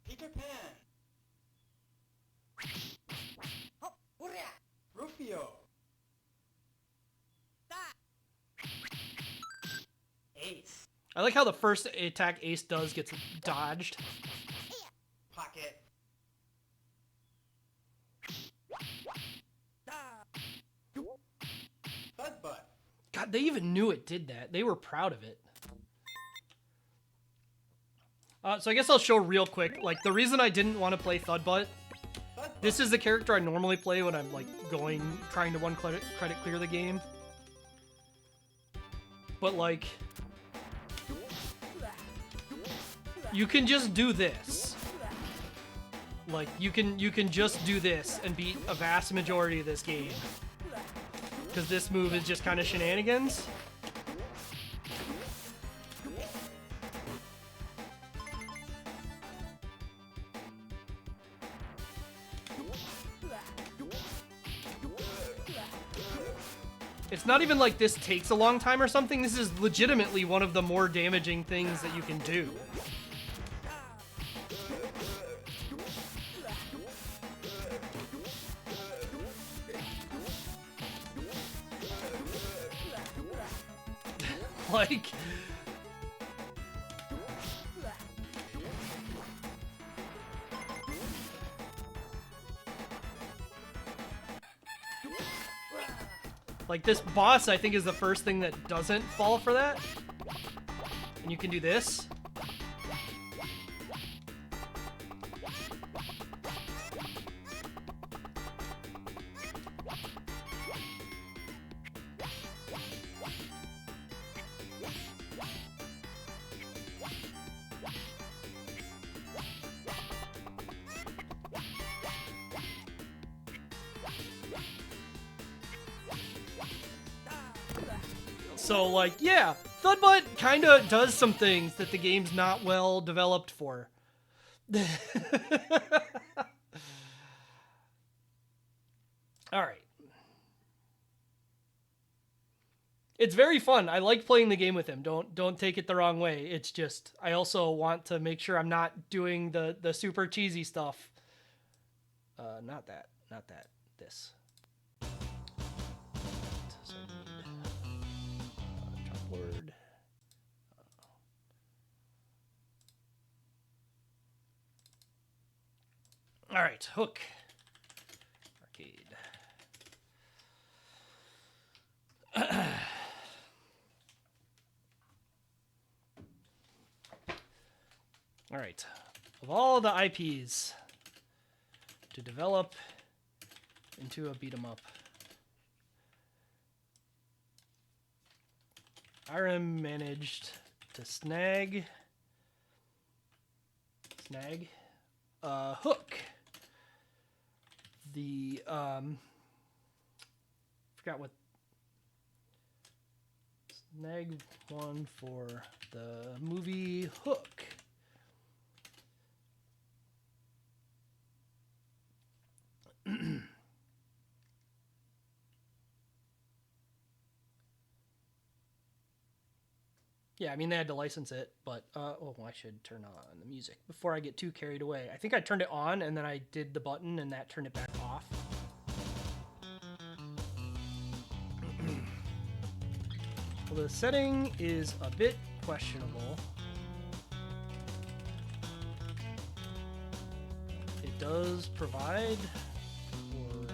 Peter Pan. Oh, Rufio. Ace. I like how the first attack Ace does gets dodged. Pocket. Thudbutt. God, they even knew it did that. They were proud of it. So I guess I'll show real quick. Like, the reason I didn't want to play Thudbutt, this is the character I normally play when I'm, like, trying to one credit clear the game. But, like, you can just do this. Like, you can just do this and beat a vast majority of this game. Because this move is just kind of shenanigans. It's not even like this takes a long time or something. This is legitimately one of the more damaging things that you can do. Like... Like, this boss, I think, is the first thing that doesn't fall for that. And you can do this. So, like, yeah, Thudbutt kind of does some things that the game's not well developed for. Alright. It's very fun. I like playing the game with him. Don't take it the wrong way. It's just, I also want to make sure I'm not doing the super cheesy stuff. Not that. This. So I need drop word. All right, hook. Arcade. All right. Of all the IPs to develop into a beat 'em up. Irem managed to snag Hook. The forgot what snag one for the movie Hook. Yeah, I mean, they had to license it, but, oh, I should turn on the music before I get too carried away. I think I turned it on, and then I did the button, and that turned it back off. Well, the setting is a bit questionable. It does provide for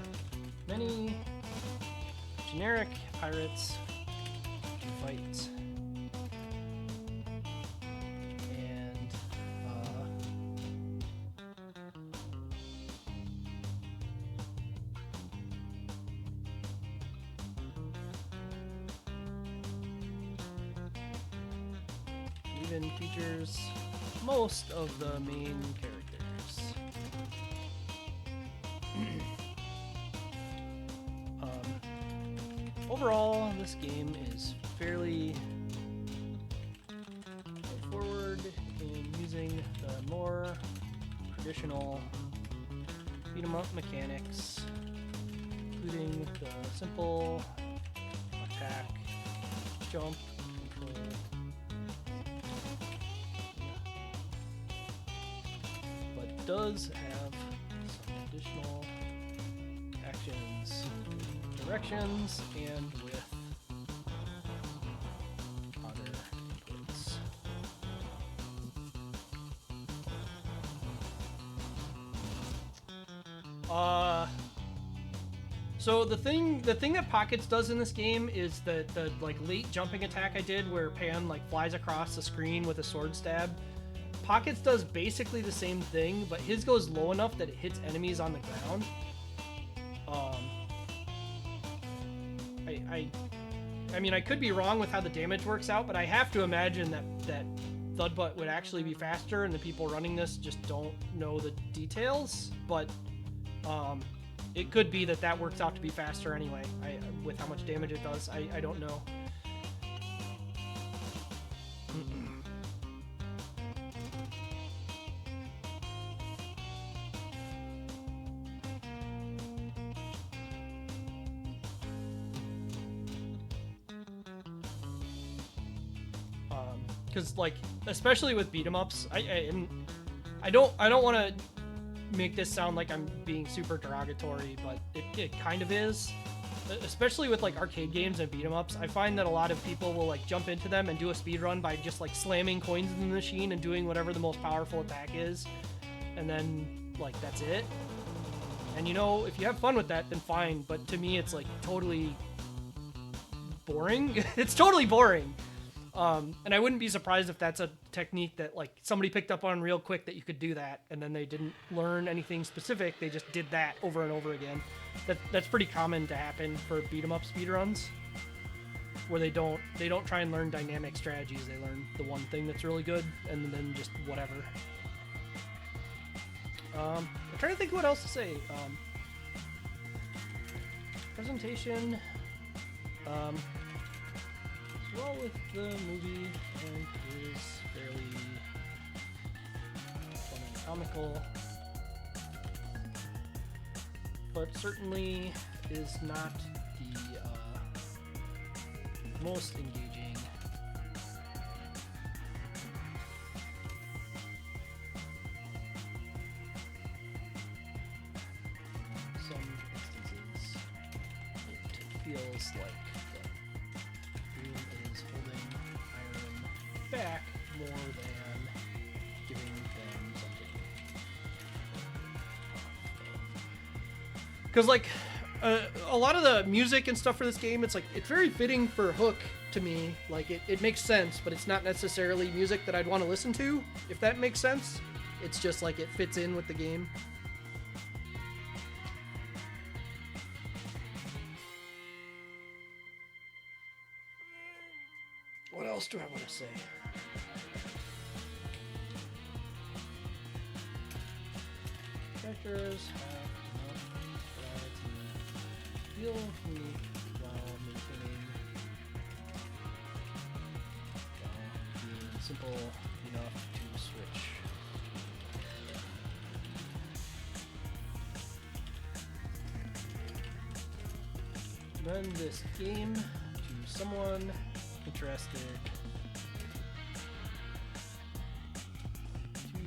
many generic pirates to fight. Even features most of the main characters. Overall, this game is fairly forward in using the more traditional beat-em-up mechanics, including the simple attack, jump, control, but does have some additional actions, directions, and with other inputs. So the thing that Pockets does in this game is the like late jumping attack I did where Pan like flies across the screen with a sword stab. Pockets does basically the same thing, but his goes low enough that it hits enemies on the ground. I mean, I could be wrong with how the damage works out, but I have to imagine that Thudbutt would actually be faster, and the people running this just don't know the details. But it could be that works out to be faster anyway. With how much damage it does, I don't know. Because like, especially with beat 'em ups, I don't want to make this sound like I'm being super derogatory, but it kind of is. Especially with like arcade games and beat 'em ups, I find that a lot of people will like jump into them and do a speed run by just like slamming coins in the machine and doing whatever the most powerful attack is, and then like that's it. And you know, if you have fun with that, then fine. But to me, it's like totally boring. It's totally boring. And I wouldn't be surprised if that's a technique that like somebody picked up on real quick, that you could do that, and then they didn't learn anything specific. They just did that over and over again. That's pretty common to happen for beat 'em up speedruns, where they don't try and learn dynamic strategies. They learn the one thing that's really good, and then just whatever. I'm trying to think what else to say. Presentation. Well, with the movie, and it is fairly fun and comical, but certainly is not the most engaging. Some instances, it feels like back more than giving them something. Because like a lot of the music and stuff for this game, it's very fitting for Hook to me. Like it makes sense, but it's not necessarily music that I'd want to listen to, if that makes sense. It's just like it fits in with the game. else do I want to say? Characters have enough variety to feel unique while being simple enough to switch. Run this game to someone interested to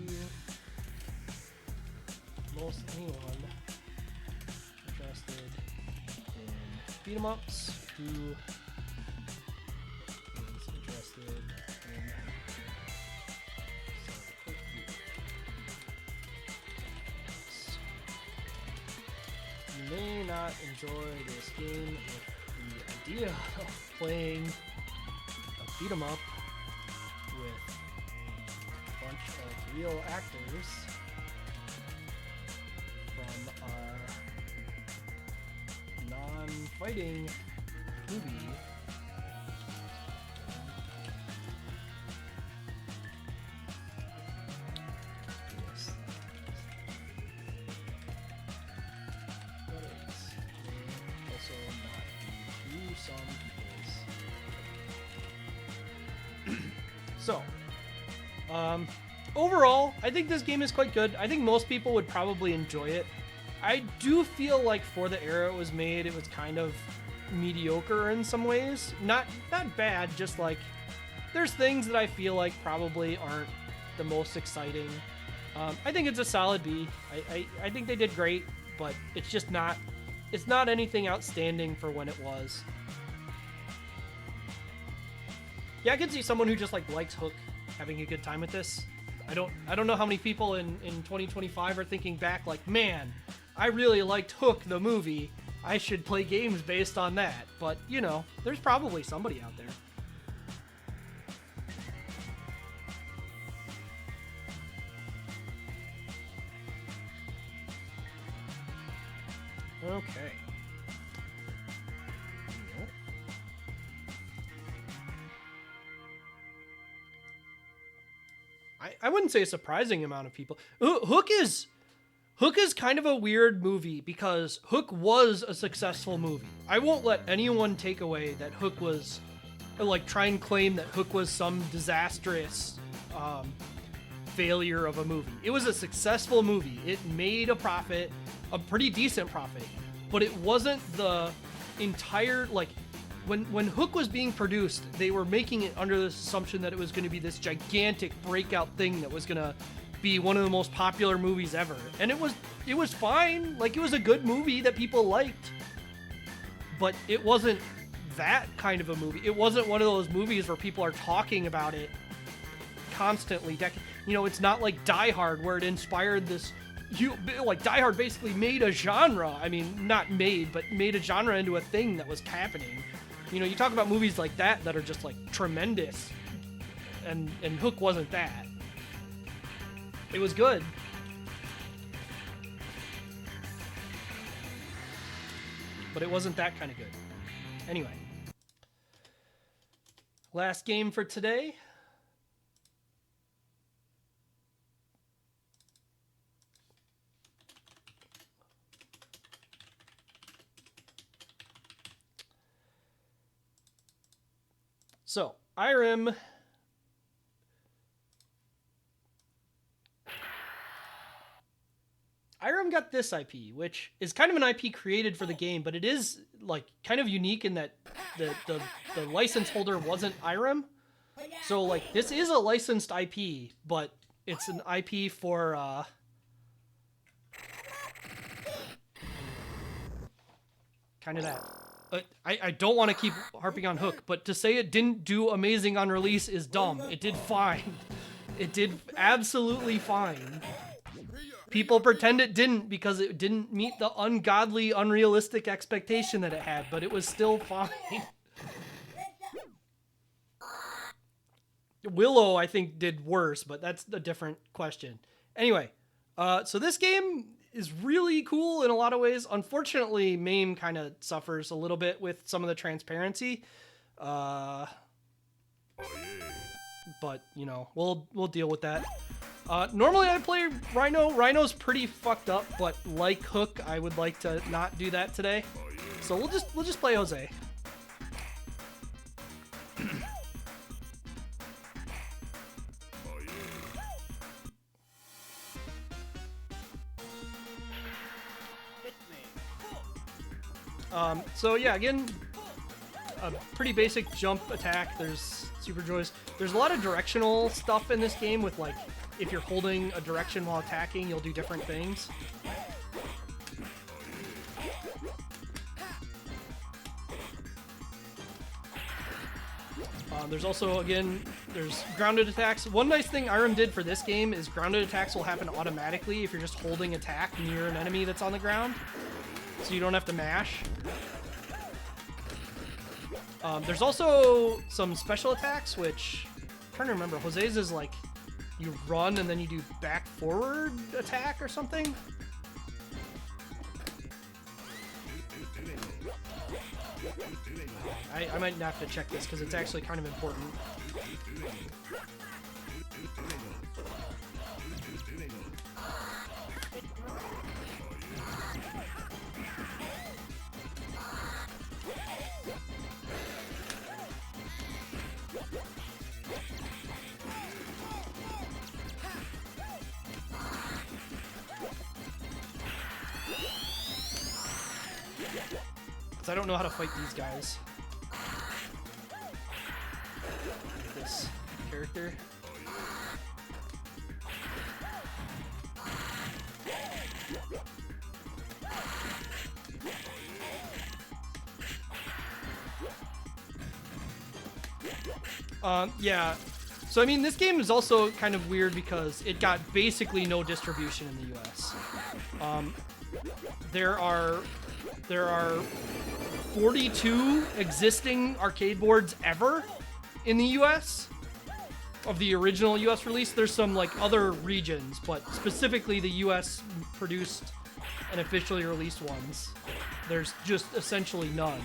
most anyone interested in beat 'em ups who is interested in some quick view. You may not enjoy this game if the idea of playing a beat 'em up with a bunch of real actors from a non-fighting movie yes, but it's may also not be to some people's. So, overall, I think this game is quite good. I think most people would probably enjoy it. I do feel like for the era it was made, it was kind of mediocre in some ways. Not bad, just like there's things that I feel like probably aren't the most exciting. I think it's a solid B. I think they did great, but it's just not anything outstanding for when it was. Yeah, I can see someone who just like likes Hook having a good time with this. I don't know how many people in 2025 are thinking back like, man, I really liked Hook the movie. I should play games based on that. But, you know, there's probably somebody out there. Okay. I wouldn't say a surprising amount of people. Hook is kind of a weird movie because Hook was a successful movie. I won't let anyone take away that Hook was, like, try and claim that Hook was some disastrous failure of a movie. It was a successful movie. It made a profit, a pretty decent profit, but it wasn't the entire, like, when Hook was being produced, they were making it under this assumption that it was going to be this gigantic breakout thing that was going to be one of the most popular movies ever. And it was fine. Like, it was a good movie that people liked. But it wasn't that kind of a movie. It wasn't one of those movies where people are talking about it constantly. You know, it's not like Die Hard where it inspired this. Like, Die Hard basically made a genre. I mean, not made, but made a genre into a thing that was happening. You know, you talk about movies like that are just, like, tremendous. And Hook wasn't that. It was good. But it wasn't that kind of good. Anyway. Last game for today. So, Irem got this IP, which is kind of an IP created for the game, but it is, like, kind of unique in that the license holder wasn't Irem. So, like, this is a licensed IP, but it's an IP for kind of that. I don't want to keep harping on Hook, but to say it didn't do amazing on release is dumb. It did fine. It did absolutely fine. People pretend it didn't because it didn't meet the ungodly, unrealistic expectation that it had, but it was still fine. Willow, I think, did worse, but that's a different question. Anyway, so this game is really cool in a lot of ways. Unfortunately, MAME kind of suffers a little bit with some of the transparency. But, you know, we'll deal with that. Normally I play Rhino. Rhino's pretty fucked up, but like Hook, I would like to not do that today. So we'll just play Jose. So yeah, again, a pretty basic jump attack. There's Super Joys. There's a lot of directional stuff in this game with, like, if you're holding a direction while attacking, you'll do different things. There's also, again, there's grounded attacks. One nice thing Irem did for this game is grounded attacks will happen automatically if you're just holding attack near an enemy that's on the ground. So you don't have to mash. There's also some special attacks, which I'm trying to remember. Jose's is like you run and then you do back forward attack or something. I might have to check this because it's actually kind of important. I don't know how to fight these guys. This character. Yeah. So I mean, this game is also kind of weird because it got basically no distribution in the US. There are 42 existing arcade boards ever in the US of the original US release. There's some like other regions, but specifically the US produced and officially released ones. There's just essentially none.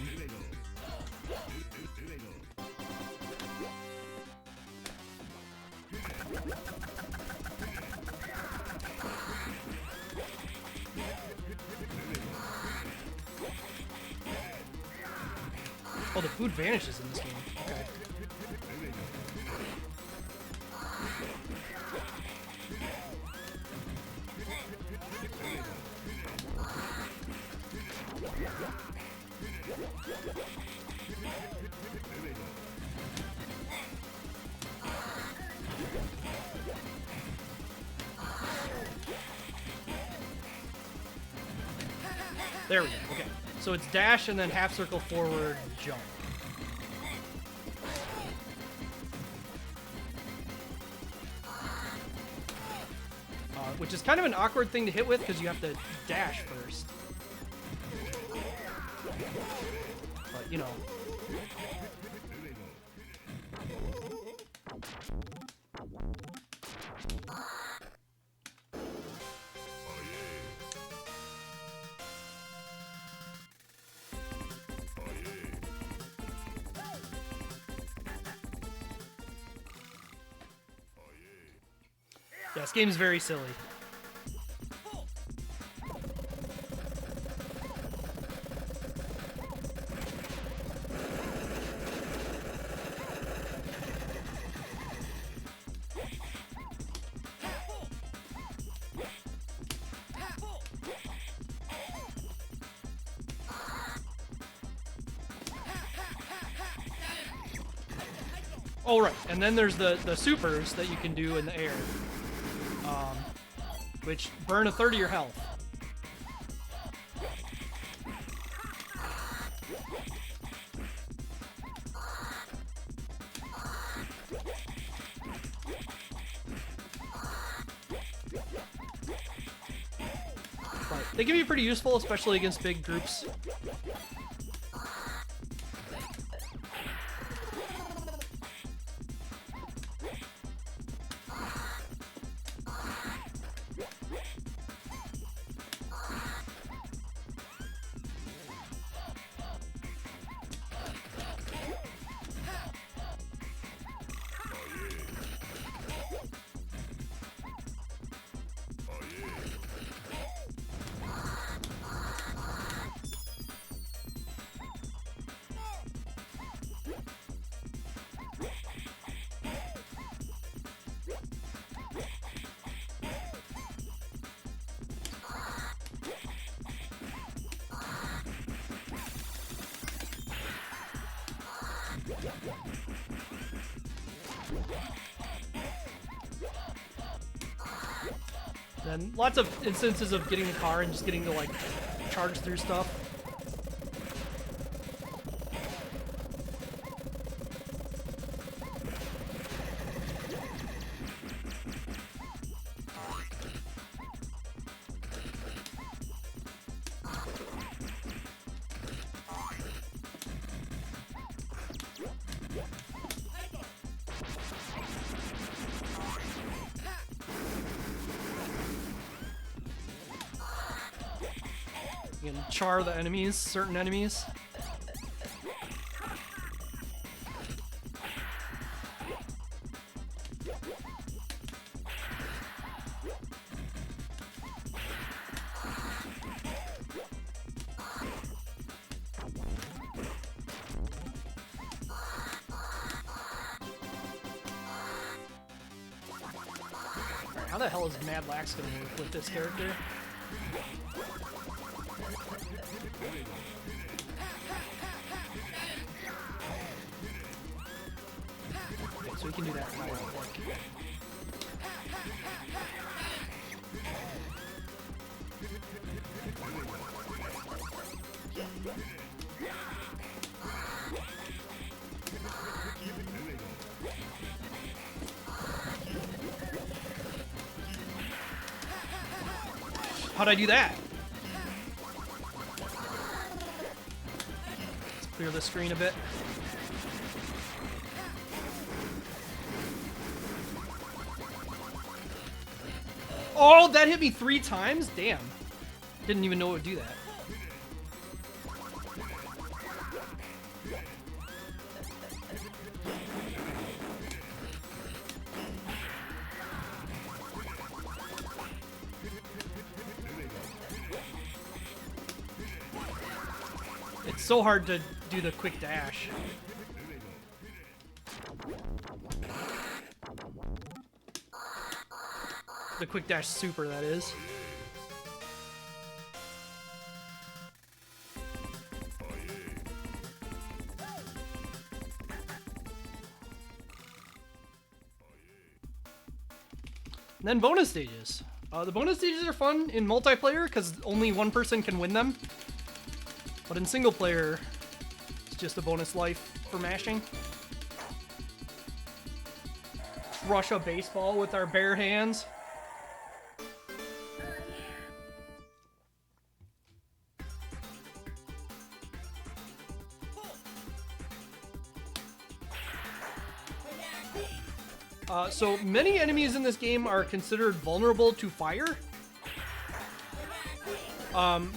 Oh, the food vanishes in this game. Okay. There we go. Okay. So it's dash and then half circle forward, jump. Which is kind of an awkward thing to hit with because you have to dash first. But, you know. Yeah, this game is very silly. Oh, right, and then there's the supers that you can do in the air. Which burn a third of your health. But they can be pretty useful, especially against big groups. Then lots of instances of getting the car and just getting to like charge through stuff. You can char the enemies, certain enemies. Alright, how the hell is Mad Lax gonna work with this character? Okay, so we can do that kind of like. How'd I do that? Let's clear the screen a bit. Oh, that hit me 3 times? Damn. Didn't even know it would do that. It's so hard to do the quick dash. The quick dash super, that is. And then bonus stages. The bonus stages are fun in multiplayer because only one person can win them. But in single player, it's just a bonus life for mashing. Crush a baseball with our bare hands. So many enemies in this game are considered vulnerable to fire.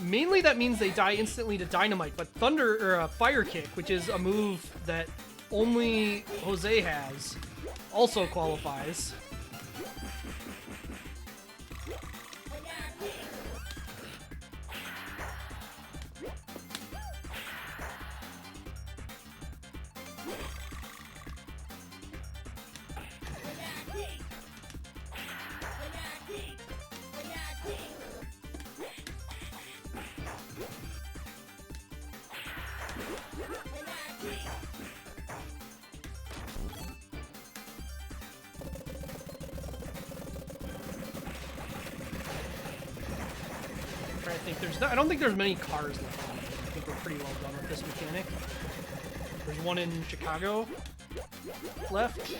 Mainly that means they die instantly to dynamite, but thunder or fire kick, which is a move that only Jose has, also qualifies. I don't think there's many cars left. I think we're pretty well done with this mechanic. There's one in Chicago left.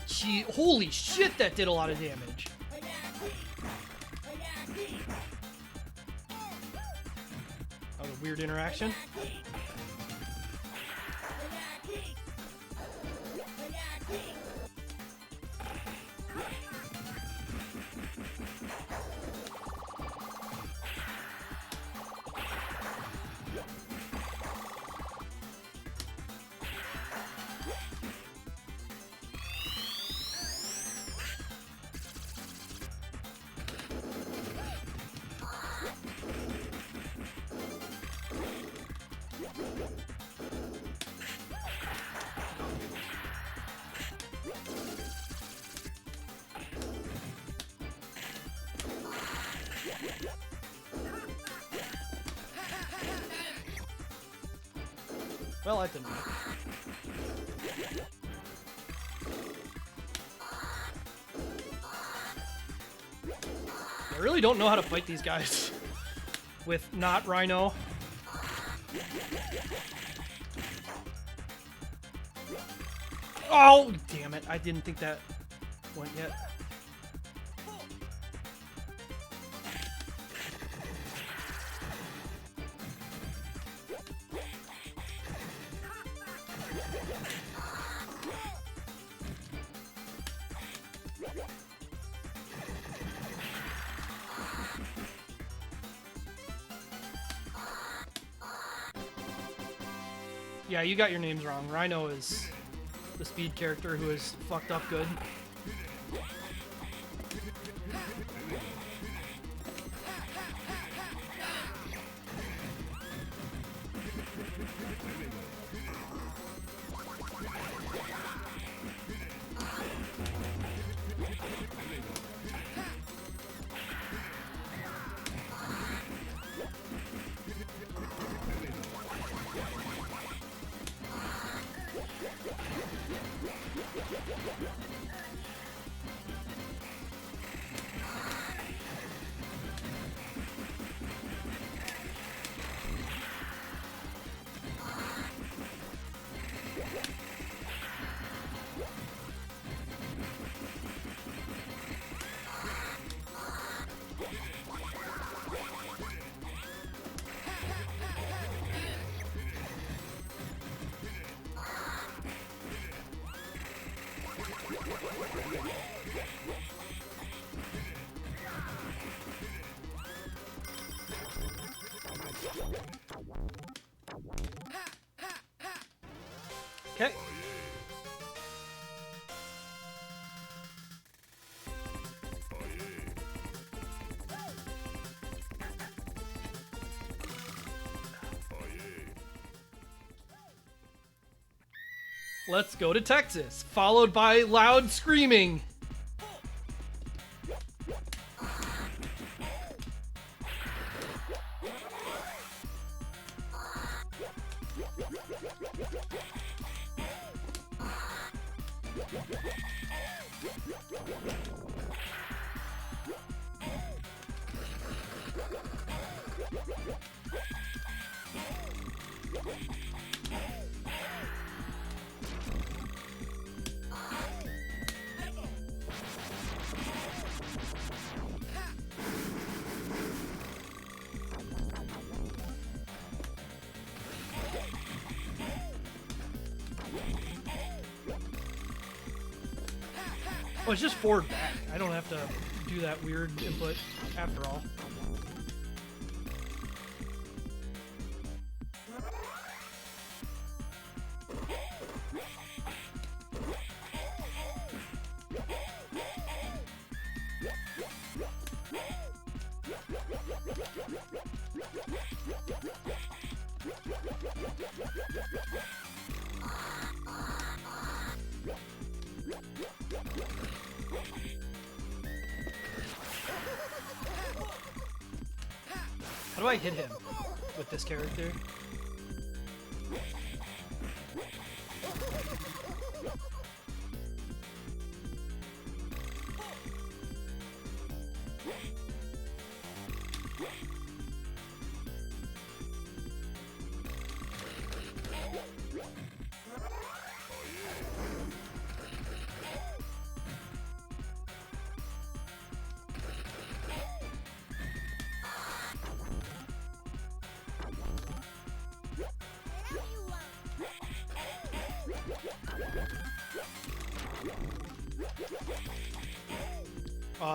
Gee, holy shit, that did a lot of damage. That was a weird interaction. Well, that didn't work. I really don't know how to fight these guys with not Rhino. Oh, damn it. I didn't think that went yet. Yeah, you got your names wrong. Rhino is the speed character who is fucked up good. Okay. Let's go to Texas, followed by loud screaming. Oh, it's just forward back. I don't have to do that weird input after all. How do I hit him with this character?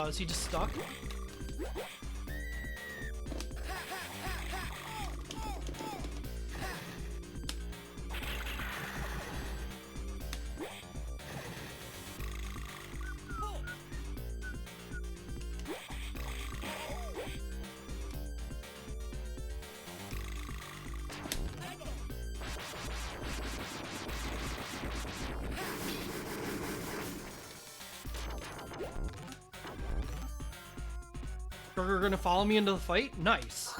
Is he just stuck? You're gonna follow me into the fight? Nice.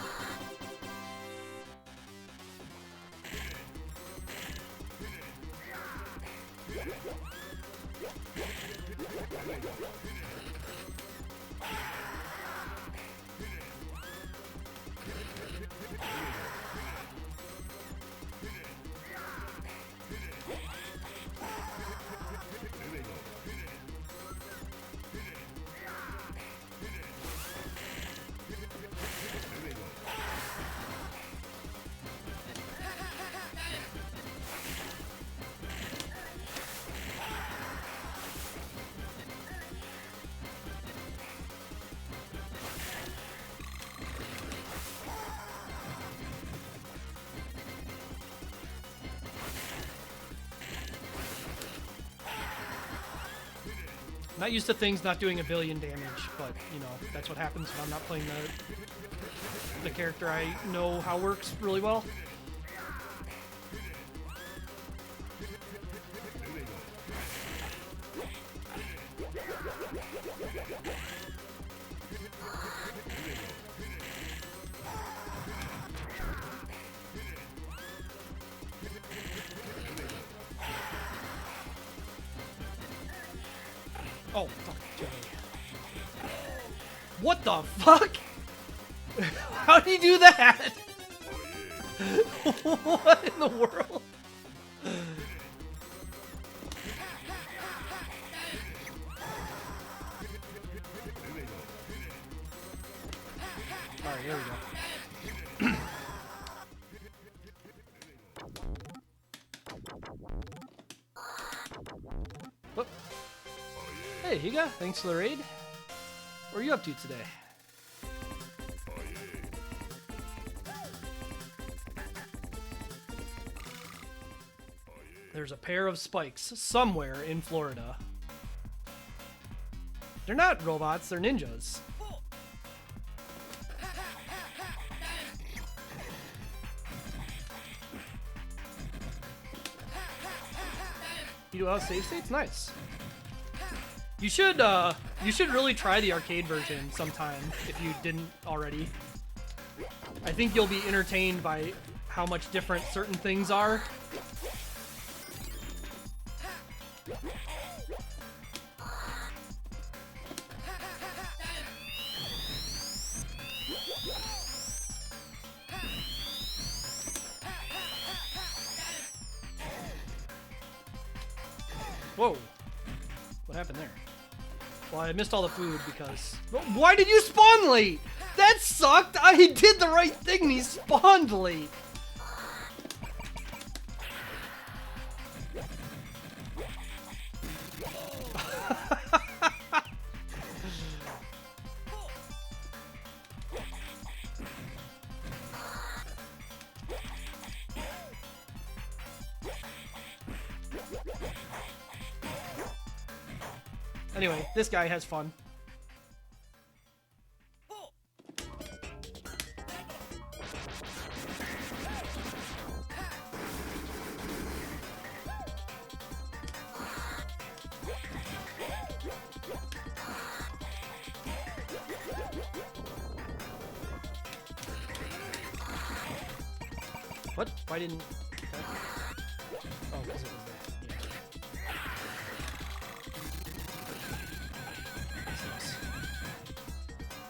Not used to things not doing a billion damage, but, you know, that's what happens when I'm not playing the character I know how works really well. Oh, fuck. What the fuck? How did he do that? What in the world? Alright, here we go. Whoop. Hey, Higa, thanks for the raid. What are you up to today? There's a pair of spikes somewhere in Florida. They're not robots, they're ninjas. You do have save states? Nice. You should really try the arcade version sometime if you didn't already. I think you'll be entertained by how much different certain things are. Whoa. What happened there? Well, I missed all the food because... Why did you spawn late? That sucked! I did the right thing and he spawned late! Anyway, this guy has fun. What? Why didn't... Okay. Oh, because it was there.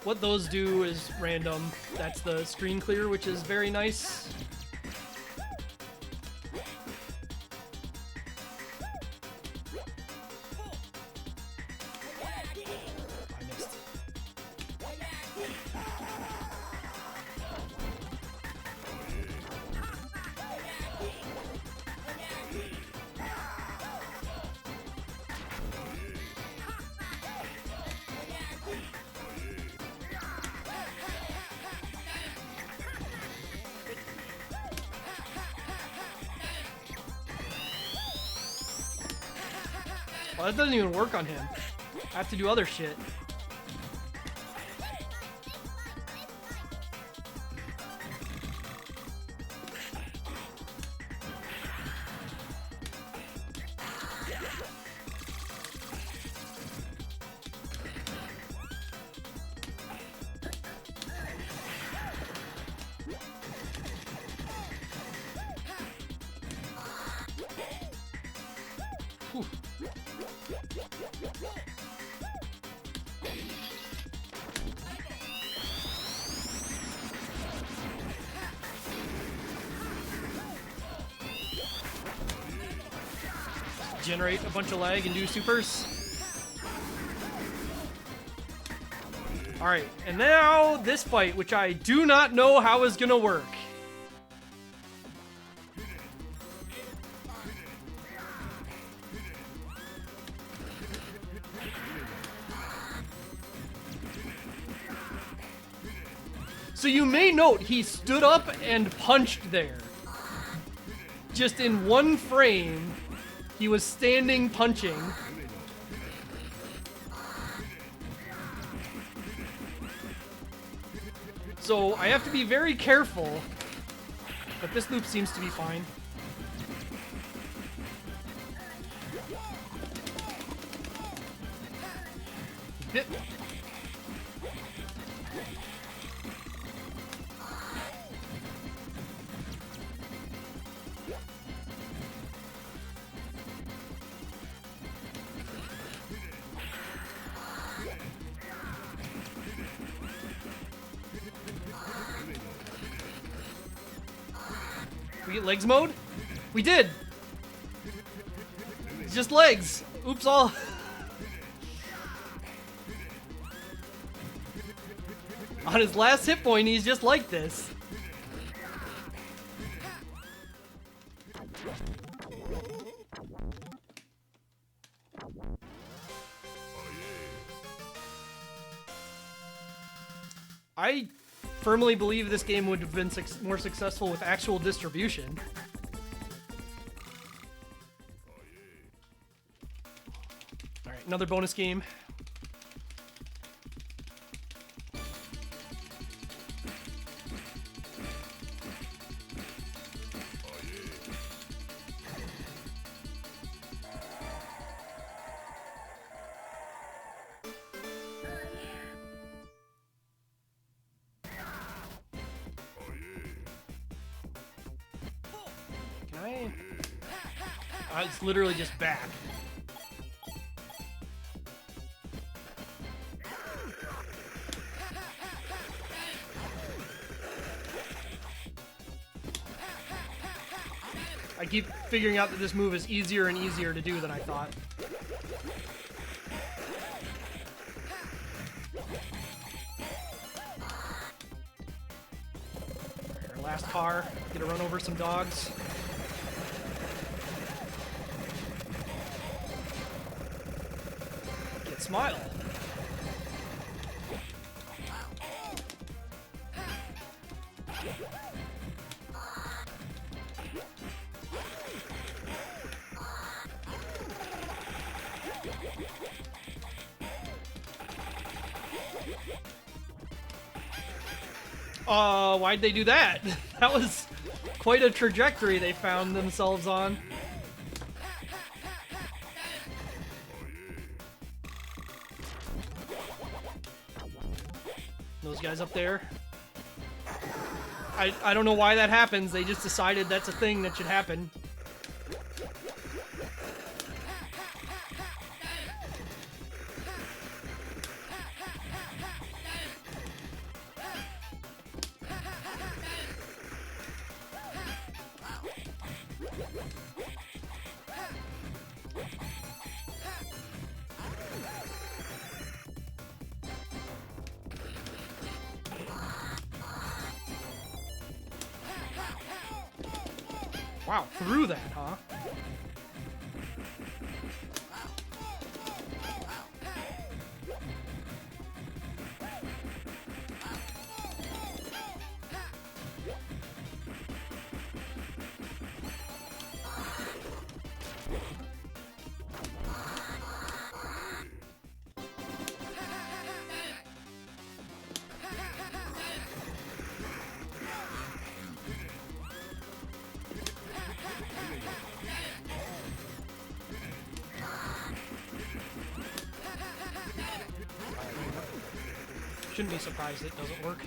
What those do is random. That's the screen clear, which is very nice. I missed. Well, that doesn't even work on him. I have to do other shit. Whew. Generate a bunch of lag and do supers. Alright, and now this fight, which I do not know how is gonna work. So you may note he stood up and punched there. Just in one frame, he was standing punching. So I have to be very careful, but this loop seems to be fine. Hit. We get legs mode? We did! It's just legs. Oops, all. On his last hit point, he's just like this. I firmly believe this game would have been more successful with actual distribution. Alright, another bonus game. It's literally just back. I keep figuring out that this move is easier and easier to do than I thought. Our last car, get to run over some dogs. Smile. Why'd they do that? That was quite a trajectory they found themselves on. Those guys up there. I don't know why that happens. They just decided that's a thing that should happen. Wow, through that, huh? Shouldn't be surprised it doesn't work.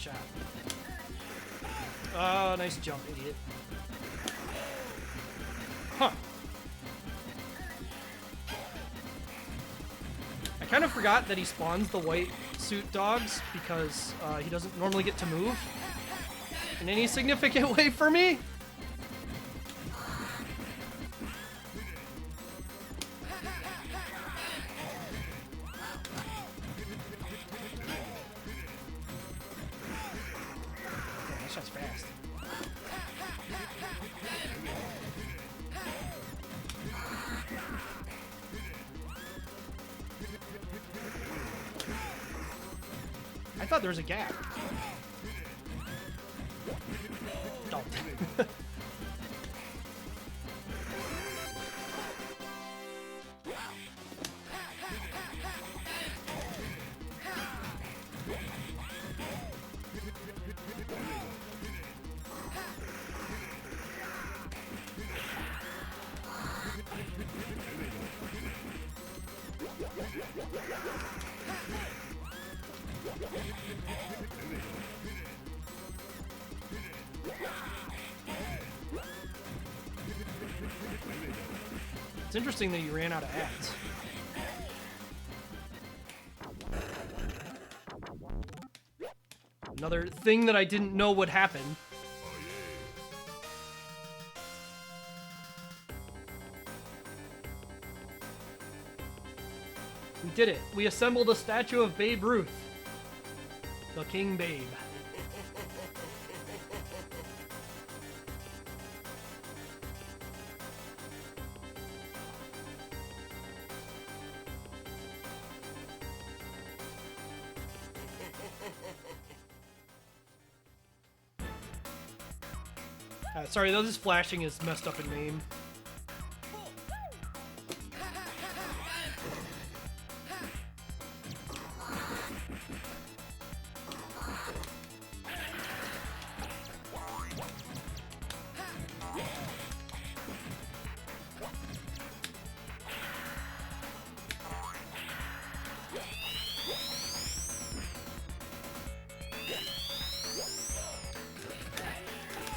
shot. Oh, nice jump, idiot. Huh. I kind of forgot that he spawns the white suit dogs because he doesn't normally get to move in any significant way for me. That shot's fast. I thought there was a gap. Oh. It's interesting that he ran out of ads. Another thing that I didn't know would happen. We did it. We assembled a statue of Babe Ruth. The King Babe. Sorry, though, this flashing is messed up in MAME.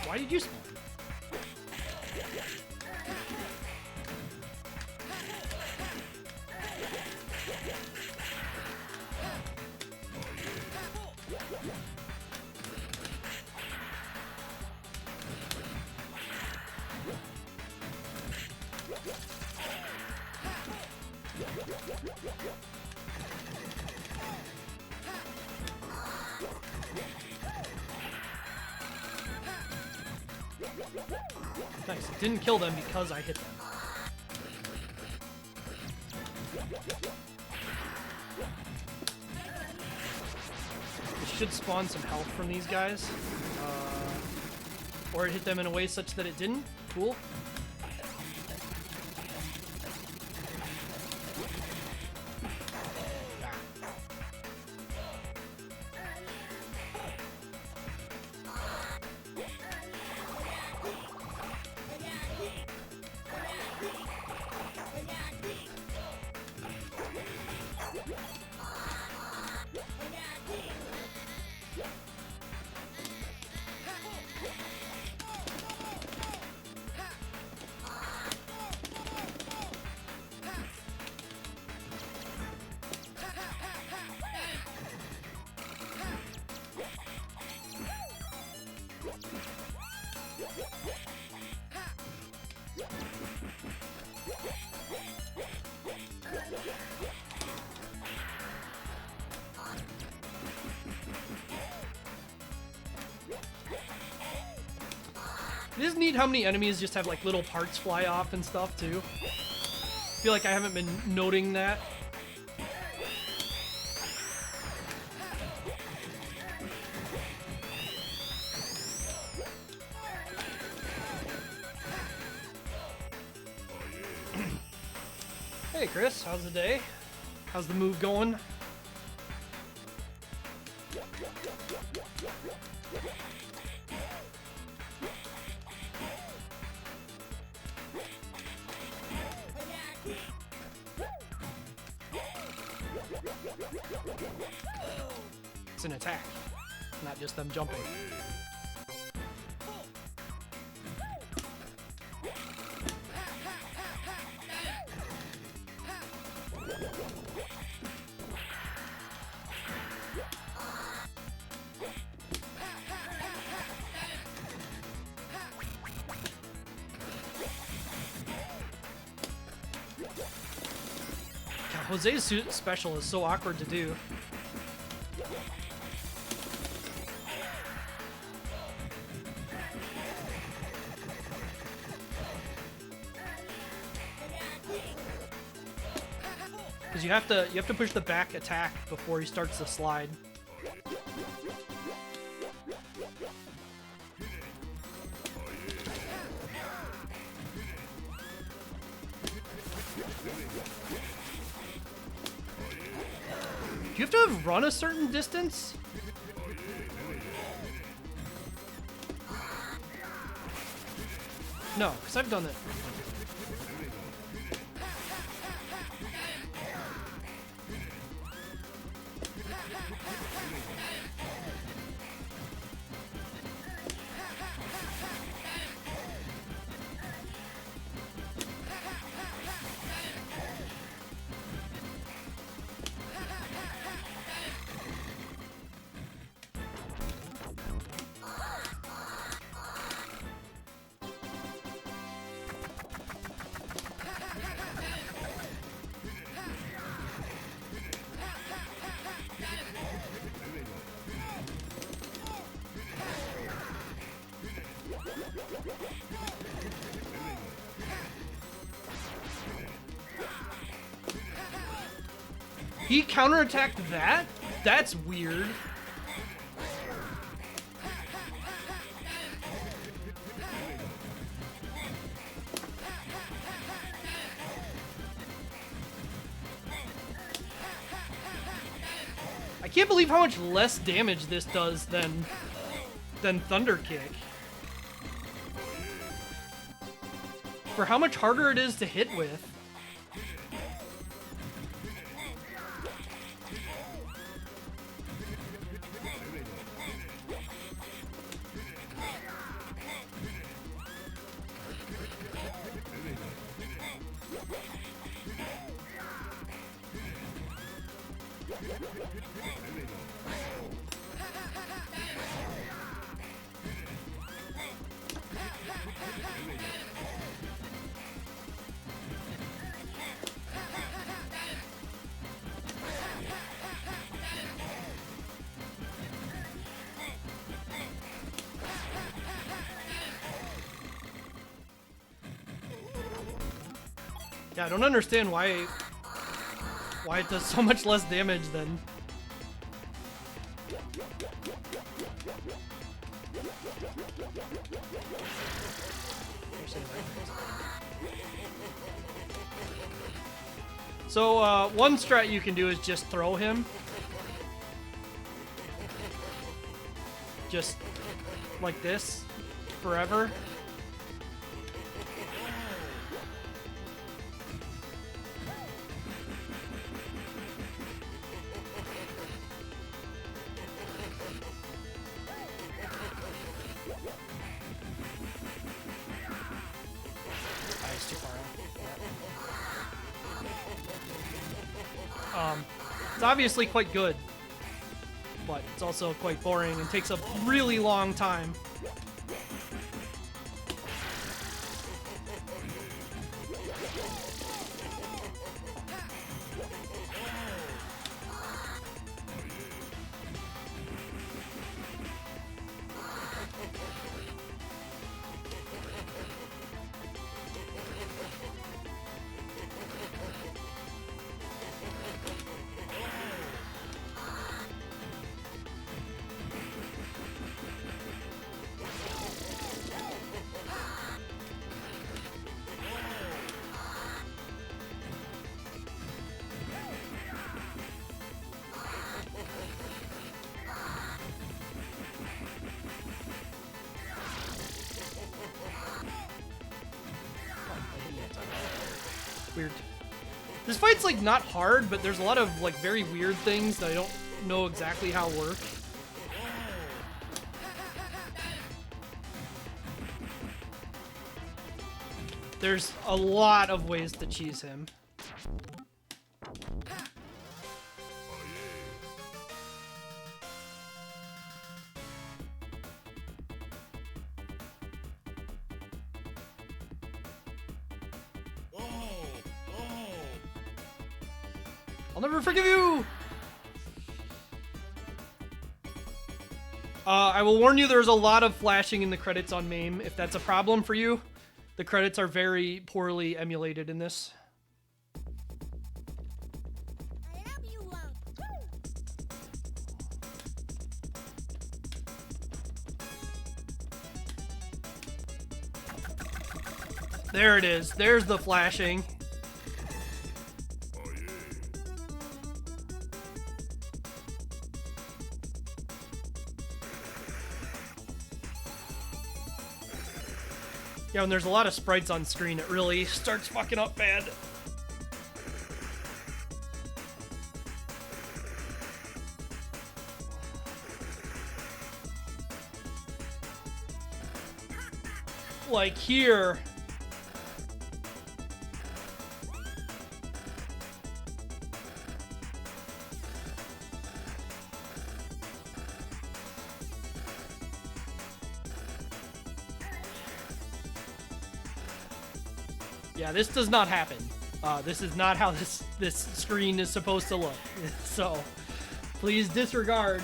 Why did you spawn? Nice. It didn't kill them because I hit them. It should spawn some health from these guys. Or it hit them in a way such that it didn't. Cool. It is neat how many enemies just have like little parts fly off and stuff too. I feel like I haven't been noting that. Hey Chris, how's the day? How's the move going? It's an attack. not just them jumping. Jose's special is so awkward to do. Because you have to push the back attack before he starts to slide. Do you have to run a certain distance? No, because I've done it. He counterattacked that? That's weird. I can't believe how much less damage this does than Thunder Kick. For how much harder it is to hit with. Yeah, I don't understand why it does so much less damage than... So, one strat you can do is just throw him. Just like this, forever. It's obviously quite good, but it's also quite boring and takes a really long time. Weird. This fight's like not hard, but there's a lot of like very weird things that I don't know exactly how work. There's a lot of ways to cheese him. I'll never forgive you! I will warn you, there's a lot of flashing in the credits on MAME. If that's a problem for you, the credits are very poorly emulated in this. There it is. There's the flashing. Yeah, when there's a lot of sprites on screen, it really starts fucking up bad. Like here. Yeah, this does not happen. This is not how this screen is supposed to look. So, please disregard.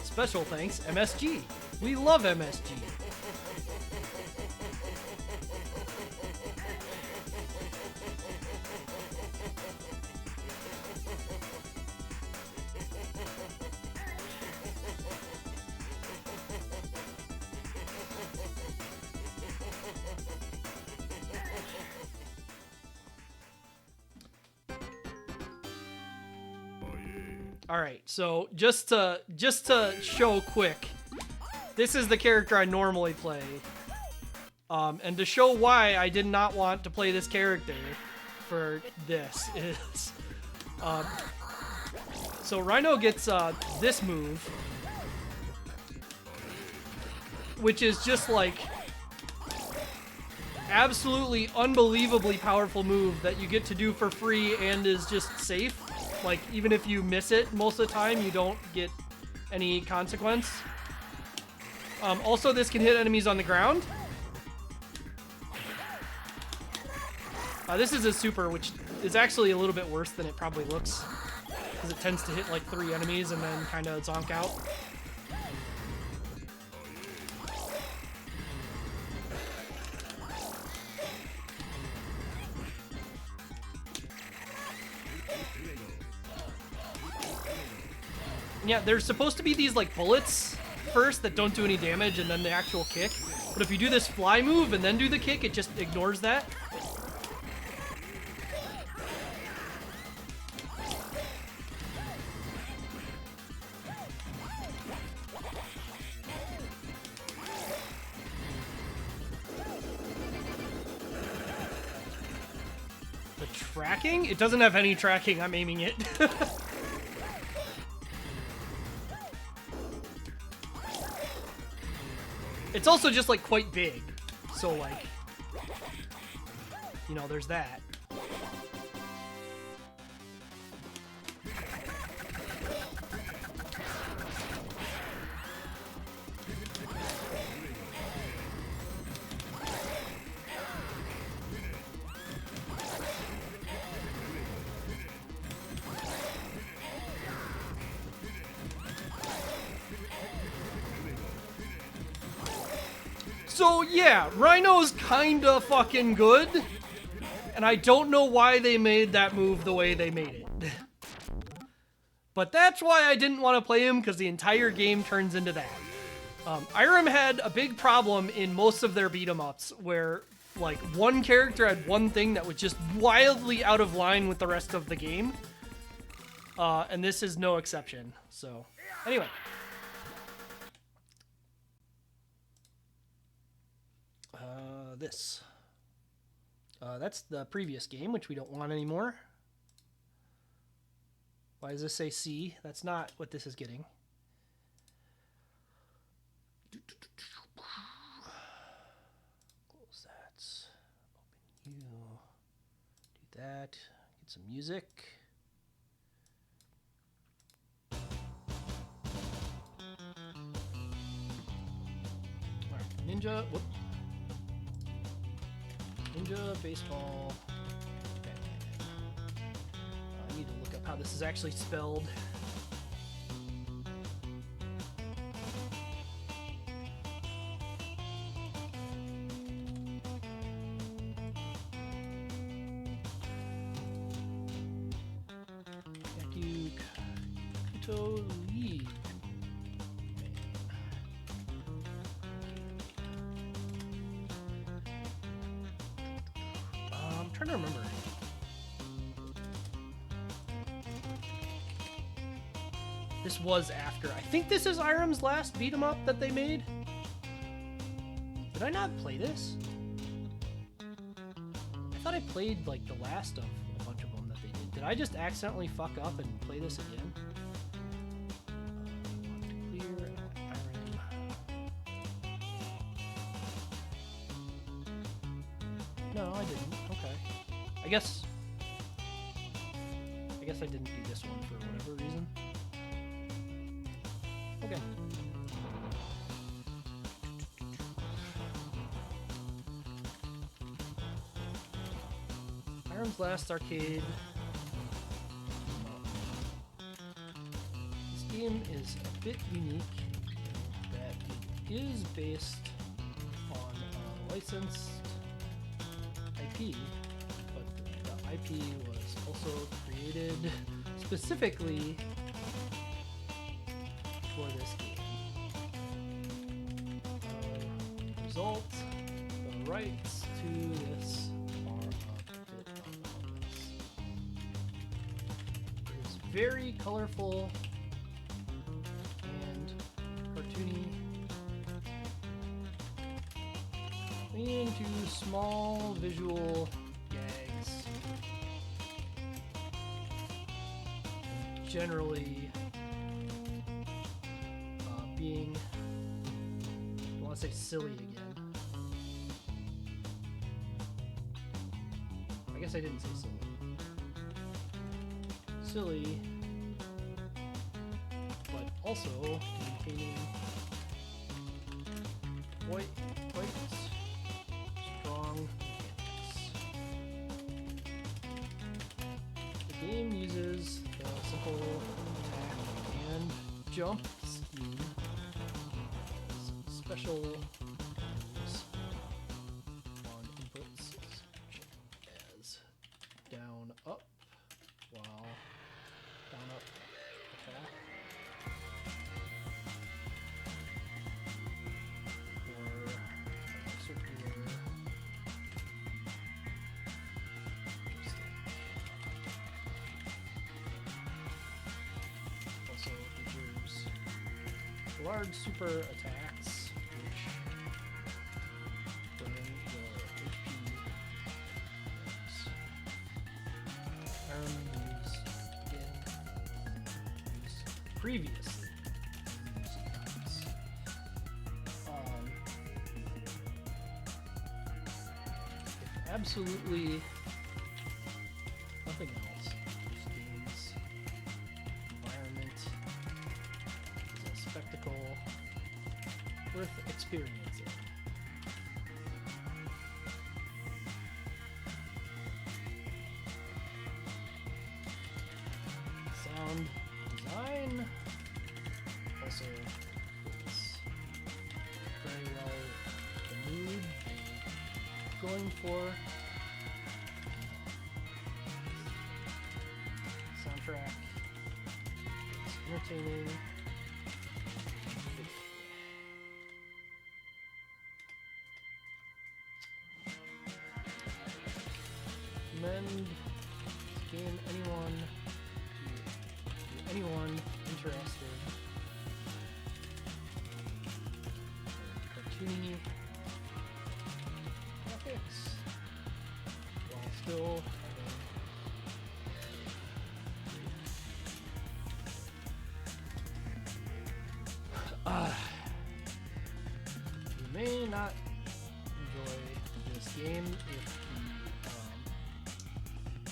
Special thanks, MSG. We love MSG. All right, so just to show quick, this is the character I normally play, and to show why I did not want to play this character for this is, so Rhino gets this move, which is just like absolutely unbelievably powerful move that you get to do for free and is just safe. Like, even if you miss it most of the time, you don't get any consequence. Also, this can hit enemies on the ground. This is a super, which is actually a little bit worse than it probably looks, because it tends to hit like 3 enemies and then kind of zonk out. Yeah, there's supposed to be these like bullets first that don't do any damage, and then the actual kick. But if you do this fly move and then do the kick, it just ignores that. The tracking? It doesn't have any tracking. I'm aiming it. It's also just, like, quite big. So, like, you know, there's that. So yeah, Rhino's kinda fucking good, and I don't know why they made that move the way they made it. But that's why I didn't want to play him, because the entire game turns into that. Irem had a big problem in most of their beat-em-ups, where like one character had one thing that was just wildly out of line with the rest of the game. And this is no exception. So, anyway. This. That's the previous game, which we don't want anymore. Why does this say C? That's not what this is getting. that. Get some music. Alright, Ninja. Whoop. Ninja Baseball. I need to look up how this is actually spelled. League. I'm trying to remember. This was after. I think this is Irem's last beat 'em up that they made. Did I not play this? I thought I played like the last of a bunch of them that they did. Did I just accidentally fuck up and play this again? No, I didn't. Okay. I guess I didn't do this one for whatever reason. Okay. Irem's Last Arcade. This game is a bit unique in that it is based on a licensed IP, but the IP was also created specifically for this game. Result, the rights to this are a bit anonymous. It is very colorful and cartoony, into small visual gags. Generally being, I want to say silly again. I guess I didn't say silly. Silly, but also containing quite strong mechanics. The game uses the simple attack and jump scheme as special on inputs such as down up while down up attack. Also features large super attacks, which burn your HP. Used previously. Absolutely nothing else. This game's environment is a spectacle worth experiencing. Sound design also fits very well the mood going for. Soundtrack, it's entertaining. Recommend this game anyone interested. Cartoony graphics while still you may not enjoy this game if the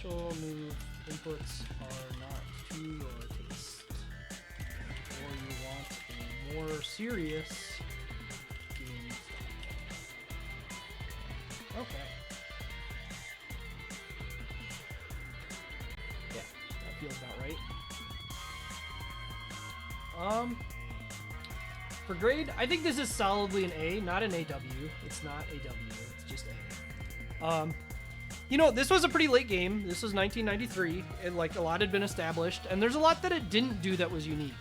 special move inputs are not to your taste, or you want a more serious game style. Okay. Yeah, that feels about right. For grade, I think this is solidly an A, not an AW. It's not AW, it's just A. You know, this was a pretty late game. This was 1993, and like a lot had been established, and there's a lot that it didn't do that was unique.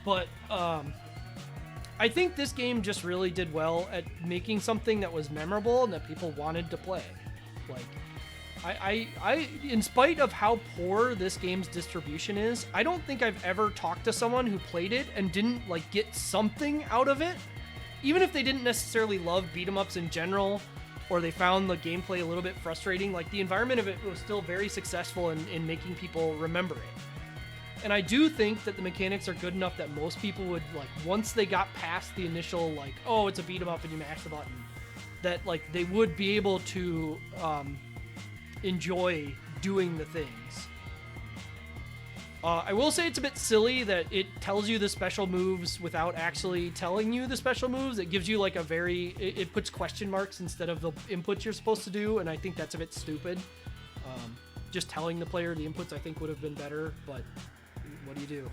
But I think this game just really did well at making something that was memorable and that people wanted to play. Like, I in spite of how poor this game's distribution is, I don't think I've ever talked to someone who played it and didn't like get something out of it, even if they didn't necessarily love beat 'em ups in general, or they found the gameplay a little bit frustrating. Like, the environment of it was still very successful in making people remember it. And I do think that the mechanics are good enough that most people would, like, once they got past the initial, like, oh, it's a beat 'em up and you mash the button, that, like, they would be able to enjoy doing the things. I will say it's a bit silly that it tells you the special moves without actually telling you the special moves. It gives you like a it puts question marks instead of the inputs you're supposed to do, and I think that's a bit stupid. Just telling the player the inputs I think would have been better, but what do you do?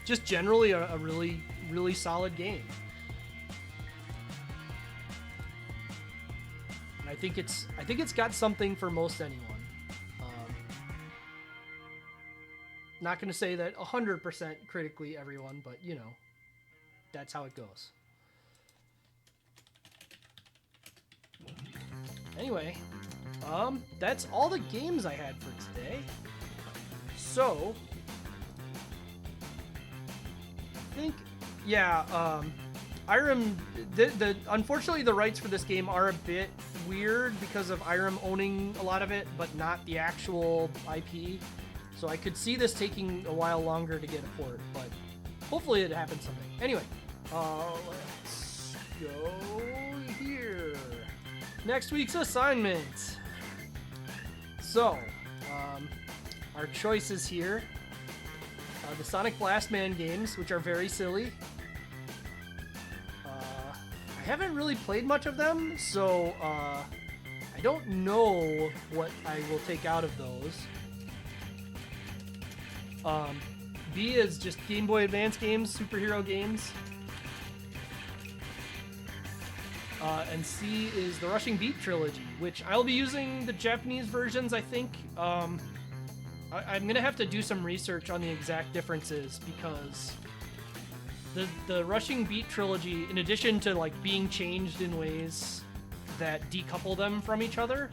Just generally a really, really solid game. And I think it's got something for most anyone. Not going to say that 100% critically everyone, but you know, that's how it goes. Anyway, that's all the games I had for today. So, I think, yeah, Irem, unfortunately the rights for this game are a bit weird because of Irem owning a lot of it, but not the actual IP. So I could see this taking a while longer to get a port, but hopefully it happens someday. Anyway, let's go here. Next week's assignment. So, our choices here are the Sonic Blast Man games, which are very silly. I haven't really played much of them, so I don't know what I will take out of those. B is just Game Boy Advance games, superhero games. And C is the Rushing Beat trilogy, which I'll be using the Japanese versions, I think. I'm going to have to do some research on the exact differences, because the Rushing Beat trilogy, in addition to like being changed in ways that decouple them from each other,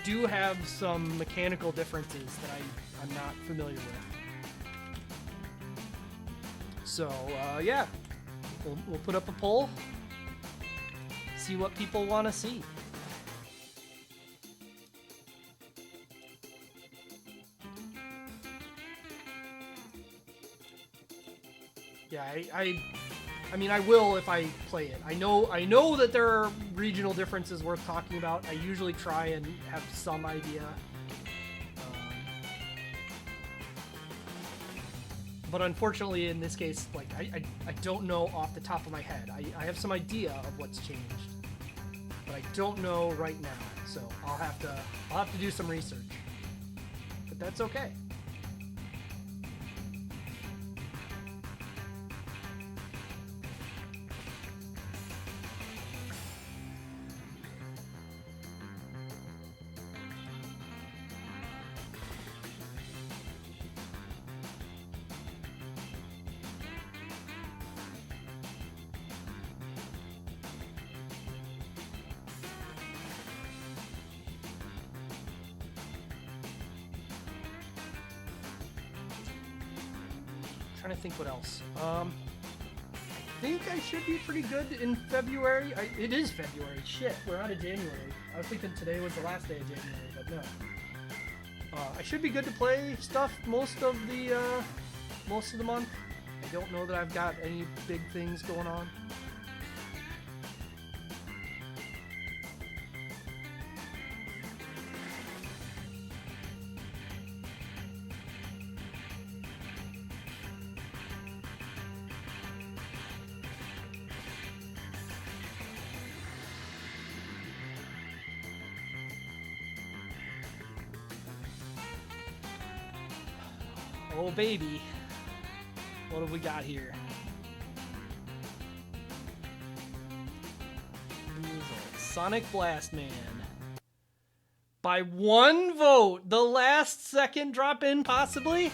do have some mechanical differences that I'm not familiar with. So, yeah, we'll put up a poll, see what people want to see. Yeah, I mean, I will if I play it. I know that there are regional differences worth talking about. I usually try and have some idea. But unfortunately, in this case, like I don't know off the top of my head. I have some idea of what's changed, but I don't know right now. So I'll have to do some research. But that's okay. Trying to think what else. I think I should be pretty good in February. It is February. Shit, we're out of January. I was thinking today was the last day of January, but no. I should be good to play stuff most of the month. I don't know that I've got any big things going on. Oh, baby. What have we got here? Sonic Blast Man. By 1 vote, the last second drop in, possibly?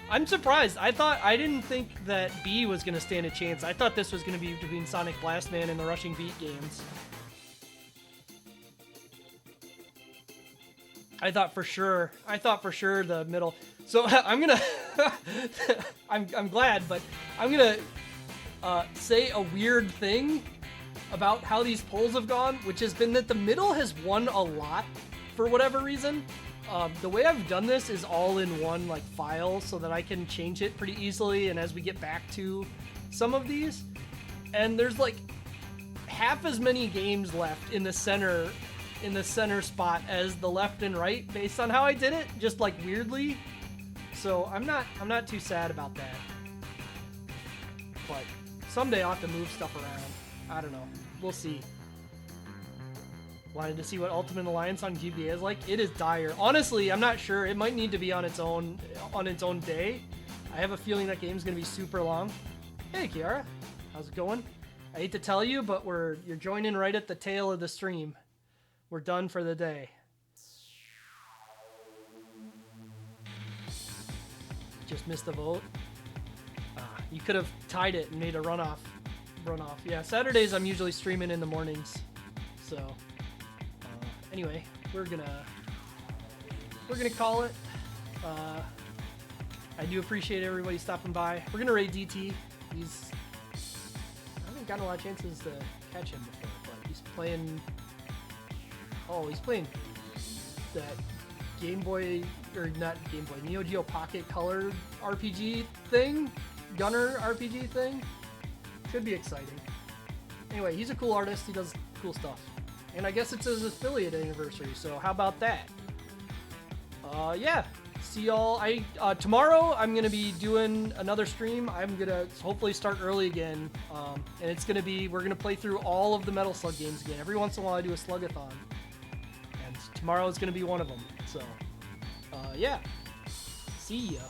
I'm surprised. I didn't think that B was going to stand a chance. I thought this was going to be between Sonic Blast Man and the Rushing Beat games. I thought for sure the middle. So I'm gonna, I'm glad, but I'm gonna say a weird thing about how these polls have gone, which has been that the middle has won a lot for whatever reason. The way I've done this is all in one like file so that I can change it pretty easily. And as we get back to some of these, and there's like half as many games left in the center spot as the left and right based on how I did it, just like weirdly. So I'm not too sad about that. But someday I'll have to move stuff around. I don't know. We'll see. Wanted to see what Ultimate Alliance on GBA is like. It is dire. Honestly, I'm not sure. It might need to be on its own day. I have a feeling that game's gonna be super long. Hey Kiara, how's it going? I hate to tell you, but you're joining right at the tail of the stream. We're done for the day. Just missed a vote. You could have tied it and made a runoff. Yeah, Saturdays I'm usually streaming in the mornings. So anyway, we're gonna call it. I do appreciate everybody stopping by. We're gonna raid DT. I haven't gotten a lot of chances to catch him before, but he's playing. Oh, he's playing that Game Boy, or not Game Boy, Neo Geo Pocket Color RPG thing, Gunner RPG thing. Should be exciting. Anyway, he's a cool artist. He does cool stuff. And I guess it's his affiliate anniversary, so how about that? Yeah. See y'all. Tomorrow I'm gonna be doing another stream. I'm gonna hopefully start early again, and it's gonna be we're gonna play through all of the Metal Slug games again. Every once in a while I do a Slugathon, and tomorrow is gonna be one of them. So, yeah. See ya.